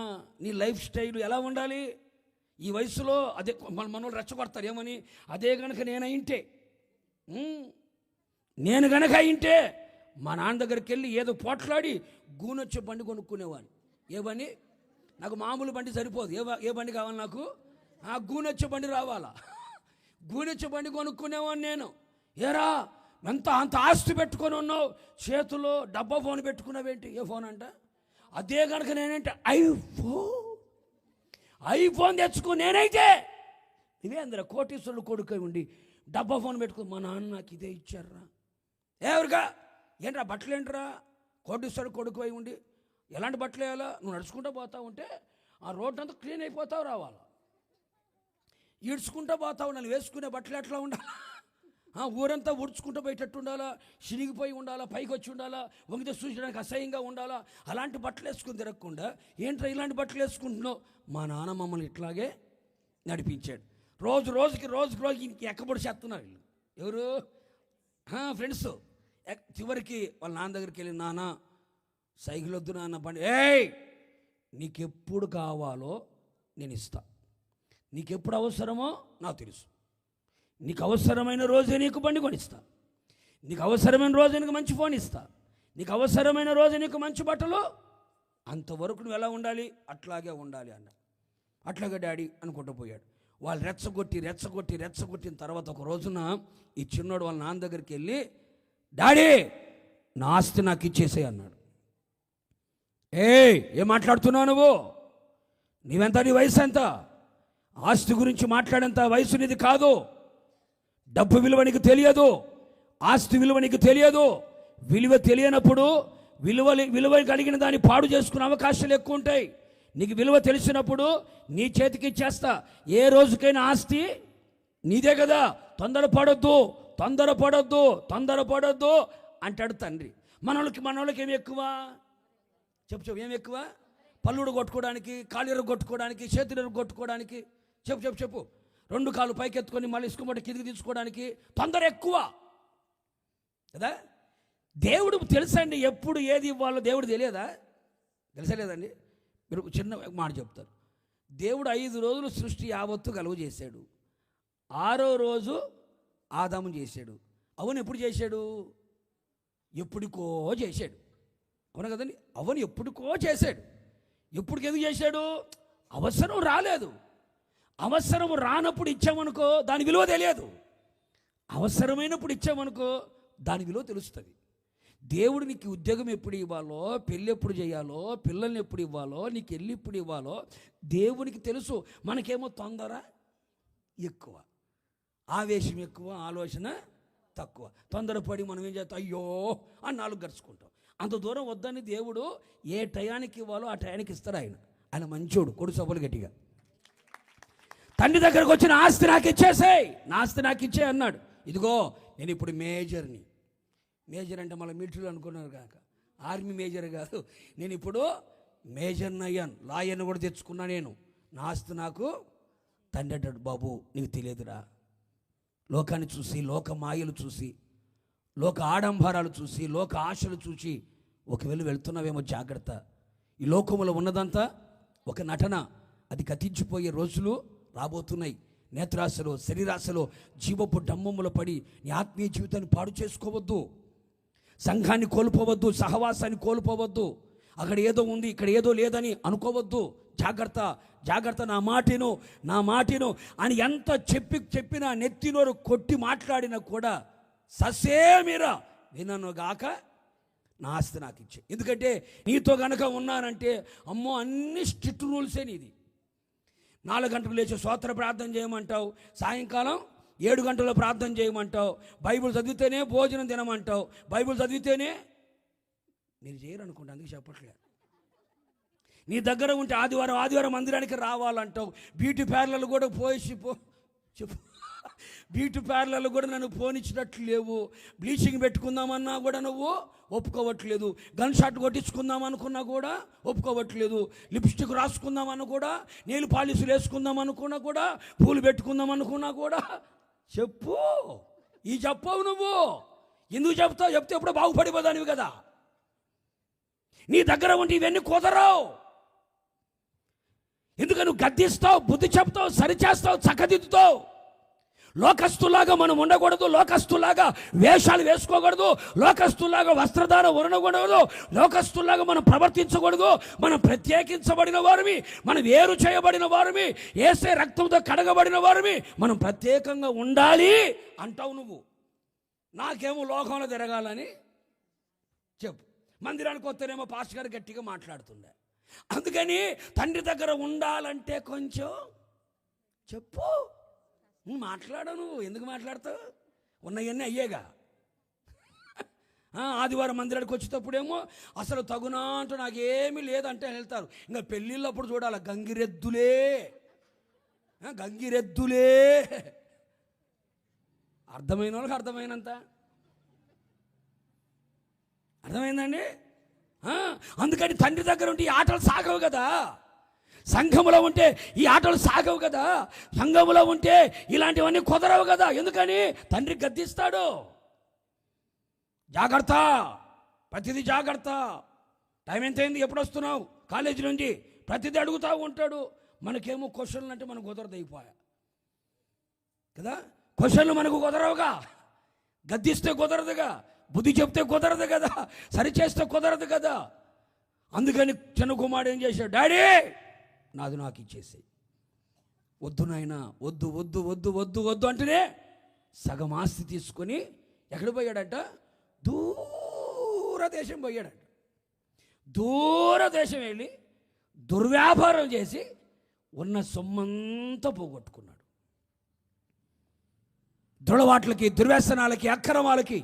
నీ లైఫ్ స్టైల్ ఎలా ఉండాలి ఈ వయసులో? అదే మనోళ్ళు రెచ్చగొడతారు ఏమని, అదే కనుక నేను గనక అయింటే మా నాన్న దగ్గరికి వెళ్ళి ఏదో పోట్లాడి గూనొచ్చే బండి కొనుక్కునేవాడిని. ఏ బండి? నాకు మామూలు బండి సరిపోదు. ఏ బండి కావాలి నాకు? గూనొచ్చే బండి రావాలా? గూనొచ్చే బండి కొనుక్కునేవాడిని నేను. ఏరా అంత ఆస్తి పెట్టుకొని ఉన్నావు, చేతిలో డబ్బా ఫోన్ పెట్టుకున్నావేంటి? ఏ ఫోన్ అంట? అదే కనుక నేనంటే ఐఫోన్ తెచ్చుకో. నేనైతే ఇవే అందరూ కోటీశ్వరుడు కొడుకు ఉండి డబ్బా ఫోన్ పెట్టుకో. మా నాన్న నాకు ఇదే ఇచ్చారా? ఎవరిగా ఏంట్రా బట్టలు ఏంట్రా? కోటీశ్వరుడు కొడుకు అయి ఉండి ఎలాంటి బట్టలు వేయాలా? నువ్వు నడుచుకుంటూ పోతా ఉంటే ఆ రోడ్డు అంతా క్లీన్ అయిపోతావు, రావాలా ఈడ్చుకుంటూ పోతావు. నన్ను వేసుకునే బట్టలు ఎట్లా ఉండాలా? ఊరంతా ఉడుచుకుంటూ పోయేటట్టు ఉండాలా, చినిగిపోయి ఉండాలా, పైకి వచ్చి ఉండాలా, వంగితే చూసడానికి అసహ్యంగా ఉండాలా. అలాంటి బట్టలు వేసుకుని తిరగకుండా ఏంట్రా ఇలాంటి బట్టలు వేసుకుంటున్నావు? మా నాన్న మమ్మల్ని ఇట్లాగే నడిపించాడు. రోజుకి ఇంక ఎక్కబడి చేస్తున్నారు వీళ్ళు. ఎవరు? ఫ్రెండ్స్. చివరికి వాళ్ళ నాన్న దగ్గరికి వెళ్ళి, నాన్న సైకిల్ వద్దు నాన్న, బండి. నీకెప్పుడు కావాలో నేను ఇస్తా, నీకెప్పుడు అవసరమో నాకు తెలుసు. నీకు అవసరమైన రోజే నీకు బండి కొనిస్తా, నీకు అవసరమైన రోజే నీకు మంచి ఫోన్ ఇస్తా, నీకు అవసరమైన రోజే నీకు మంచి బట్టలు. అంతవరకు నువ్వు ఎలా ఉండాలి? అట్లాగే ఉండాలి అన్న. అట్లాగే డాడీ అనుకుంటూ పోయాడు. వాళ్ళు రెచ్చగొట్టిన తర్వాత ఒక రోజున ఈ చిన్నోడు వాళ్ళ నాన్న దగ్గరికి వెళ్ళి, డాడీ నా ఆస్తి నాకు ఇచ్చేసేయి అన్నాడు. ఏం మాట్లాడుతున్నావు నువ్వు? నీవెంత? నీ వయసు ఎంత? ఆస్తి గురించి మాట్లాడేంత వయసు నీది కాదు. డబ్బు విలువ నీకు తెలియదు, ఆస్తి విలువ నీకు తెలియదు. విలువ తెలియనప్పుడు విలువ కలిగిన దాన్ని పాడు చేసుకునే అవకాశాలు ఎక్కువ ఉంటాయి. నీకు విలువ తెలిసినప్పుడు నీ చేతికి ఇచ్చేస్తా. ఏ రోజుకైనా ఆస్తి నీదే కదా. తొందరపడొద్దు అంటాడు తండ్రి. మనోళ్ళకి ఏమి ఎక్కువ? చెప్పు ఏమి ఎక్కువ? పళ్ళుడు కొట్టుకోవడానికి, కాళ్ళెరు కొట్టుకోవడానికి, చేతులెరు కొట్టుకోవడానికి. చెప్పు 2 కాళ్ళు పైకెత్తుకొని మళ్ళీ ఇసుకమట కిందికి తీసుకోవడానికి తొందర ఎక్కువ కదా. దేవుడు తెలుసండి ఎప్పుడు ఏది ఇవ్వాలో దేవుడు తెలియదా? తెలుసా లేదండి? మీరు చిన్న మాట చెప్తారు. దేవుడు 5 రోజులు సృష్టి యావత్తు కలుగు చేశాడు. 6వ రోజు ఆదాము చేశాడు. అవును ఎప్పుడు చేశాడు? ఎప్పుడికో చేశాడు. అవును కదండి? అవును ఎప్పుడికో చేశాడు. ఎప్పుడుకి ఎందుకు చేశాడు? అవసరం రాలేదు. అవసరం రానప్పుడు ఇచ్చామనుకో దాని విలువ తెలియదు. అవసరమైనప్పుడు ఇచ్చామనుకో దాని విలువ తెలుస్తుంది. దేవుడు నీకు ఉద్యోగం ఎప్పుడు ఇవ్వాలో, పెళ్ళి ఎప్పుడు చేయాలో, పిల్లల్ని ఎప్పుడు ఇవ్వాలో, నీకు ఎల్లు ఎప్పుడు ఇవ్వాలో దేవునికి తెలుసు. మనకేమో తొందర ఎక్కువ, ఆవేశం ఎక్కువ, ఆలోచన తక్కువ. తొందరపడి మనం ఏం చేస్తాం, అయ్యో అని నాలుగు గడుచుకుంటాం. అంత దూరం వద్దని దేవుడు ఏ టయానికి ఇవ్వాలో ఆ టయానికి ఇస్తాడు. ఆయన మంచోడు. కొడు సభలు గట్టిగా. తండ్రి దగ్గరకు వచ్చిన ఆస్తి నాకు ఇచ్చేసేయ్, నా ఆస్తి నాకు ఇచ్చే అన్నాడు. ఇదిగో నేను ఇప్పుడు మేజర్ని. మేజర్ అంటే మళ్ళీ మిలిటరీలో అనుకున్నారు కాక, ఆర్మీ మేజర్ కాదు. నేను ఇప్పుడు మేజర్ని అయ్యాను, లాయర్ని కూడా తెచ్చుకున్నా. నేను నా ఆస్తి నాకు తండ్రి అంటాడు. బాబు నీకు తెలియదురా, లోకాన్ని చూసి, లోక మాయలు చూసి, లోక ఆడంబరాలు చూసి, లోక ఆశలు చూసి ఒకవేళ వెళ్తున్నావేమో జాగ్రత్త. ఈ లోకములో ఉన్నదంతా ఒక నటన, అది గతించిపోయే రోజులు రాబోతున్నాయి. నేత్రాశలో, శరీరాశలో, జీవపు డమ్మములో పడి నీ ఆత్మీయ జీవితాన్ని పాడు చేసుకోవద్దు. సంఘాన్ని కోల్పోవద్దు, సహవాసాన్ని కోల్పోవద్దు. అక్కడ ఏదో ఉంది, ఇక్కడ ఏదో లేదని అనుకోవద్దు. జాగ్రత్త, జాగ్రత్త, నా మాటిను అని ఎంత చెప్పినా, నెత్తినోరు కొట్టి మాట్లాడినా కూడా ససేమిరా వినను గాక నా ఆస్తి నాకు ఇచ్చే. ఎందుకంటే నీతో గనక ఉన్నానంటే అమ్మో అన్ని స్ట్రిక్ట్ రూల్సే నీది. 4 గంటలకు లేచి స్తోత్ర ప్రార్థన చేయమంటావు, సాయంకాలం 7 గంటల ప్రార్థన చేయమంటావు, బైబిల్ చదివితేనే భోజనం తినమంటావు, బైబిల్ చదివితేనే మీరు చేయరు అనుకుంటా, అందుకే చెప్పట్లేదు. నీ దగ్గర ఉంటే ఆదివారం మందిరానికి రావాలంటావు. బ్యూటీ పార్లర్లు కూడా చెప్పు బ్యూటీ పార్లర్లు కూడా నన్ను పోనిచ్చినట్లు లేవు. బ్లీచింగ్ పెట్టుకుందామన్నా కూడా నువ్వు ఒప్పుకోవట్లేదు. గన్ షాట్ కొట్టించుకుందాం అనుకున్నా కూడా ఒప్పుకోవట్లేదు. లిప్స్టిక్ రాసుకుందామన్నా కూడా, నెయిల్ పాలిష్లు వేసుకుందాం అనుకున్నా కూడా, పూలు పెట్టుకుందాం అనుకున్నా కూడా చెప్పు. చెప్పవు నువ్వు. ఎందుకు చెప్తావు? చెప్తే ఎప్పుడో బాగుపడిపోదానివి కదా. నీ దగ్గర ఉంటే ఇవన్నీ కుదరవు. ఎందుకని నువ్వు గద్దిస్తావు, బుద్ధి చెప్తావు, సరిచేస్తావు, చక్కదిద్దుతావు. లోకస్తులాగా మనం ఉండకూడదు, లోకస్తులాగా వేషాలు వేసుకోకూడదు, లోకస్తులాగా వస్త్రధారణ ఉండకూడదు, లోకస్తులాగా మనం ప్రవర్తించకూడదు. మనం ప్రత్యేకించబడిన వారిమి, మనం వేరు చేయబడిన వారిమి, యేసే రక్తంతో కడగబడిన వారిమి, మనం ప్రత్యేకంగా ఉండాలి అంటావు నువ్వు. నాకేమో లోకంలో తిరగాలని చెప్పు. మందిరానికి వస్తేనేమో పాస్టర్ గారు గట్టిగా మాట్లాడుతుండే. అందుకని తండ్రి దగ్గర ఉండాలంటే కొంచెం చెప్పు. మాట్లాడవు. నువ్వు ఎందుకు మాట్లాడతావు? ఉన్నవన్నీ అయ్యేగా. ఆదివారం మందిరానికి వచ్చేటప్పుడేమో అసలు తగునా అంటూ నాకేమీ లేదంటే వెళ్తారు. ఇంకా పెళ్ళిళ్ళప్పుడు చూడాలి, గంగిరెద్దులే. అర్థమైన వాళ్ళకి అర్థమైనంత అర్థమైందండి. అందుకని తండ్రి దగ్గర ఉంటే ఈ ఆటలు సాగవు కదా. సంఘములో ఉంటే ఈ ఆటలు సాగవు కదా. సంఘములో ఉంటే ఇలాంటివన్నీ కుదరవు కదా. ఎందుకని? తండ్రి గద్దిస్తాడు. జాగ్రత్త, ప్రతిదీ జాగ్రత్త. టైం ఎంతైంది, ఎప్పుడు వస్తున్నావు కాలేజీ నుంచి, ప్రతిదీ అడుగుతూ ఉంటాడు. మనకేమో క్వశ్చన్లు అంటే మనకు కుదరదు అయిపోయా కదా. క్వశ్చన్లు మనకు కుదరవుగా, గద్దిస్తే కుదరదుగా, బుద్ధి చెప్తే కుదరదు కదా, సరిచేస్తే కుదరదు కదా. అందుకని చిన్న కుమారుడు ఏం చేశాడు? డాడీ నాది నాకు ఇచ్చేసి. వద్దు నాయనా, వద్దు వద్దు వద్దు వద్దు వద్దు అంటేనే సగం ఆస్తి తీసుకొని ఎక్కడ పోయాడట? దూరదేశం పోయాడట. దూరదేశం వెళ్ళి దుర్వ్యాపారం చేసి ఉన్న సొమ్మంతా పోగొట్టుకున్నాడు. దృఢవాట్లకి, దుర్వ్యసనాలకి, అక్రమాలకి,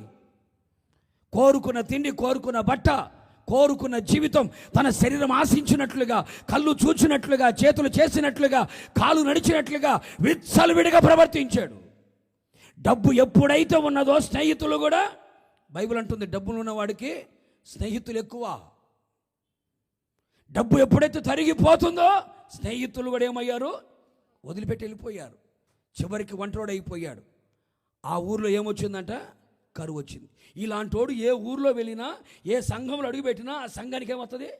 కోరుకున్న తిండి, కోరుకున్న బట్ట, కోరుకున్న జీవితం, తన శరీరం ఆశించినట్లుగా, కళ్ళు చూచినట్లుగా, చేతులు చేసినట్లుగా, కాలు నడిచినట్లుగా విచ్చలవిడిగా ప్రవర్తించాడు. డబ్బు ఎప్పుడైతే ఉన్నదో స్నేహితులు కూడా, బైబిల్ అంటుంది డబ్బులు ఉన్నవాడికి స్నేహితులు ఎక్కువ. డబ్బు ఎప్పుడైతే తరిగిపోతుందో స్నేహితులు కూడా ఏమయ్యారు? వదిలిపెట్టి వెళ్ళిపోయారు. చివరికి ఒంటరోడు అయిపోయాడు. ఆ ఊర్లో ఏమొచ్చిందంట? కరువు వచ్చింది. ఇలాంటోడు ఏ ఊర్లో వెళ్ళినా, ఏ సంఘంలో అడుగుపెట్టినా ఆ సంఘానికి ఏమవుతుంది?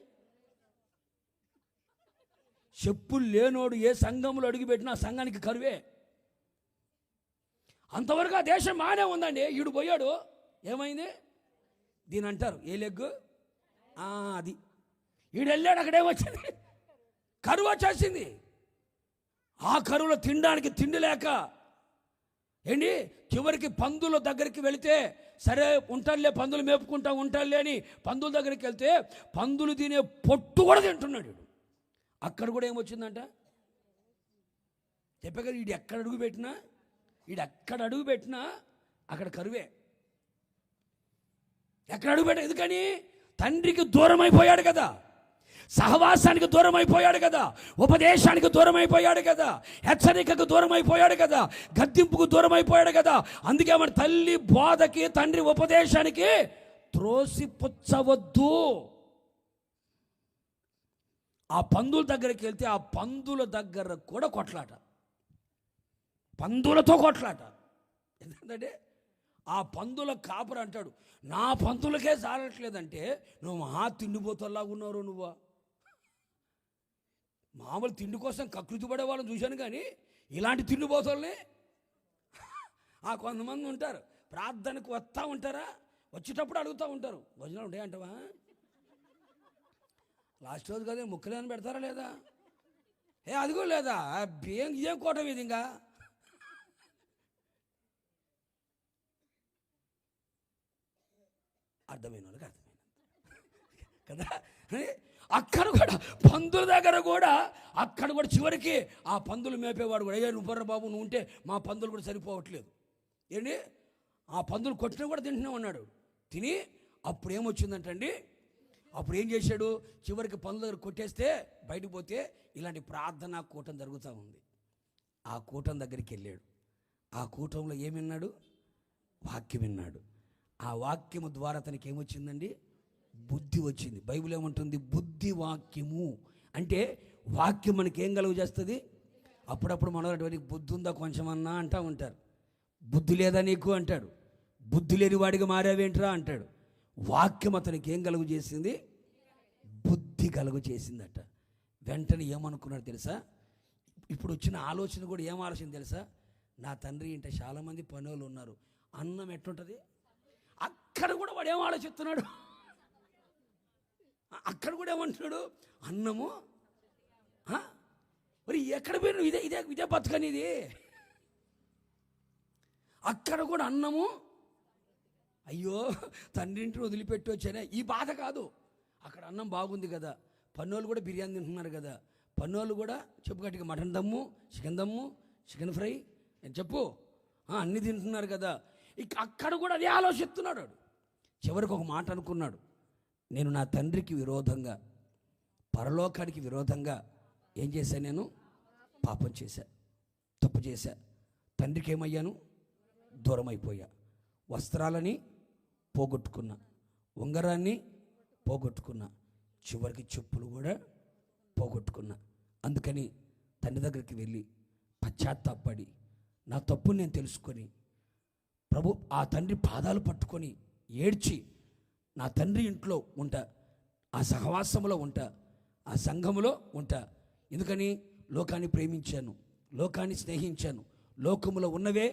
చెప్పులు లేనోడు ఏ సంఘంలో అడుగుపెట్టినా ఆ సంఘానికి కరువే. అంతవరకు ఆ దేశం బాగానే ఉందండి. ఈడు పోయాడు, ఏమైంది? దీని అంటారు ఏ లెగ్గు, అది. ఈడు వెళ్ళాడు, అక్కడేమొచ్చింది? కరువు వచ్చేసింది. ఆ కరువులో తినడానికి తిండి లేక ఏంటి, చివరికి పందుల దగ్గరికి వెళితే సరే ఉంటాడులే, పందులు మేపుకుంటా ఉంటాడులే అని పందుల దగ్గరికి వెళ్తే పందులు తినే పొట్టు కూడా తింటున్నాడు వీడు. అక్కడ కూడా ఏమొచ్చిందంట చెప్పా కదా, వీడు ఎక్కడ అడుగు పెట్టినా అక్కడ కరువే. ఎక్కడ అడుగు పెట్టా, ఎందుకని తండ్రికి దూరం అయిపోయాడు కదా, సహవాసానికి దూరం అయిపోయాడు కదా, ఉపదేశానికి దూరం అయిపోయాడు కదా, హెచ్చరికకు దూరం అయిపోయాడు కదా, గద్దింపుకు దూరం అయిపోయాడు కదా. అందుకే మన తల్లి బోధకి తండ్రి ఉపదేశానికి త్రోసిపుచ్చవద్దు. ఆ పందుల దగ్గరికి వెళ్తే ఆ పందుల దగ్గర కూడా కొట్లాట, పందులతో కొట్లాట. ఎందుకంటే ఆ పందుల కాపరి అంటాడు, నా పందులకే చాలట్లేదంటే నువ్వు మహా తిండిపోతల్లాగా ఉన్నావు నువ్వా. మామూలు తిండి కోసం కకృతి పడే వాళ్ళని చూశాను, కానీ ఇలాంటి తిండిపోతల్ని కొంతమంది ఉంటారు. ప్రార్థనకు వస్తూ ఉంటారా, వచ్చేటప్పుడు అడుగుతూ ఉంటారు, భోజనాలు ఉంటాయి అంటవా, లాస్ట్ రోజు కదా ముక్కలేని పెడతారా లేదా, అదిగో లేదా, ఇదేం కోటం ఇది, ఇంకా అర్థమైన వాళ్ళకి అర్థమైన కదా. అక్కడ కూడా పందుల దగ్గర కూడా అక్కడ కూడా చివరికి ఆ పందులు మేపేవాడు కూడా, అయ్యా నువ్వు బాబు నువ్వు ఉంటే మా పందులు కూడా సరిపోవట్లేదు ఏంటి, ఆ పందులు కొట్టినా కూడా తింటున్నా ఉన్నాడు. తిని అప్పుడు ఏమొచ్చిందంటండి, అప్పుడు ఏం చేశాడు, చివరికి పందుల దగ్గర కొట్టేస్తే బయటకు పోతే ఇలాంటి ప్రార్థనా కూటం జరుగుతూ ఉంది. ఆ కూటం దగ్గరికి వెళ్ళాడు. ఆ కూటంలో ఏమి విన్నాడు, వాక్యం విన్నాడు. ఆ వాక్యము ద్వారా తనకి ఏమొచ్చిందండి, బుద్ధి వచ్చింది. బైబిల్ ఏమంటుంది, బుద్ధి వాక్యము అంటే వాక్యం మనకి ఏం కలుగు చేస్తుంది. అప్పుడప్పుడు మనకి బుద్ధి ఉందా కొంచెమన్నా అంటూ ఉంటారు, బుద్ధి లేదా నీకు అంటాడు, బుద్ధి లేని వాడిగా మారావేంట్రా అంటాడు. వాక్యం అతనికి ఏం కలుగు చేసింది, బుద్ధి కలుగు చేసిందట. వెంటనే ఏమనుకున్నాడు తెలుసా, ఇప్పుడు వచ్చిన ఆలోచన కూడా ఏం ఆలోచన తెలుసా, నా తండ్రి ఇంట చాలామంది పనులు ఉన్నారు, అన్నం ఎట్లుంటుంది. అక్కడ కూడా వాడు ఏం ఆలోచిస్తున్నాడు, అక్కడ కూడా ఏమంటున్నాడు, అన్నము మరి ఎక్కడ పోయిన ఇదే ఇదే ఇదే బతకనిది. అక్కడ కూడా అన్నము, అయ్యో తండ్రింటిని వదిలిపెట్టి వచ్చానే ఈ బాధ కాదు. అక్కడ అన్నం బాగుంది కదా, పన్నోళ్ళు కూడా బిర్యానీ తింటున్నారు కదా, పన్నోళ్ళు కూడా చెప్పు గట్టిగా మటన్ దమ్ము, చికెన్ దమ్ము, చికెన్ ఫ్రై చెప్పు అన్నీ తింటున్నారు కదా. ఇక అక్కడ కూడా అదే ఆలోచిస్తున్నాడు. చివరికి ఒక మాట అనుకున్నాడు, నేను నా తండ్రికి విరోధంగా, పరలోకానికి విరోధంగా ఏం చేశాను, నేను పాపం చేశా, తప్పు చేశా, తండ్రికి ఏమయ్యాను, దూరం అయిపోయా, వస్త్రాలని పోగొట్టుకున్నా, ఉంగరాన్ని పోగొట్టుకున్నా, చివరికి చెప్పులు కూడా పోగొట్టుకున్నా. అందుకని తండ్రి దగ్గరికి వెళ్ళి పశ్చాత్తాపడి నా తప్పుని నేను తెలుసుకొని ప్రభు ఆ తండ్రి పాదాలు పట్టుకొని ఏడ్చి నా తండ్రి ఇంట్లో ఉంటా, ఆ సహవాసంలో ఉంటా, ఆ సంఘములో ఉంటా. ఎందుకని లోకాన్ని ప్రేమించాను, లోకాన్ని స్నేహించాను, లోకములో ఉన్నవే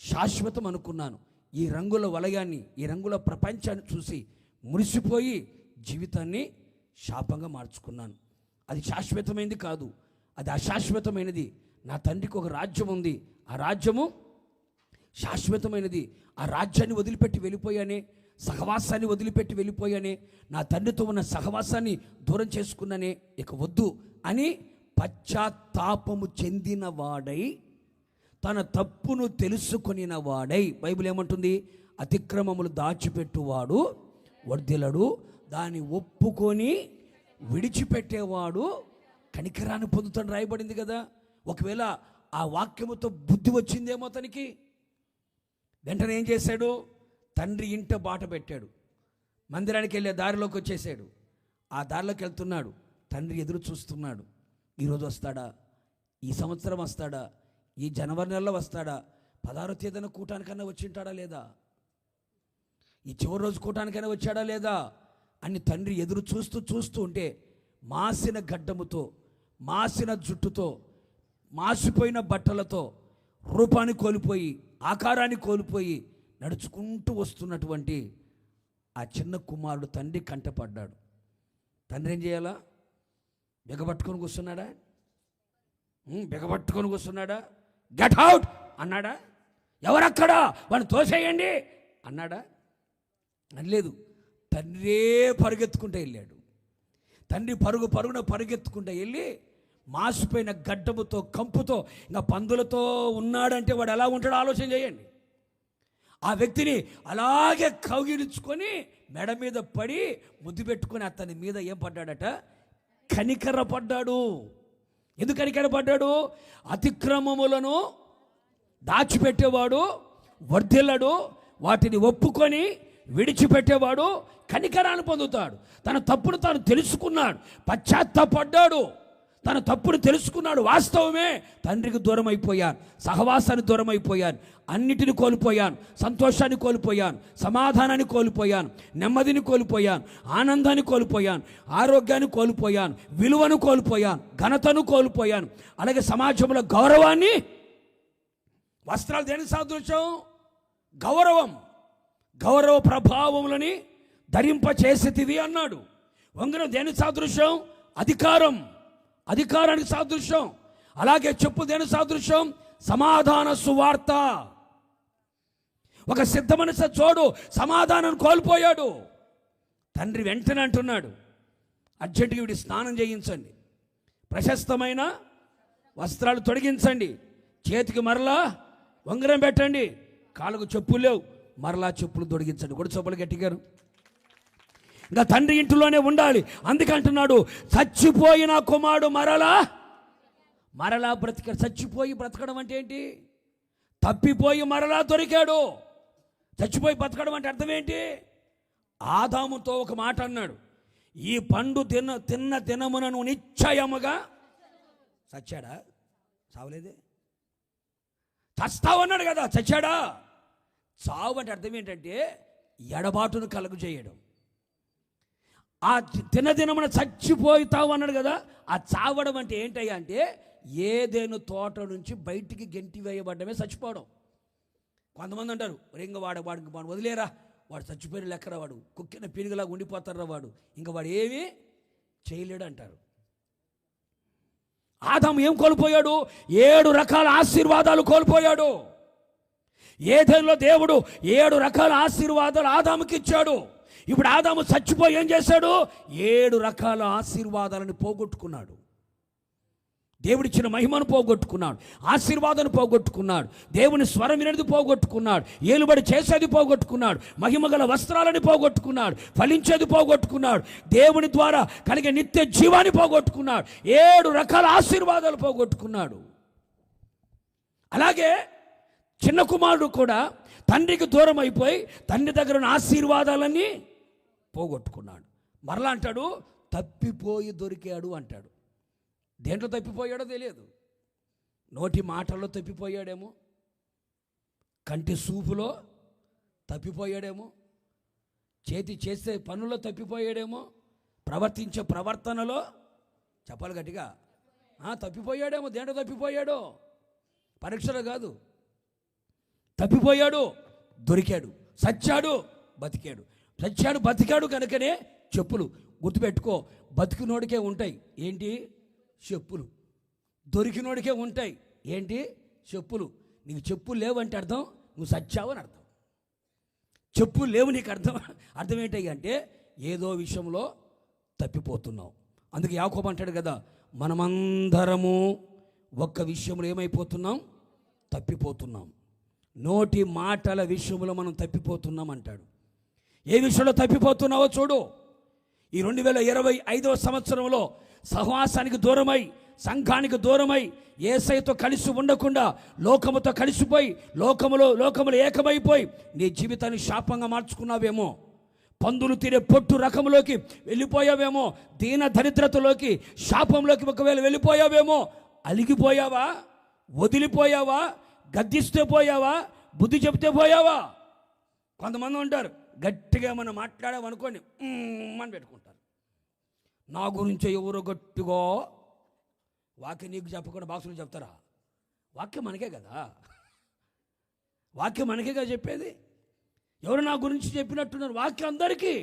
శాశ్వతం అనుకున్నాను. ఈ రంగుల వలయాన్ని, ఈ రంగుల ప్రపంచాన్ని చూసి మురిసిపోయి జీవితాన్ని శాపంగా మార్చుకున్నాను. అది శాశ్వతమైనది కాదు, అది అశాశ్వతమైనది. నా తండ్రికి ఒక రాజ్యం ఉంది, ఆ రాజ్యము శాశ్వతమైనది. ఆ రాజ్యాన్ని వదిలిపెట్టి వెళ్ళిపోయానే, సహవాసాన్ని వదిలిపెట్టి వెళ్ళిపోయానే, నా తండ్రితో ఉన్న సహవాసాన్ని దూరం చేసుకున్నానే, ఇక వద్దు అని పశ్చాత్తాపము చెందిన వాడై, తన తప్పును తెలుసుకొనిన వాడై, బైబిల్ ఏమంటుంది, అతిక్రమములు దాచిపెట్టువాడు వర్ధిల్లడు, దాన్ని ఒప్పుకొని విడిచిపెట్టేవాడు కనికరాన్ని పొందుతాడు రాయబడింది కదా. ఒకవేళ ఆ వాక్యముతో బుద్ధి వచ్చిందేమో అతనికి, వెంటనే ఏం చేశాడు, తండ్రి ఇంట బాట పెట్టాడు, మందిరానికి వెళ్ళే దారిలోకి వచ్చేసాడు. ఆ దారిలోకి వెళ్తున్నాడు, తండ్రి ఎదురు చూస్తున్నాడు. ఈరోజు వస్తాడా, ఈ సంవత్సరం వస్తాడా, ఈ జనవరి నెలలో వస్తాడా, 16వ తేదీన కూటానికన్నా వచ్చింటాడా లేదా, ఈ చివరి రోజు కూటానికైనా వచ్చాడా లేదా అని తండ్రి ఎదురు చూస్తూ ఉంటే, మాసిన గడ్డముతో, మాసిన జుట్టుతో, మాసిపోయిన బట్టలతో, రూపాన్ని కోల్పోయి, ఆకారాన్ని కోల్పోయి నడుచుకుంటూ వస్తున్నటువంటి ఆ చిన్న కుమారుడు తండ్రి కంటపడ్డాడు. తండ్రి ఏం చేయాలా, బిగబట్టుకొని కూర్చున్నాడా, బిగబట్టుకొని కూర్చున్నాడా, గెట్ అవుట్ అన్నాడా, ఎవరక్కడా వాడిని తోసేయండి అన్నాడా, అని లేదు, తండ్రే పరుగెత్తుకుంటూ వెళ్ళాడు. తండ్రి పరుగున పరుగెత్తుకుంటూ వెళ్ళి మాసిపోయిన గడ్డముతో కంపుతో ఇంకా పందులతో ఉన్నాడంటే వాడు ఎలా ఉంటాడో ఆలోచన చేయండి. ఆ వ్యక్తిని అలాగే కౌగిలించుకొని మెడ మీద పడి ముద్దు పెట్టుకొని అతని మీద ఏం పడ్డాడట? కనికర పడ్డాడు. ఎందుకు కనికర పడ్డాడు? అతిక్రమములను దాచిపెట్టేవాడు వర్ధిల్లడు, వాటిని ఒప్పుకొని విడిచిపెట్టేవాడు కనికరాన్ని పొందుతాడు. తన తప్పును తాను తెలుసుకున్నాడు, పశ్చాత్తాపడ్డాడు, తన తప్పును తెలుసుకున్నాడు. వాస్తవమే, తండ్రికి దూరం అయిపోయాను, సహవాసాన్ని దూరం అయిపోయాను, అన్నిటిని కోల్పోయాను, సంతోషాన్ని కోల్పోయాను, సమాధానాన్ని కోల్పోయాను, నెమ్మదిని కోల్పోయాను, ఆనందాన్ని కోల్పోయాను, ఆరోగ్యాన్ని కోల్పోయాను, విలువను కోల్పోయాను, ఘనతను కోల్పోయాను, అలాగే సమాజంలో గౌరవాన్ని. వస్త్రాలు దేనికి సాదృశ్యం? గౌరవ ప్రభావములని ధరింపచేసేటివి అన్నాడు. వంగనం దేనికి సాదృశ్యం? అధికారానికి సాదృశ్యం. అలాగే చెప్పు దేనికి సాదృశ్యం? సమాధాన సువార్త. ఒక సిద్ధ మనసు చోడు సమాధానం కోల్పోయాడు. తండ్రి వెంటనే అంటున్నాడు, అర్జెంటుగా వీడి స్నానం చేయించండి, ప్రశస్తమైన వస్త్రాలు తొడిగించండి, చేతికి మరలా ఉంగరం పెట్టండి, కాళ్ళకు చెప్పులు లేవు, మరలా చెప్పులు తొడిగించండి. కూడా చెప్పులు గట్టిగారు. ఇంకా తండ్రి ఇంటిలోనే ఉండాలి. అందుకంటున్నాడు, చచ్చిపోయిన కుమారుడు మరలా బ్రతికాడు. చచ్చిపోయి బ్రతకడం అంటే ఏంటి? తప్పిపోయి మరలా దొరికాడు. చచ్చిపోయి బ్రతకడం అంటే అర్థం ఏంటి? ఆదాముతో ఒక మాట అన్నాడు, ఈ పండు తిన్న దినమున నువ్వు నిశ్చయముగా చచ్చాడా? చావలేదే. చస్తావన్నాడు కదా, చచ్చాడా? చావు అంటే అర్థం ఏంటంటే ఎడబాటును కలుగు చేయడం. ఆ దినమున చచ్చిపోతావు అన్నాడు కదా, ఆ చావడం అంటే ఏంటయ్యా అంటే ఏదేను తోట నుంచి బయటికి గెంటి వేయబడ్డమే చచ్చిపోవడం. కొంతమంది అంటారు, ఇంక వాడికి వదిలేరా, వాడు చచ్చిపోయిన లెక్కరా, వాడు కుక్కిన పీనుగలాగా ఉండిపోతారా, వాడు ఇంకా వాడు ఏమీ చేయలేడు అంటారు. ఆదాము ఏం కోల్పోయాడు? 7 రకాల ఆశీర్వాదాలు కోల్పోయాడు. ఏదైనా దేవుడు 7 రకాల ఆశీర్వాదాలు ఆదాముకి ఇచ్చాడు. ఇప్పుడు ఆదాము చచ్చిపోయి ఏం చేశాడు? 7 రకాల ఆశీర్వాదాలను పోగొట్టుకున్నాడు. దేవుడిచ్చిన మహిమను పోగొట్టుకున్నాడు, ఆశీర్వాదాన్ని పోగొట్టుకున్నాడు, దేవుని స్వరం వినేది పోగొట్టుకున్నాడు, ఏలుబడి చేసేది పోగొట్టుకున్నాడు, మహిమగల వస్త్రాలని పోగొట్టుకున్నాడు, ఫలించేది పోగొట్టుకున్నాడు, దేవుని ద్వారా కలిగే నిత్య జీవాన్ని పోగొట్టుకున్నాడు, 7 రకాల ఆశీర్వాదాలు పోగొట్టుకున్నాడు. అలాగే చిన్న కుమారుడు కూడా తండ్రికి దూరం అయిపోయి తండ్రి దగ్గర ఉన్న ఆశీర్వాదాలన్నీ పోగొట్టుకున్నాడు. మరలా అంటాడు, తప్పిపోయి దొరికాడు అంటాడు. దేంట్లో తప్పిపోయాడో తెలియదు. నోటి మాటల్లో తప్పిపోయాడేమో, కంటి చూపులో తప్పిపోయాడేమో, చేతి చేసే పనుల్లో తప్పిపోయాడేమో, ప్రవర్తించే ప్రవర్తనలో, చెప్పాలి గట్టిగా, తప్పిపోయాడేమో. దేంట్లో తప్పిపోయాడో? పరీక్షలో కాదు. తప్పిపోయాడు, దొరికాడు, సచ్చాడు, బతికాడు. సచ్చాడు, బతికాడు కనుకనే చెప్పులు. గుర్తుపెట్టుకో, బతికినోడికే ఉంటాయి ఏంటి? చెప్పులు. దొరికినోడికే ఉంటాయి ఏంటి? చెప్పులు. నీకు చెప్పులు లేవంటే అర్థం నువ్వు సచ్చావు అని అర్థం. చెప్పులు లేవు నీకు అర్థం ఏంటి అంటే ఏదో విషయంలో తప్పిపోతున్నావు. అందుకే యాకోబు అంటాడు కదా, మనమందరము ఒక్క విషయంలో ఏమైపోతున్నాం? తప్పిపోతున్నాం. నోటి మాటల విషయంలో మనం తప్పిపోతున్నాం అంటాడు. ఏ విషయంలో తప్పిపోతున్నావో చూడు. ఈ 2025వ సంవత్సరంలో సహవాసానికి దూరమై, సంఘానికి దూరమై, యేసయ్యతో కలిసి ఉండకుండా లోకముతో కలిసిపోయి లోకములో ఏకమైపోయి నీ జీవితాన్ని శాపంగా మార్చుకున్నావేమో, పందులు తినే పొట్టు రకములోకి వెళ్ళిపోయావేమో, దీన దరిద్రతలోకి, శాపంలోకి ఒకవేళ వెళ్ళిపోయావేమో, అలిగిపోయావా, వదిలిపోయావా, గద్దిస్తే పోయావా, బుద్ధి చెప్తే పోయావా? కొంతమంది ఉంటారు, గట్టిగా మనం మాట్లాడామనుకోండి అని పెట్టుకుంటారు. నా గురించి ఎవరో గట్టిగా వాక్యం నీకు చెప్పకుండా బాక్సులు చెప్తారా? వాక్యం మనకే కదా, వాక్యం మనకే కదా చెప్పేది. ఎవరు నా గురించి చెప్పినట్టున్నారు? వాక్యం అందరికీ,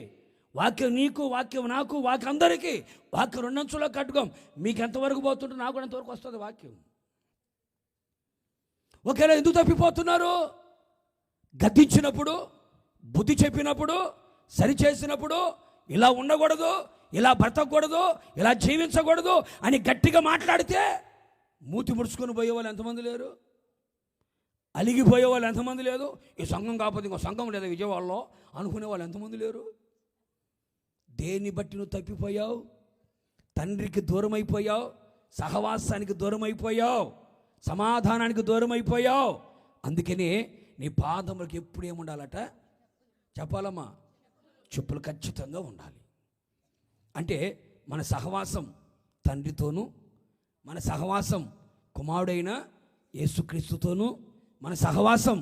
వాక్యం నీకు, వాక్యం నాకు, వాక్యం అందరికీ. వాక్యం 2 అంచులో కట్టుకోం. మీకు ఎంతవరకు పోతుంటే నాకు కూడా ఎంతవరకు వస్తుంది వాక్యం. ఒకేలా ఎందుకు తప్పిపోతున్నారు? గద్దించినప్పుడు, బుద్ధి చెప్పినప్పుడు, సరిచేసినప్పుడు ఇలా ఉండకూడదు, ఇలా బ్రతకూడదు, ఇలా జీవించకూడదు అని గట్టిగా మాట్లాడితే మూతి ముడుచుకొని పోయే వాళ్ళు ఎంతమంది లేరు? అలిగిపోయే వాళ్ళు ఎంతమంది లేదు? ఈ సంఘం కాకపోతే ఇంకో సంఘం లేదా విజయవాడలో అనుకునే వాళ్ళు ఎంతమంది లేరు? దేన్ని బట్టి నువ్వు తప్పిపోయావు? తండ్రికి దూరం అయిపోయావు, సహవాసానికి దూరం అయిపోయావు, సమాధానానికి దూరం అయిపోయావు. అందుకని నీ పాదములకు ఎప్పుడు ఏముండాలట? చెప్పాలమ్మా, చెప్పులు ఖచ్చితంగా ఉండాలి. అంటే మన సహవాసం తండ్రితోనూ, మన సహవాసం కుమారుడైన యేసుక్రీస్తుతోనూ, మన సహవాసం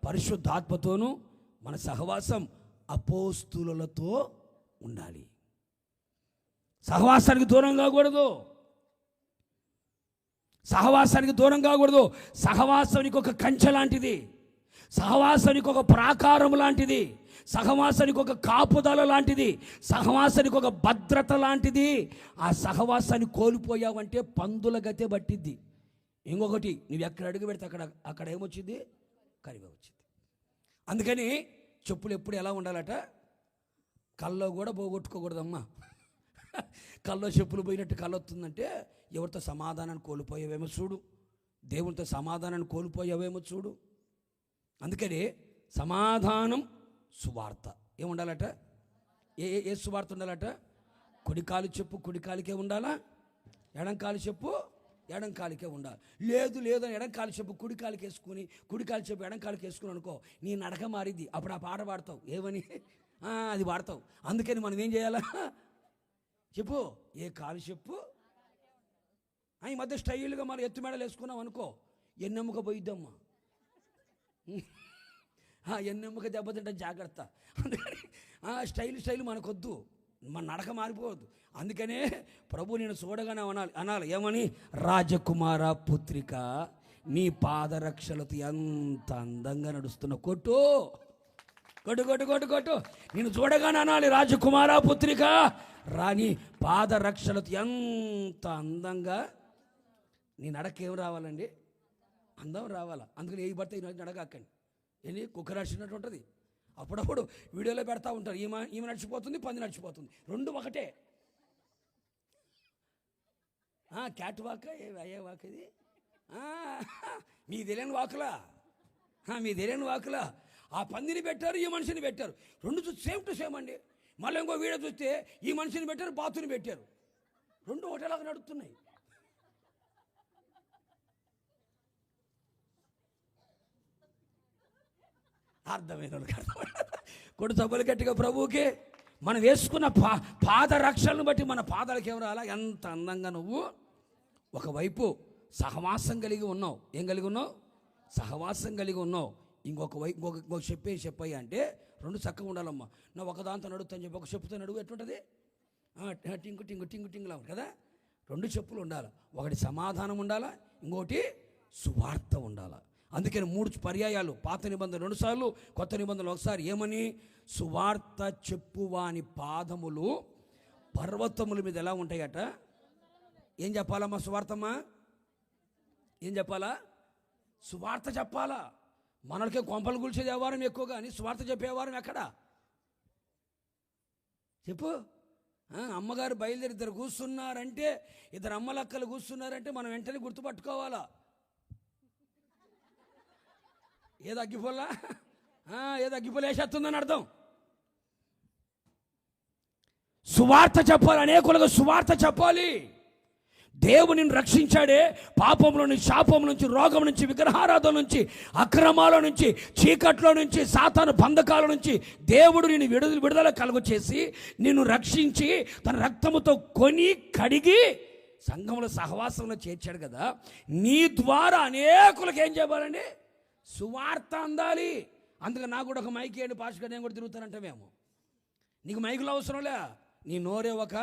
పరిశుద్ధాత్మతోనూ, మన సహవాసం అపోస్తులతో ఉండాలి. సహవాసానికి దూరం కాకూడదు, సహవాసానికి దూరం కాకూడదు. సహవాసానికి ఒక కంచె లాంటిది, సహవాసానికి ఒక ప్రాకారం లాంటిది, సహవాసానికి ఒక కాపుదల లాంటిది, సహవాసానికి ఒక భద్రత లాంటిది. ఆ సహవాసాన్ని కోల్పోయావంటే పందుల గతే పట్టిద్ది. ఇంకొకటి, నువ్వు ఎక్కడ అడుగు పెడితే అక్కడ ఏమొచ్చింది? కరివే వచ్చింది. అందుకని చెప్పులు ఎప్పుడు ఎలా ఉండాలట? కల్లో కూడా పోగొట్టుకోకూడదమ్మా. కల్లో చెప్పులు పోయినట్టు కళ్ళొస్తుందంటే ఎవరితో సమాధానాన్ని కోల్పోయావేమో చూడు, దేవునితో సమాధానాన్ని కోల్పోయావేమో చూడు. అందుకని సమాధానం సువార్త ఏముండాలట? ఏ సువార్త ఉండాలట? కుడికాలు చెప్పు కుడికాలికే ఉండాలా, ఎడంకాలు చెప్పు ఎడంకాలికే ఉండాలి. లేదు అని ఎడంకాలు చెప్పు కుడికాలికి వేసుకుని, కుడికాలు చెప్పు ఎడంకాలికి వేసుకుని అనుకో, నీ నడక మారిద్ది. అప్పుడు ఆ పాట పాడతావు, ఏమని? అది పాడతావు. అందుకని మనం ఏం చేయాలా? చెప్పు, ఏ కాలు చెప్పు. ఈ మధ్య స్టైల్గా మరి ఎత్తు మెడలు వేసుకున్నాం అనుకో, ఎన్నెముక పోయిద్దమ్మా, ఎన్నెముక దెబ్బతింటే జాగ్రత్త. అందుకని స్టైల్ మనకొద్దు, మన నడక మారిపోవద్దు. అందుకనే ప్రభు నేను చూడగానే అనాలి ఏమని? రాజకుమార పుత్రిక, నీ పాదరక్షలతో ఎంత అందంగా నడుస్తున్న కొట్టు కొట్టు కొట్టు కొట్టు కొట్టు. నేను చూడగానే అనాలి, రాజకుమార పుత్రిక రాని పాదరక్షలతో ఎంత అందంగా. నీ నడక ఏం రావాలండి? అందం రావాలా. అందుకని ఏ పడితే ఈ నడకాకండి, ఏంటి కుక్కరాడినట్టు ఉంటుంది. అప్పుడప్పుడు వీడియోలో పెడతా ఉంటారు, ఈమె నడిచిపోతుంది, పంది నడిచిపోతుంది, రెండు ఒకటే. క్యాట్ వాక్, అయ్యే వాక్ ఇది. మీ తెలియని వాకులా, మీ తెలియని వాకులా. ఆ పందిని పెట్టారు, ఈ మనిషిని పెట్టారు, రెండు చూసి సేమ్ టు సేమ్ అండి. మళ్ళీ ఇంకో వీడియో చూస్తే ఈ మనిషిని పెట్టారు, బాతుని పెట్టారు, రెండు ఒకటేలాగా నడుస్తున్నాయి. అర్థమైన కొడు సబ్బులు గట్టిగా ప్రభువుకి. మనం వేసుకున్న పాదరక్షలను బట్టి మన పాదాలకు ఏం రాలా? ఎంత అందంగా నువ్వు ఒకవైపు సహవాసం కలిగి ఉన్నావు. ఏం కలిగి ఉన్నావు? సహవాసం కలిగి ఉన్నావు. ఇంకొక చెప్పయ్య అంటే రెండు చక్కగా ఉండాలమ్మా. నా ఒకదాంతో నడుగుతాను చెప్పి ఒక చెప్పుతో నడుగు ఎట్లుంటుంది? టింగు టింగు టింగు టింగులా కదా. రెండు చెప్పులు ఉండాలి, ఒకటి సమాధానం ఉండాలా, ఇంకోటి సువార్త ఉండాలా. అందుకని 3 పర్యాయాలు, పాత నిబంధన 2 సార్లు, కొత్త నిబంధనలు ఒకసారి. ఏమని? సువార్త చెప్పువాని పాదములు పర్వతముల మీద ఎలా ఉంటాయట? ఏం చెప్పాలమ్మా? సువార్తమ్మా ఏం చెప్పాలా? సువార్త చెప్పాలా. మనకే కొంపలు కూల్చేది వ్యవహారం ఎక్కువ, కానీ సువార్త చెప్పే వ్యవహారం ఎక్కడా? చెప్పు. అమ్మగారు బయలుదేరి ఇద్దరు కూర్చున్నారంటే, ఇద్దరు అమ్మలక్కలు కూర్చున్నారంటే మనం వెంటనే గుర్తుపట్టుకోవాలా. ఏదో అగ్గిపోలా, ఏదో అగ్గిపోలు వేసేస్తుందని అర్థం. సువార్త చెప్పాలి, అనేకులకు సువార్త చెప్పాలి. దేవుని రక్షించాడే పాపంలో నుంచి, శాపం నుంచి, రోగం నుంచి, విగ్రహారాధన నుంచి, అక్రమాల నుంచి, చీకట్లో నుంచి, సాతాను బంధకాల నుంచి దేవుడు నిన్ను విడుదల కలుగు చేసి నిన్ను రక్షించి తన రక్తముతో కొని కడిగి సంఘంలో సహవాసంలో చేర్చాడు కదా. నీ ద్వారా అనేకులకు ఏం చెప్పాలండి? సువార్త అందాలి. అందుకని నాకు కూడా ఒక మైక్ ఏంటి పాస్టర్, నేను కూడా తిరుగుతానంటే మేము. నీకు మైకులు అవసరంలే, నీ నోరే ఒక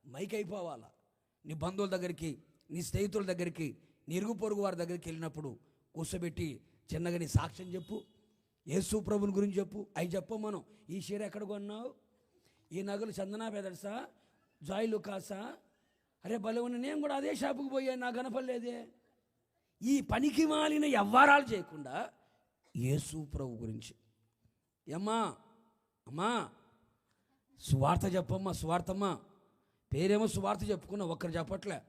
మైక్ అయిపోవాలా. నీ బంధువుల దగ్గరికి, నీ స్నేహితుల దగ్గరికి, నీ ఇరుగు పొరుగు వారి దగ్గరికి వెళ్ళినప్పుడు కూర్చోబెట్టి చిన్నగా నీ సాక్ష్యం చెప్పు, యేసు ప్రభుని గురించి చెప్పు. అవి చెప్పు. మనం ఈ చీర ఎక్కడ కొన్నావు, ఈ నగలు చందనా బెదర్సా, జాయిలు కాసా, అరే భలే ఉన్న, నేను కూడా అదే షాపుకి పోయాను, నాకు కనపడలేదే. ఈ పనికి మాలిన వ్యవహారాలు చేయకుండా యేసు ప్రభు గురించి, అమ్మా సువార్త చెప్పమ్మా, సువార్తమ్మా. పేరేమో సువార్త చెప్పుకున్నా, ఒక్కరు చెప్పట్లే.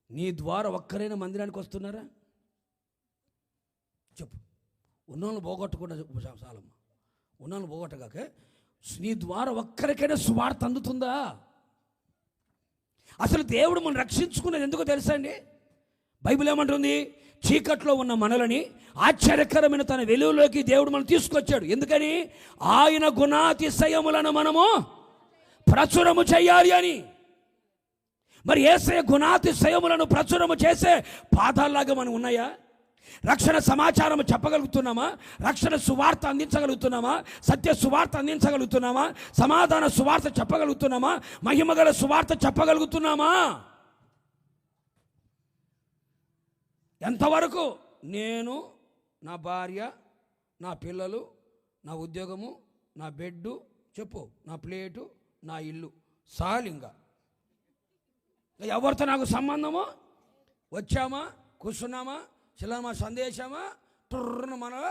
నీ ద్వారా ఒక్కరైనా మందిరానికి వస్తున్నారా? చెప్పు. ఉన్నోళ్ళు పోగొట్టకుండా చెప్పు చాలమ్మా. ఉన్నోళ్ళు పోగొట్టగాక నీ ద్వారా ఒక్కరికైనా సువార్త అందుతుందా? అసలు దేవుడు మనం రక్షించుకున్నది ఎందుకో తెలుసా అండి? బైబిల్ ఏమంటుంది? చీకట్లో ఉన్న మనలని ఆశ్చర్యకరమైన తన వెలుగులోకి దేవుడు మనం తీసుకొచ్చాడు. ఎందుకని? ఆయన గుణాతిశయములను మనము ప్రచురము చేయాలి అని. మరి యేసయ్య గుణాతిశయములను ప్రచురము చేసే పాదాల్లాగా మనం ఉన్నాయా? రక్షణ సమాచారం చెప్పగలుగుతున్నామా? రక్షణ సువార్త అందించగలుగుతున్నామా? సత్య సువార్త అందించగలుగుతున్నామా? సమాధాన సువార్త చెప్పగలుగుతున్నామా? మహిమగల సువార్త చెప్పగలుగుతున్నామా? ఎంతవరకు? నేను, నా భార్య, నా పిల్లలు, నా ఉద్యోగము, నా బెడ్డు, చెప్పు, నా ప్లేటు, నా ఇల్లు, సాలింగా ఎవరితో నాకు సంబంధము? వచ్చామా, కూర్చున్నామా, చిల్లమా సందేశమా, టుర్రున మనం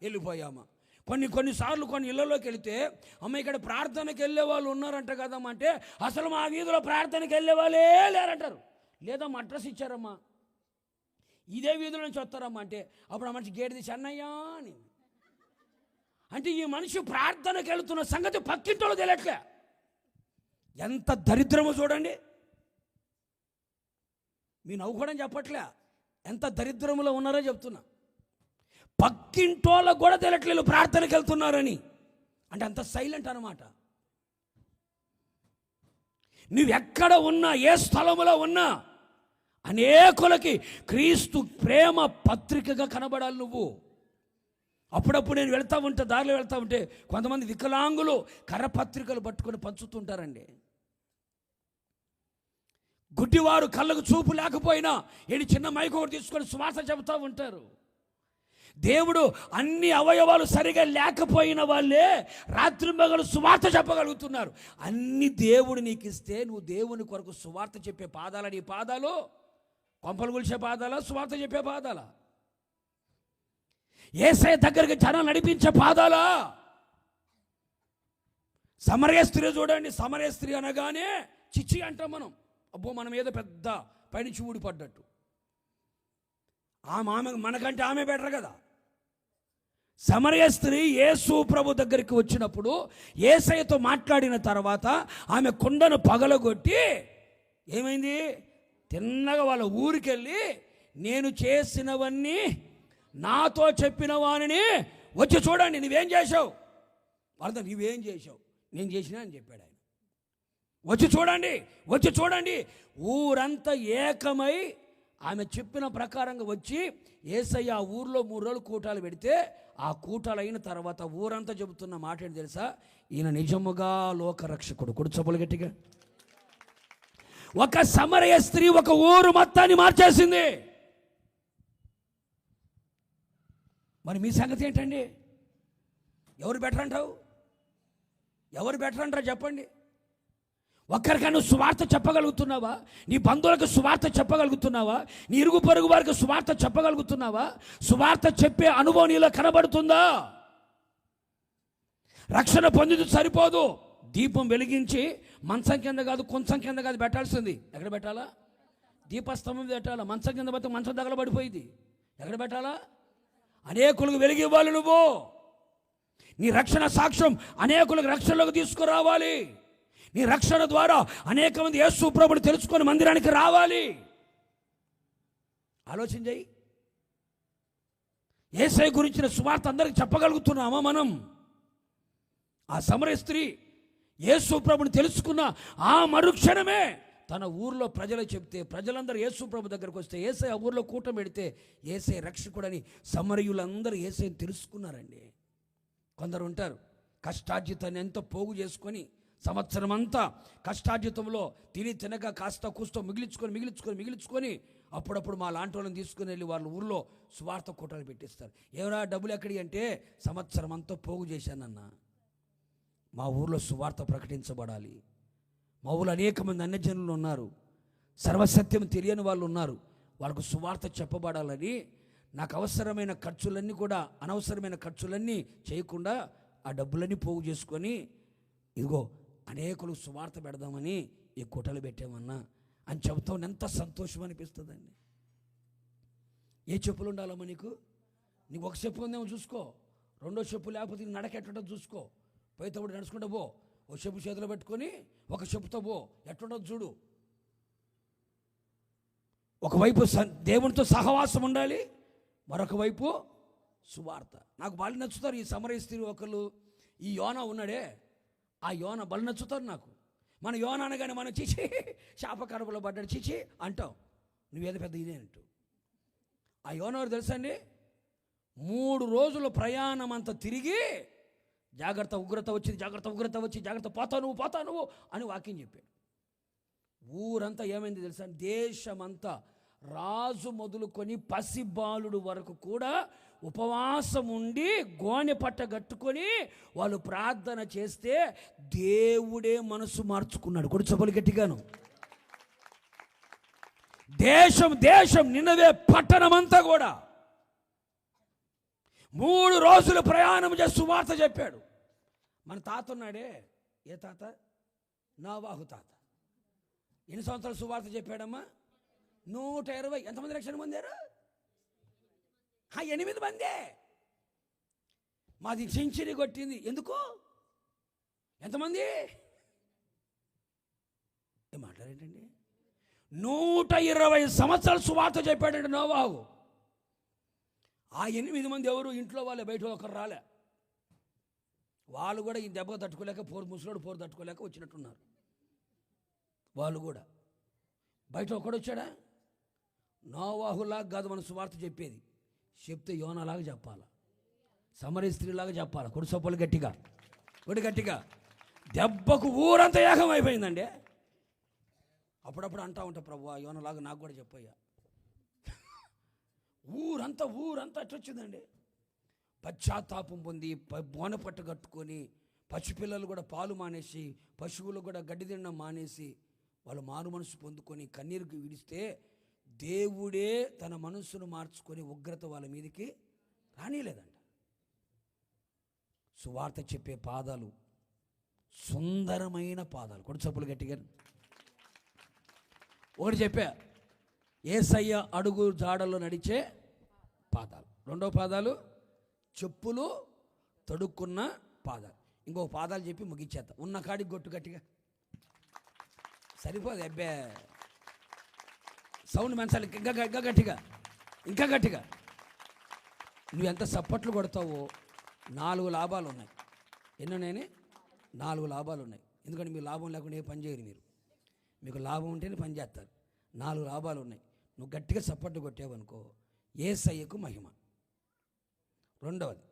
వెళ్ళిపోయామా? కొన్నిసార్లు కొన్ని ఇళ్లలోకి వెళితే, అమ్మ ఇక్కడ ప్రార్థనకి వెళ్ళే వాళ్ళు ఉన్నారంట కదమ్మా అంటే, అసలు మా వీధిలో ప్రార్థనకి వెళ్ళే వాళ్ళే లేరంటారు. లేదా మా అడ్రస్ ఇచ్చారమ్మా, ఇదే వీధిలో నుంచి వస్తారమ్మా అంటే, అప్పుడు ఆ మనిషి గేట్ తీసి అన్నయ్యా అని. అంటే ఈ మనిషి ప్రార్థనకి వెళుతున్న సంగతి పక్కింటోళ్ళు తెలియట్లే. ఎంత దరిద్రమో చూడండి. మీ నవ్వుకోవడం చెప్పట్లే, ఎంత దరిద్రములో ఉన్నారో చెప్తున్నా. పక్కింటోళ్ళకు కూడా తెలియట్లేదు ప్రార్థనకి వెళ్తున్నారని. అంటే అంత సైలెంట్ అనమాట. నువ్వెక్కడ ఉన్నా, ఏ స్థలములో ఉన్నా, అనేకులకి క్రీస్తు ప్రేమ పత్రికగా కనబడాలి నువ్వు. అప్పుడప్పుడు నేను వెళ్తా ఉంటే, దారిలో వెళ్తా ఉంటే కొంతమంది వికలాంగులు కరపత్రికలు పట్టుకొని పంచుతుంటారండి. గుడ్డివారు కళ్ళకు చూపు లేకపోయినా ఏంటి చిన్న మైక్ ఒకటి తీసుకొని సువార్త చెబుతూ ఉంటారు. దేవుడు అన్ని అవయవాలు సరిగా లేకపోయిన వాళ్ళే రాత్రి మగలు సువార్త చెప్పగలుగుతున్నారు. అన్ని దేవుడు నీకు ఇస్తే నువ్వు దేవుని కొరకు సువార్త చెప్పే పాదాల, నీ పాదాలు కొంపలు గుల్చే పాదాలా, సువార్త చెప్పే పాదాలా? యేసయ్య దగ్గరికి జనం నడిపించే పాదాలా? సమరయ స్త్రీ చూడండి. సమరయ స్త్రీ అనగానే చిచ్చి అంటాం మనం. అబ్బో మనం ఏదో పెద్ద పైనుంచి ఊడిపడ్డట్టు. ఆమె మనకంటే ఆమె బెటర్ కదా. సమరయ స్త్రీ యేసు ప్రభు దగ్గరికి వచ్చినప్పుడు యేసయ్యతో మాట్లాడిన తర్వాత ఆమె కుండను పగలగొట్టి ఏమైంది? తిన్నగా వాళ్ళ ఊరికెళ్ళి నేను చేసినవన్నీ నాతో చెప్పిన వానిని వచ్చి చూడండి, నువ్వేం చేసావు? వాళ్ళతో నువ్వేం చేసావు? నేను చేసినా అని చెప్పాడు ఆయన. వచ్చి చూడండి, వచ్చి చూడండి. ఊరంతా ఏకమై ఆమె చెప్పిన ప్రకారంగా వచ్చి యేసయ్య ఆ ఊర్లో 3 రోజులు కూటాలు పెడితే, ఆ కూటాలు అయిన తర్వాత ఊరంతా చెబుతున్న మాట ఏంటి తెలుసా? ఈయన నిజముగా లోకరక్షకుడు. కొడుచబులు గట్టిగా. ఒక సమరయ స్త్రీ ఒక ఊరు మొత్తాన్ని మార్చేసింది. మరి మీ సంగతి ఏంటండి? ఎవరు బెటర్ అంటావు? ఎవరు బెటర్ అంటారు చెప్పండి? ఒక్కరికైనా సువార్త చెప్పగలుగుతున్నావా? నీ బంధువులకు సువార్త చెప్పగలుగుతున్నావా? నీ ఇరుగు పొరుగు వారికి సువార్త చెప్పగలుగుతున్నావా? సువార్త చెప్పే అనుభవం నీలో కనబడుతుందా? రక్షణ పొందింది సరిపోదు. దీపం వెలిగించి మంచం కింద కాదు, కొంచెం కింద కాదు పెట్టాల్సింది. ఎక్కడ పెట్టాలా? దీపస్తంభం పెట్టాలా. మంచం కింద పోతే మంచం తగలబడిపోయింది. ఎక్కడ పెట్టాలా? అనేకులకు వెలిగి ఇవ్వాలి నువ్వు. నీ రక్షణ సాక్ష్యం అనేకులకు రక్షణలోకి తీసుకురావాలి. నీ రక్షణ ద్వారా అనేక మంది యేసు ప్రభువుని తెలుసుకొని మందిరానికి రావాలి. ఆలోచన చేయి. యేసయ్య గురించిన సువార్త అందరికి చెప్పగలుగుతున్నామా మనం? ఆ సమరయ స్త్రీ యేసు ప్రభువుని తెలుసుకున్న ఆ మరుక్షణమే తన ఊర్లో ప్రజలు చెప్తే, ప్రజలందరూ యేసు ప్రభు దగ్గరకు వస్తే, యేసయ్య ఆ ఊర్లో కూటం పెడితే యేసయ్య రక్షకుడని సమరయులందరూ యేసయ్యని తెలుసుకున్నారండి. కొందరు ఉంటారు కష్టార్జితాన్ని ఎంతో పోగు చేసుకొని సంవత్సరం అంతా కష్టార్జితంలో తినక కాస్త కూస్తో మిగిలించుకొని అప్పుడప్పుడు మా లాంటి వాళ్ళని తీసుకుని వెళ్ళి వాళ్ళ ఊర్లో సువార్త కూటాలు పెట్టిస్తారు. ఎవరా డబ్బులు ఎక్కడి అంటే, సంవత్సరం అంతా పోగు చేశానన్నా, మా ఊర్లో సువార్త ప్రకటించబడాలి. మా ఊళ్ళో అనేక మంది అన్యజనులు ఉన్నారు, సర్వసత్యం తెలియని వాళ్ళు ఉన్నారు, వాళ్ళకు సువార్త చెప్పబడాలని నాకు అవసరమైన ఖర్చులన్నీ కూడా, అనవసరమైన ఖర్చులన్నీ చేయకుండా ఆ డబ్బులన్నీ పోగు చేసుకొని ఇదిగో అనేకులు సువార్త పెడదామని ఈ కుటలు పెట్టామన్నా అని చెబుతాం. ఎంత సంతోషం అనిపిస్తుందండి. ఏ చెప్పులు ఉండాలమ్మా నీకు? నీకు ఒక చెప్పు ఉందేమో చూసుకో, రెండో చెప్పు లేకపోతే నీ నడక ఎట్టుంటో చూసుకో. పోయేటప్పుడు నడుచుకుంటూ పో, ఒక చెప్పు చేతిలో పెట్టుకొని ఒక చెప్పుతో పో, ఎట్టుండదు చూడు. ఒకవైపు దేవునితో సహవాసం ఉండాలి, మరొక వైపు సువార్త. నాకు బాగా నచ్చుతారు ఈ సమరయ స్త్రీ ఒకళ్ళు. ఈ యోనా ఉన్నాడే, ఆ యోనా బలి నచ్చుతారు నాకు. మన యోనా అనగానే మనం చీచి శాప కడుపులో పడ్డాడు చీచి అంటాం, నువ్వేదో పెద్ద ఇదే అంటూ. ఆ యోనా ఎవరు తెలుసా అండి? 3 రోజుల ప్రయాణం అంతా తిరిగి జాగ్రత్త ఉగ్రత వచ్చింది, జాగ్రత్త ఉగ్రత వచ్చి, జాగ్రత్త పోతా నువ్వు అని వాక్యం చెప్పాడు. ఊరంతా ఏమైంది తెలుసా? దేశమంతా రాజు మొదలుకొని పసిబాలుడు వరకు కూడా ఉపవాసం ఉండి గోనె పట్ట కట్టుకొని వాళ్ళు ప్రార్థన చేస్తే దేవుడే మనసు మార్చుకున్నాడు. కొడు చపలు గట్టిగాను. దేశం నిన్నవే పట్టణమంతా కూడా 3 రోజులు ప్రయాణం చేసి సువార్త చెప్పాడు. మన తాత ఉన్నాడే, ఏ తాత? నోవాహు తాత. ఎన్ని సంవత్సరాలు సువార్త చెప్పాడమ్మా? 120. ఎంతమంది రక్షణ పొందారు? 8 మందే. మాది సెంచరీ కొట్టింది. ఎందుకు? ఎంతమంది? ఏం మాట్లాడేంటండి? 120 సంవత్సరాలు సువార్త చెప్పాడండి నోవాహు. ఆ 8 మంది ఎవరు? ఇంట్లో వాళ్ళే, బయట ఒకరు రాలే. వాళ్ళు కూడా ఈ దెబ్బ తట్టుకోలేక ముసలోడు పోరు తట్టుకోలేక వచ్చినట్టున్నారు. వాళ్ళు కూడా బయట ఒకడు వచ్చాడా? నోవాహులాగా కాదు మన సువార్త చెప్పేది. చెప్తే యోనాలాగా చెప్పాలి, సమరయ స్త్రీలాగా చెప్పాలి. కొడు సొప్పలు గట్టిగా, కొడు గట్టిగా. దెబ్బకు ఊరంతా ఏకం అయిపోయిందండి. అప్పుడప్పుడు అంటూ ఉంటా, ప్రభువా యోనలాగా నాకు కూడా చెప్పయ్యా. ఊరంతా అట్టొచ్చిందండి. పశ్చాత్తాపం పొంది బోనపట్టు కట్టుకొని, పసిపిల్లలు కూడా పాలు మానేసి, పశువులు కూడా గడ్డి తినడం మానేసి వాళ్ళు మారు మనసు పొందుకొని కన్నీరుకి విడిస్తే దేవుడే తన మనస్సును మార్చుకొని ఉగ్రత వాళ్ళ మీదకి రానిలేదంట. సువార్త చెప్పే పాదాలు సుందరమైన పాదాలు. కొడు చప్పులు గట్టిగా. ఒకటి చెప్పా, యేసయ్య అడుగు జాడల్లో నడిచే పాదాలు. రెండో పాదాలు చెప్పులు తొడుక్కున్న పాదాలు. ఇంకొక పాదాలు చెప్పి ముగించేద్దాం. ఉన్న కాడికి గొట్టు గట్టిగా. సరిపోదు అబ్బే, సౌండ్ మెన్సాలి. ఇంకా గట్టిగా. నువ్వు ఎంత సప్పట్లు కొడతావో 4 లాభాలు ఉన్నాయి. ఎన్నోనే? 4 లాభాలు ఉన్నాయి. ఎందుకంటే మీ లాభం లేకుండా ఏ పని చేయరు మీరు. మీకు లాభం ఉంటేనే పని చేస్తారు. 4 లాభాలు ఉన్నాయి. నువ్వు గట్టిగా సప్పట్లు కొట్టావనుకో యేసయ్యకు మహిమ. రెండవది,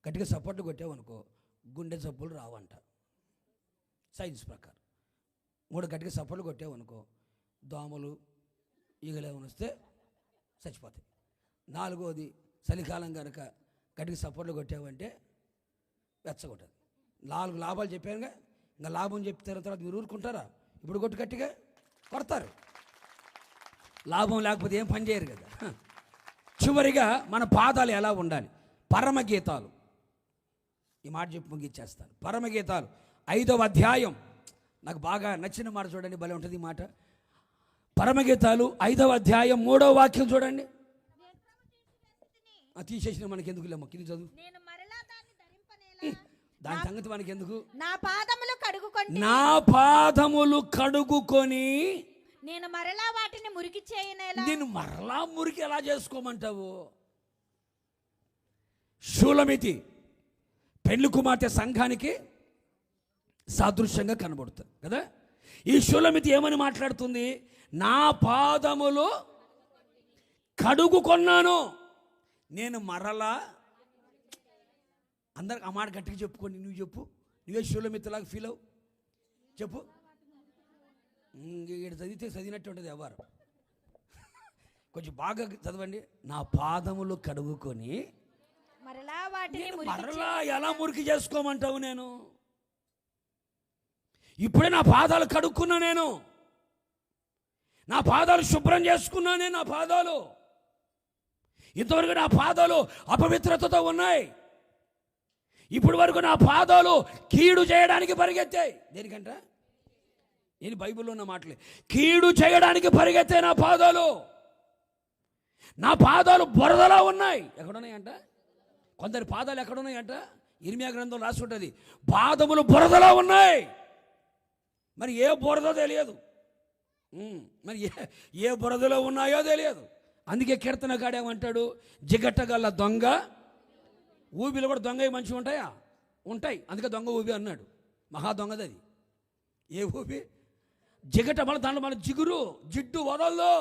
గట్టిగా సప్పట్లు కొట్టావనుకో గుండె జబ్బులు రావంట సైన్స్ ప్రకారం. 3, గట్టిగా సప్పట్లు కొట్టావనుకో దోమలు ఈగలేమని వస్తే చచ్చిపోతాయి. 4వది, చలికాలం కనుక గట్టిగా సప్పట్లు కొట్టావంటే వెచ్చగొట్టదు. 4 లాభాలు చెప్పానుగా. ఇంకా లాభం చెప్తారు తర్వాత మీరు ఊరుకుంటారా? ఇప్పుడు కొట్టు గట్టిగా కొడతారు. లాభం లేకపోతే ఏం పని చేయరు కదా. చివరిగా మన పాదాలు ఎలా ఉండాలి? పరమగీతాలు. ఈ మాట చెప్పి ముగిచ్చేస్తాను. పరమగీతాలు 5వ అధ్యాయం. నాకు బాగా నచ్చిన మాట చూడండి, భలే ఉంటుంది ఈ మాట. పరమగీతాలు 5వ అధ్యాయం 3వ వాక్యం చూడండి. తీసేసిన మనకి ఎందుకు లేమ్మా, కింది చదువు. దాని సంగతి మనకి ఎందుకు? నా పాదములు కడుగుకొని నేను మరలా వాటిని మురికి చేయనేలా. నేను మరలా మురికి ఎలా చేసుకోమంటావు? షూలమితి పెళ్లి కుమార్తె సంఘానికి సాదృశ్యంగా కనబడుతుంది కదా. ఈ షూలమితి ఏమని మాట్లాడుతుంది? నా పాదములు కడుగుకొన్నాను, నేను మరలా. అందరికి ఆ మాట గట్టిగా చెప్పుకోండి. నువ్వు చెప్పు, నువ్వే షూలమితిలాగా ఫీల్ అవు. చెప్పు. ఇక్కడ చదివినట్టు ఉంటుంది ఎవరు. కొంచెం బాగా చదవండి. నా పాదములు కడుగుకొని మరలా ఎలా మురికి చేసుకోమంటావు? నేను ఇప్పుడే నా పాదాలు కడుక్కున్నా, నేను నా పాదాలు శుభ్రం చేసుకున్నానే. నా పాదాలు ఇంతవరకు నా పాదాలు అపవిత్రతతో ఉన్నాయి. ఇప్పుడు వరకు నా పాదాలు కీడు చేయడానికి పరిగెత్తాయి. దేనికంట? నేను బైబిల్లో ఉన్న మాటలే. కీడు చేయడానికి పరిగెత్తే నా పాదాలు. నా పాదాలు బురదలా ఉన్నాయి. ఎక్కడున్నాయంట? కొందరి పాదాలు ఎక్కడున్నాయంట? ఇర్మియా గ్రంథం రాసి ఉంటుంది, పాదములు బురదలా ఉన్నాయి. మరి ఏ బురదో తెలియదు, మరి ఏ బురదలో ఉన్నాయో తెలియదు. అందుకే కీర్తనకాడేమంటాడు, జిగట్టగల దొంగ ఊబిలో కూడా దొంగ మంచిగా ఉంటాయా? ఉంటాయి. అందుకే దొంగ ఊబి అన్నాడు. మహా దొంగది అది. ఏ ఊబి? జిగట. మళ్ళీ దాంట్లో మన జిడ్డు వదలదు.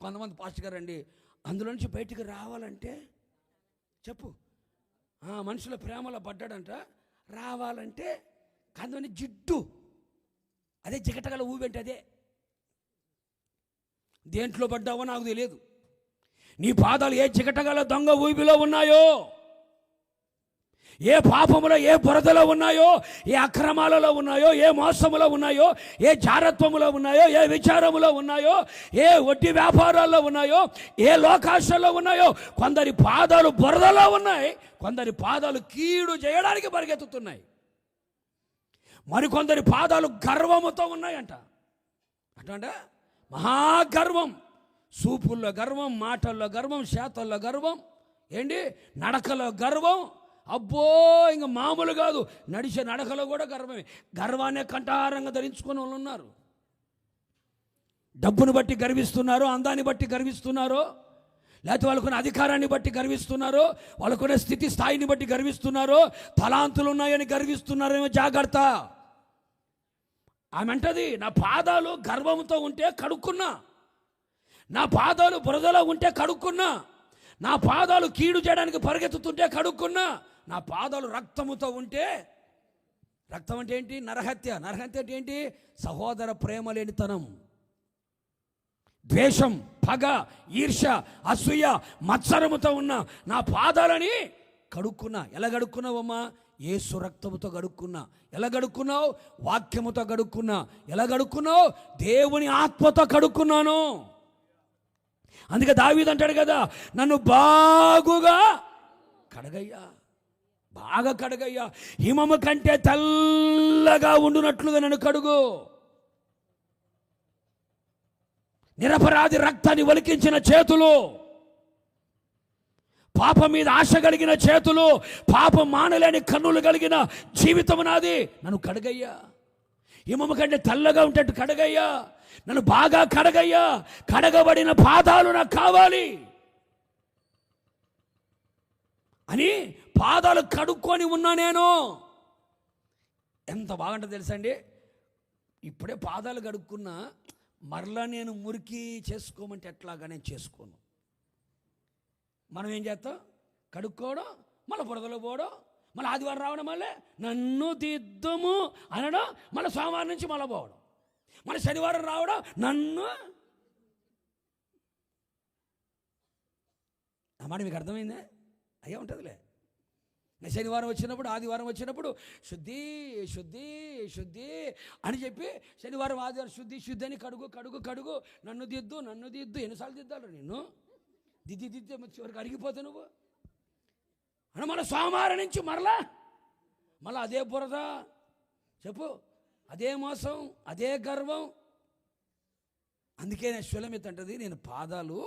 కొంతమంది పాస్టర్ గారు అండి, అందులో నుంచి బయటికి రావాలంటే చెప్పు, మనుషుల ప్రేమలో పడ్డాడంట, రావాలంటే కొంతమంది జిడ్డు, అదే జిగటగల ఊబి అంటే అదే. దేంట్లో పడ్డావో నాకు తెలియదు. నీ పాదాలు ఏ జిగటగల దొంగ ఊబిలో ఉన్నాయో, ఏ పాపములో, ఏ బురదలో ఉన్నాయో, ఏ అక్రమాలలో ఉన్నాయో, ఏ మోసములో ఉన్నాయో, ఏ జారత్వములో ఉన్నాయో, ఏ విచారములో ఉన్నాయో, ఏ వడ్డీ వ్యాపారాల్లో ఉన్నాయో, ఏ లోకాశల్లో ఉన్నాయో, కొందరి పాదాలు బురదలో ఉన్నాయి, కొందరి పాదాలు కీడు చేయడానికి పరిగెత్తుతున్నాయి, మరికొందరి పాదాలు గర్వముతో ఉన్నాయంట. అంటే మహాగర్వం, చూపుల్లో గర్వం, మాటల్లో గర్వం, చేతల్లో గర్వం, ఏంటి నడకలో గర్వం. అబ్బో, ఇంకా మామూలు కాదు, నడిచే నడకలో కూడా గర్వమే. గర్వాన్ని కంఠారంగా ధరించుకునే వాళ్ళు ఉన్నారు. డబ్బును బట్టి గర్విస్తున్నారు, అందాన్ని బట్టి గర్విస్తున్నారు, లేకపోతే వాళ్ళకున్న అధికారాన్ని బట్టి గర్విస్తున్నారు, వాళ్ళకున్న స్థితి స్థాయిని బట్టి గర్విస్తున్నారు, తలాంతులు ఉన్నాయని గర్విస్తున్నారేమో. జాగ్రత్త. ఆమె అంటది, నా పాదాలు గర్వంతో ఉంటే కడుక్కున్నా, నా పాదాలు బురదలో ఉంటే కడుక్కున్నా, నా పాదాలు కీడు చేయడానికి పరిగెత్తుతుంటే కడుక్కున్నా, నా పాదాలు రక్తముతో ఉంటే, రక్తం అంటే ఏంటి? నరహత్య. నరహత్య అంటే ఏంటి? సహోదర ప్రేమ లేనితనం, ద్వేషం, పగ, ఈర్ష, అసూయ, మత్సరముతో ఉన్న నా పాదాలని కడుక్కున్నా. ఎలా కడుక్కున్నావమ్మా? యేసు రక్తముతో కడుక్కున్నా. ఎలా కడుక్కున్నావు? వాక్యముతో కడుక్కున్నా. ఎలా కడుక్కున్నావు? దేవుని ఆత్మతో కడుక్కున్నాను. అందుకే దావీదు అంటాడు కదా, నన్ను బాగుగా కడగయ్యా, బాగా కడగయ్యా, హిమము కంటే తెల్లగా ఉండునట్లుగా నన్ను కడుగు. నిరపరాధి రక్తాన్ని ఒలికించిన చేతులు, పాపం మీద ఆశ కలిగిన చేతులు, పాపం మానలేని కన్నులు కలిగిన జీవితం నాది, నన్ను కడగయ్యా. హిమము కంటే తెల్లగా ఉంటట్టు కడగయ్యా, నన్ను బాగా కడగయ్యా. కడగబడిన పాదాలు నాకు కావాలి అని పాదాలు కడుక్కొని ఉన్నా నేను. ఎంత బాగుంటుందో తెలుసండి. ఇప్పుడే పాదాలు కడుక్కున్నా, మరలా నేను మురికి చేసుకోమంటే ఎట్లాగా నేను చేసుకోను. మనం ఏం చేస్తాం? కడుక్కోవడం, మళ్ళీ బురదలో పోవడం, మళ్ళీ ఆదివారం రావడం, మళ్ళీ నన్ను దిద్దము అనడం, మళ్ళీ సోమవారం నుంచి మళ్ళీ పోవడం, మళ్ళీ శనివారం రావడం, నన్ను. ఆ మాట మీకు అర్థమైందే? అయ్యే ఉంటుందిలే. శనివారం వచ్చినప్పుడు, ఆదివారం వచ్చినప్పుడు శుద్ధి శుద్ధి శుద్ధి అని చెప్పి, శనివారం ఆదివారం శుద్ధి శుద్ధి అని కడుగు కడుగు కడుగు, నన్ను దిద్దు నన్ను దిద్దు. ఎన్నిసార్లు దిద్దాడు నిన్ను? దిద్ది దిద్దే చివరికి అరిగిపోతే నువ్వు అని. మన సోమవారం నుంచి మళ్ళా అదే బురద, చెప్పు, అదే మోసం, అదే గర్వం. అందుకే నేను శూలమిత్ అంటది, నేను పాదాలు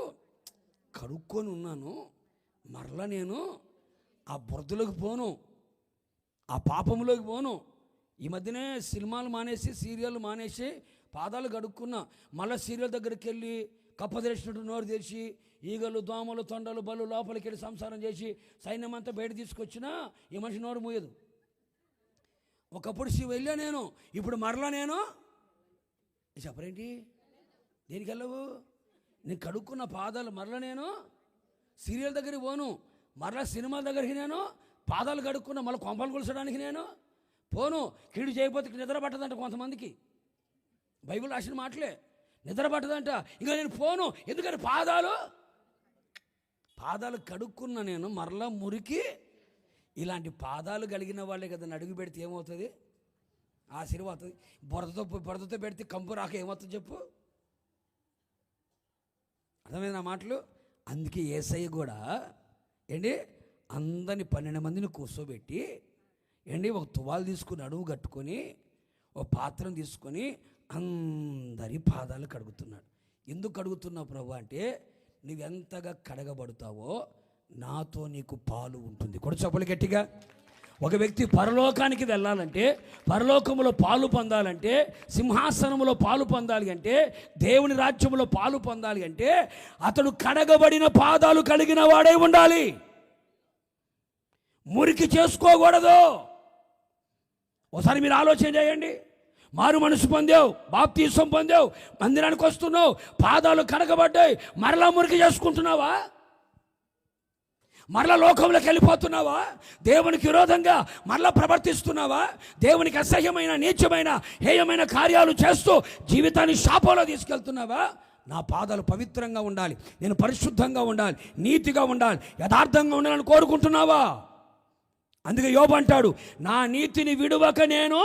కడుక్కొని ఉన్నాను, మరలా నేను ఆ బురదలోకి పోను, ఆ పాపంలోకి పోను. ఈ మధ్యనే సినిమాలు మానేసి, సీరియల్ మానేసి పాదాలు కడుక్కున్నా. మళ్ళీ సీరియల్ దగ్గరికి వెళ్ళి కప్పదెలిసినట్టు నోరు తెరిచి, ఈగలు, దోమలు, తొండలు, బలు లోపలికి వెళ్ళి సంసారం చేసి సైన్యం అంతా బయట తీసుకొచ్చినా ఈ మనిషి నోరు మూయదు. ఒకప్పుడు వెళ్ళా నేను, ఇప్పుడు మరలా నేను. చెప్పరేంటి? దేనికి వెళ్ళవు? నేను కడుక్కున్న పాదాలు మరలా నేను సీరియల్ దగ్గరికి పోను, మరలా సినిమాల దగ్గరికి నేను పాదాలు కడుక్కున్నా, మళ్ళీ కొంపలు కొలచడానికి నేను పోను. కీడు చేయకపోతే నిద్ర పట్టదంట కొంతమందికి. బైబిల్ రాసిన మాటలే, నిద్ర పట్టదంట. ఇంకా నేను పోను, ఎందుకంటే పాదాలు కడుక్కున్నా నేను, మరలా మురికి. ఇలాంటి పాదాలు కలిగిన వాళ్ళే కదా అడుగు పెడితే ఏమవుతుంది? ఆశీర్వాదం. బురదతో పెడితే కంపు రాక ఏమవుతుంది చెప్పు? అర్థమైన మాటలు. అందుకే యేసయ్య కూడా ఏంటి, అందరిని 12 మందిని కూర్చోబెట్టి ఒక తువాలు తీసుకుని అడుగు కట్టుకొని ఒక పాత్రను తీసుకొని అందరి పాదాలు కడుగుతున్నాడు. ఎందుకు కడుగుతున్నావు ప్రభు అంటే, నువ్వెంతగా కడగబడతావో నాతో నీకు పాలు ఉంటుంది. కూడా చెప్పలు గట్టిగా. ఒక వ్యక్తి పరలోకానికి వెళ్ళాలంటే, పరలోకములో పాలు పొందాలంటే, సింహాసనములో పాలు పొందాలి అంటే, దేవుని రాజ్యములో పాలు పొందాలి అంటే అతడు కడగబడిన పాదాలు కలిగిన వాడై ఉండాలి. మురికి చేసుకోకూడదు. ఒకసారి మీరు ఆలోచన చేయండి. మారు మనసు పొందావు, బాప్తీసం పొందావు, మందిరానికి వస్తున్నావు, పాదాలు కడగబడ్డాయి, మరలా మురికి చేసుకుంటున్నావా? మరలా లోకంలోకి వెళ్ళిపోతున్నావా? దేవునికి విరోధంగా మరలా ప్రవర్తిస్తున్నావా? దేవునికి అసహ్యమైన, నీచమైన, హేయమైన కార్యాలు చేస్తూ జీవితాన్ని శాపంలో తీసుకెళ్తున్నావా? నా పాదాలు పవిత్రంగా ఉండాలి, నేను పరిశుద్ధంగా ఉండాలి, నీతిగా ఉండాలి, యథార్థంగా ఉండాలని కోరుకుంటున్నావా? అందుకే యోబు అంటాడు, నా నీతిని విడువక నేను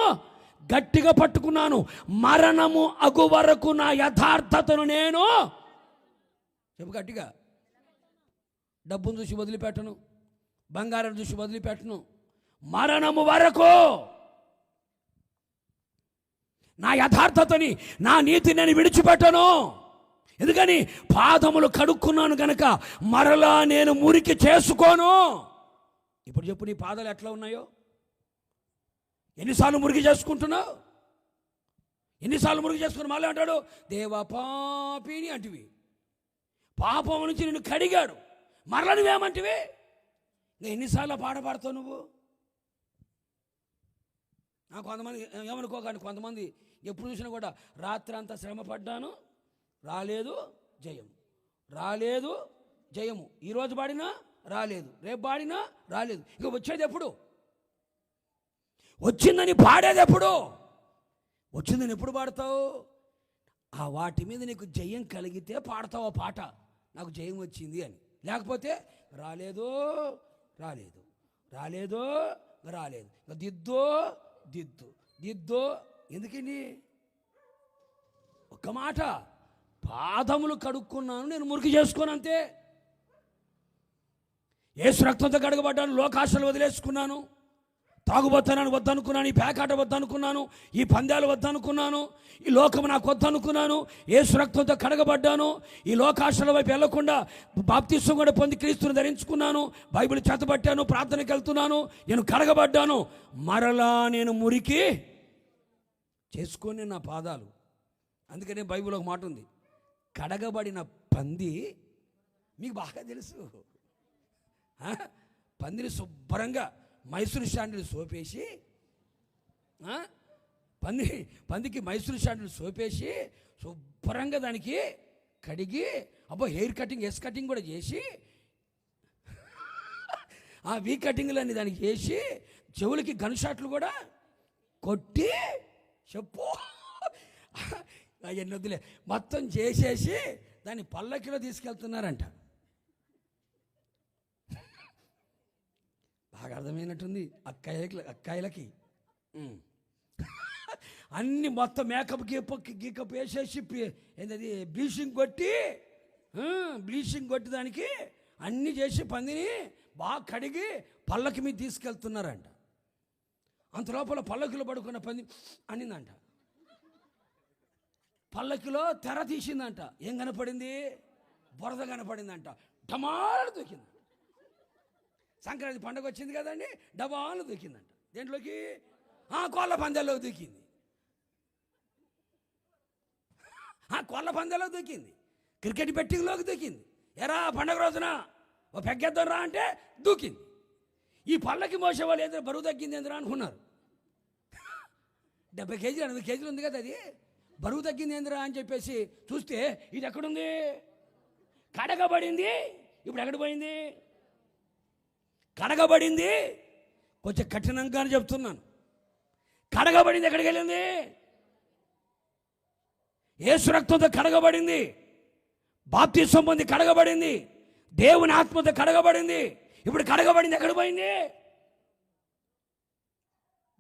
గట్టిగా పట్టుకున్నాను, మరణము అగు వరకు నా యథార్థతను నేను చెప్పు గట్టిగా. డబ్బును చూసి వదిలిపెట్టను, బంగారం చూసి వదిలిపెట్టను, మరణము వరకు నా యథార్థతని, నా నీతిని నేను విడిచిపెట్టను. ఎందుకని? పాదములు కడుక్కున్నాను కనుక మరలా నేను మురికి చేసుకోను. ఇప్పుడు చెప్పు, నీ పాదాలు ఎట్లా ఉన్నాయో? ఎన్నిసార్లు మురికి చేసుకుంటున్నావు? ఎన్నిసార్లు మురికి చేసుకుని మళ్ళీ అంటాడు, దేవా పాపిని అంటివి. పాపం నుంచి నిన్ను కడిగాడు, మరలా నువ్వేమంటివి? ఎన్నిసార్లు పాట పాడతావు నువ్వు? కొంతమంది ఏమనుకోకండి, కొంతమంది ఎప్పుడు చూసినా కూడా రాత్రి అంతా శ్రమ పడ్డాను, రాలేదు జయం, రాలేదు జయము. ఈరోజు పాడినా రాలేదు, రేపు పాడినా రాలేదు. ఇక వచ్చేది ఎప్పుడు? వచ్చిందని పాడేది ఎప్పుడు? వచ్చిందని ఎప్పుడు పాడతావు? ఆ వాటి మీద నీకు జయం కలిగితే పాడతావు ఆ పాట, నాకు జయం వచ్చింది అని. లేకపోతే రాలేదు రాలేదు రాలేదు రాలేదు, దిద్దు దిద్దు దిద్దు. ఎందుకని? ఒక్క మాట, పాదములు కడుక్కున్నాను, నేను మురికి చేసుకోను అంతే. యేసు రక్తంతో కడగబడ్డాను, లోకాశలు వదిలేసుకున్నాను, తాగుబోతానని వద్దనుకున్నాను, ఈ పేకాట వద్దనుకున్నాను, ఈ పందాలు వద్దనుకున్నాను, ఈ లోకం నాకు వద్దనుకున్నాను. యేసు రక్తంతో కడగబడ్డాను, ఈ లోకాశల వైపు వెళ్లకుండా బాప్తిసం కూడా పొంది క్రీస్తుని ధరించుకున్నాను, బైబిల్ చేతబట్టాను, ప్రార్థనకి వెళ్తున్నాను, నేను కడగబడ్డాను, మరలా నేను మురికి చేసుకొని నా పాదాలు. అందుకనే బైబిల్ ఒక మాట ఉంది, కడగబడిన పంది, మీకు బాగా తెలుసు, పందిని శుభ్రంగా మైసూరు శాండిల్ సోపేసి, పందికి మైసూరు శాండిల్ సోపేసి శుభ్రంగా దానికి కడిగి, హెయిర్ కటింగ్, ఎస్ కటింగ్ కూడా చేసి, ఆ వీ కటింగ్లన్నీ దానికి చేసి, చెవులకి గన్ షాట్లు కూడా కొట్టి, చెప్పు అవన్నీ వద్దులే, మొత్తం చేసేసి దాన్ని పల్లకిలో తీసుకెళ్తున్నారంట. బాగా అర్థమైనట్టుంది అక్కాయిలకి. అన్ని మొత్తం మేకప్ గీకప్ వేసేసి ఏంటది బ్లీచింగ్ కొట్టి దానికి అన్నీ చేసి పందిని బాగా కడిగి పల్లకి మీద తీసుకెళ్తున్నారంట. అంత లోపల పల్లకిలో పడుకున్న పంది అనిందంట, పల్లకిలో తెర తీసిందంట. ఏం కనపడింది? బురద కనపడిందంట. డమాలు దూకింది. సంక్రాంతి పండుగ వచ్చింది కదండి, డబాలు దూకిందంట. దేంట్లోకి? కోళ్ళ పందాల్లోకి దూకింది. కోళ్ళ పందాల్లోకి దూకింది, క్రికెట్ బెట్టింగ్లోకి దూకింది. ఎరా పండగ రోజున ఓ పెగ్గెద్దాం రా అంటే దూకింది. ఈ పళ్ళకి మోసే వాళ్ళు ఏదైనా బరువు తగ్గింది ఎందురా అనుకున్నారు. 70 కేజీలు 80 కేజీలు ఉంది కదా, అది బరువు తగ్గింది ఏందిరా అని చెప్పేసి చూస్తే ఇది ఎక్కడుంది? కడగబడింది. ఇప్పుడు ఎక్కడ పోయింది? కడగబడింది. కొంచెం కఠినంగానే చెప్తున్నాను, కడగబడింది. ఎక్కడికి వెళ్ళింది? యేసు రక్తంతో కడగబడింది, బాప్తిసం పొంది కడగబడింది, దేవుని ఆత్మతో కడగబడింది. ఇప్పుడు కడగబడింది ఎక్కడ పోయింది?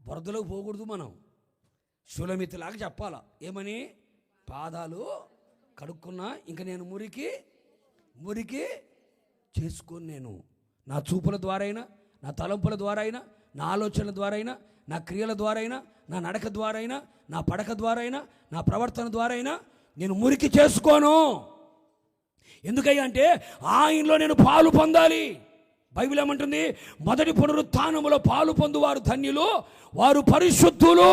బురదలోకి పోకూడదు. మనం సులమితిలాగా చెప్పాలా. ఏమని? పాదాలు కడుక్కున్నా, ఇంకా నేను మురికి చేసుకొని నేను నా చూపుల ద్వారా అయినా, నా తలంపుల ద్వారా అయినా, నా ఆలోచనల ద్వారా అయినా, నా క్రియల ద్వారా అయినా, నా నడక ద్వారా అయినా, నా పడక ద్వారా అయినా, నా ప్రవర్తన ద్వారా అయినా నేను మురికి చేసుకోను. ఎందుకయ్యా అంటే ఆయనలో నేను పాలు పొందాలి. బైబిల్ ఏమంటుంది? మొదటి పునరుత్థానములో పాలు పొందువారు ధన్యులు, వారు పరిశుద్ధులు.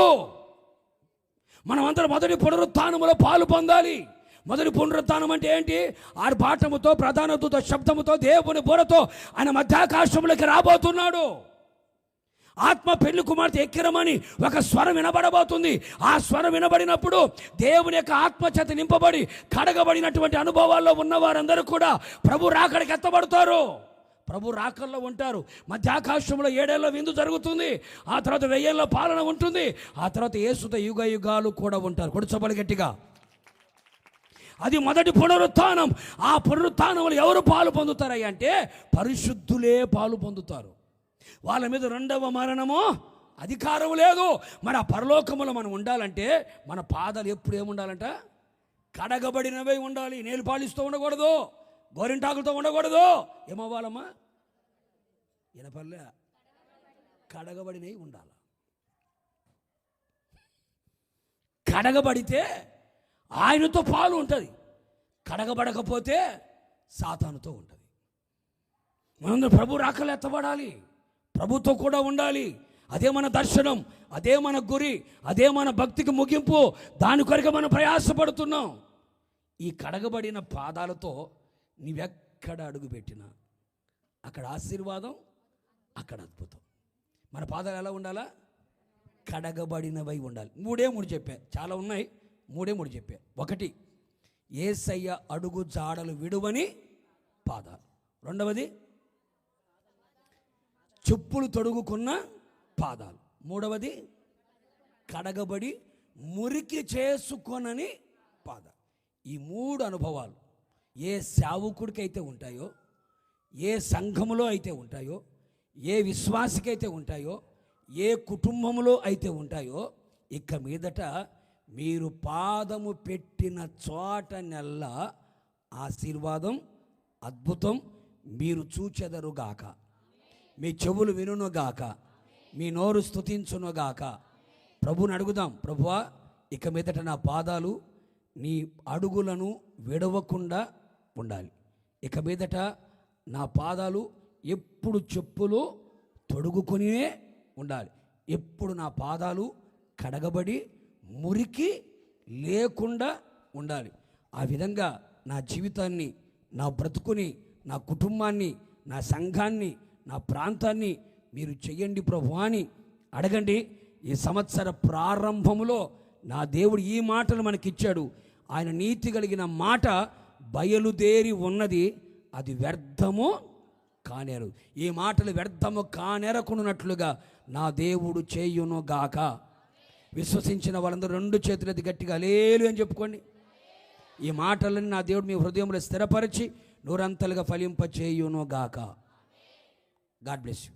మనమందరం మొదటి పునరుత్థానములో పాలు పొందాలి. మొదటి పునరుత్థానం అంటే ఏంటి? ఆర్భాటముతో, ప్రధాన దూత శబ్దముతో, దేవుని బోరతో ఆయన మధ్యాకాశంలోకి రాబోతున్నాడు. ఆత్మ పెళ్లి కుమార్తె ఎక్కిరమని ఒక స్వరం వినబడబోతుంది. ఆ స్వరం వినబడినప్పుడు దేవుని యొక్క ఆత్మచేత నింపబడి కడగబడినటువంటి అనుభవాల్లో ఉన్న వారందరూ కూడా ప్రభు రాకడికి ఎత్తబడతారు, ప్రభు రాకల్లో ఉంటారు. మధ్యాకాశంలో 7 ఏళ్ల విందు జరుగుతుంది. ఆ తర్వాత 1000 ఏళ్ల పాలన ఉంటుంది. ఆ తర్వాత యేసుతో యుగ యుగాలు కూడా ఉంటారు. కొడుచబడి గట్టిగా. అది మొదటి పునరుత్థానం. ఆ పునరుత్థానంలో ఎవరు పాలు పొందుతారయ్య అంటే పరిశుద్ధులే పాలు పొందుతారు. వాళ్ళ మీద రెండవ మరణము అధికారం లేదు. మరి ఆ పరలోకములో మనం ఉండాలంటే మన పాదాలు ఎప్పుడు ఏముండాలంట? కడగబడినవై ఉండాలి. నేలు పాలిస్తూ ఉండకూడదు, గోరింటాకులతో ఉండకూడదు. ఏమవ్వాలమ్మా? వినపల్లె. కడగబడినవి ఉండాలి. కడగబడితే ఆయనతో పాలు ఉంటుంది, కడగబడకపోతే సాతానుతో ఉంటుంది. మనందరూ ప్రభు రాకలు ఎత్తబడాలి, ప్రభుతో కూడా ఉండాలి. అదే మన దర్శనం, అదే మన గురి, అదే మన భక్తికి ముగింపు. దాని కొరకు మనం ప్రయాసపడుతున్నాం. ఈ కడగబడిన పాదాలతో నీవెక్కడ అడుగు పెట్టినా అక్కడ ఆశీర్వాదం, అక్కడ అద్భుతం. మన పాదాలు ఎలా ఉండాలా? కడగబడినవై ఉండాలి. 3 చెప్పా, చాలా ఉన్నాయి. 3 చెప్పా. 1, యేసయ్య అడుగు జాడలు విడువని పాదాలు. 2వది, చెప్పులు తొడుగుకున్న పాదాలు. 3వది, కడగబడి మురికి చేసుకొనని పాదాలు. ఈ 3 అనుభవాలు ఏ సేవకుడికైతే ఉంటాయో, ఏ సంఘములో అయితే ఉంటాయో, ఏ విశ్వాసికైతే ఉంటాయో, ఏ కుటుంబంలో అయితే ఉంటాయో, ఇక మీదట మీరు పాదము పెట్టిన చోట నెల్ల ఆశీర్వాదం, అద్భుతం మీరు చూచెదరుగాక. మీ చెవులు వినుగాక, మీ నోరు స్తుతించునుగాక. ప్రభువుని అడుగుదాం, ప్రభువా ఇక మీదట నా పాదాలు నీ అడుగులను విడవకుండా ఉండాలి. ఇక మీదట నా పాదాలు ఎప్పుడు చెప్పులు తొడుగుకొనే ఉండాలి. ఎప్పుడు నా పాదాలు కడగబడి మురికి లేకుండా ఉండాలి. ఆ విధంగా నా జీవితాన్ని, నా బ్రతుకుని, నా కుటుంబాన్ని, నా సంఘాన్ని, నా ప్రాంతాన్ని మీరు చెయ్యండి ప్రభు అని అడగండి. ఈ సంవత్సర ప్రారంభములో నా దేవుడు ఈ మాటలు మనకిచ్చాడు. ఆయన నీతి కలిగిన మాట బయలుదేరి ఉన్నది, అది వ్యర్థము కానేరు. ఈ మాటలు వ్యర్థము కానేరకున్నట్లుగా నా దేవుడు చేయునుగాక. విశ్వసించిన వాళ్ళందరూ 2 చేతులెత్తి గట్టిగా హల్లెలూయా అని చెప్పుకోండి. ఈ మాటలను నా దేవుడు మీ హృదయంలో స్థిరపరిచి నూరంతలుగా ఫలింప చేయునుగాక. God bless you.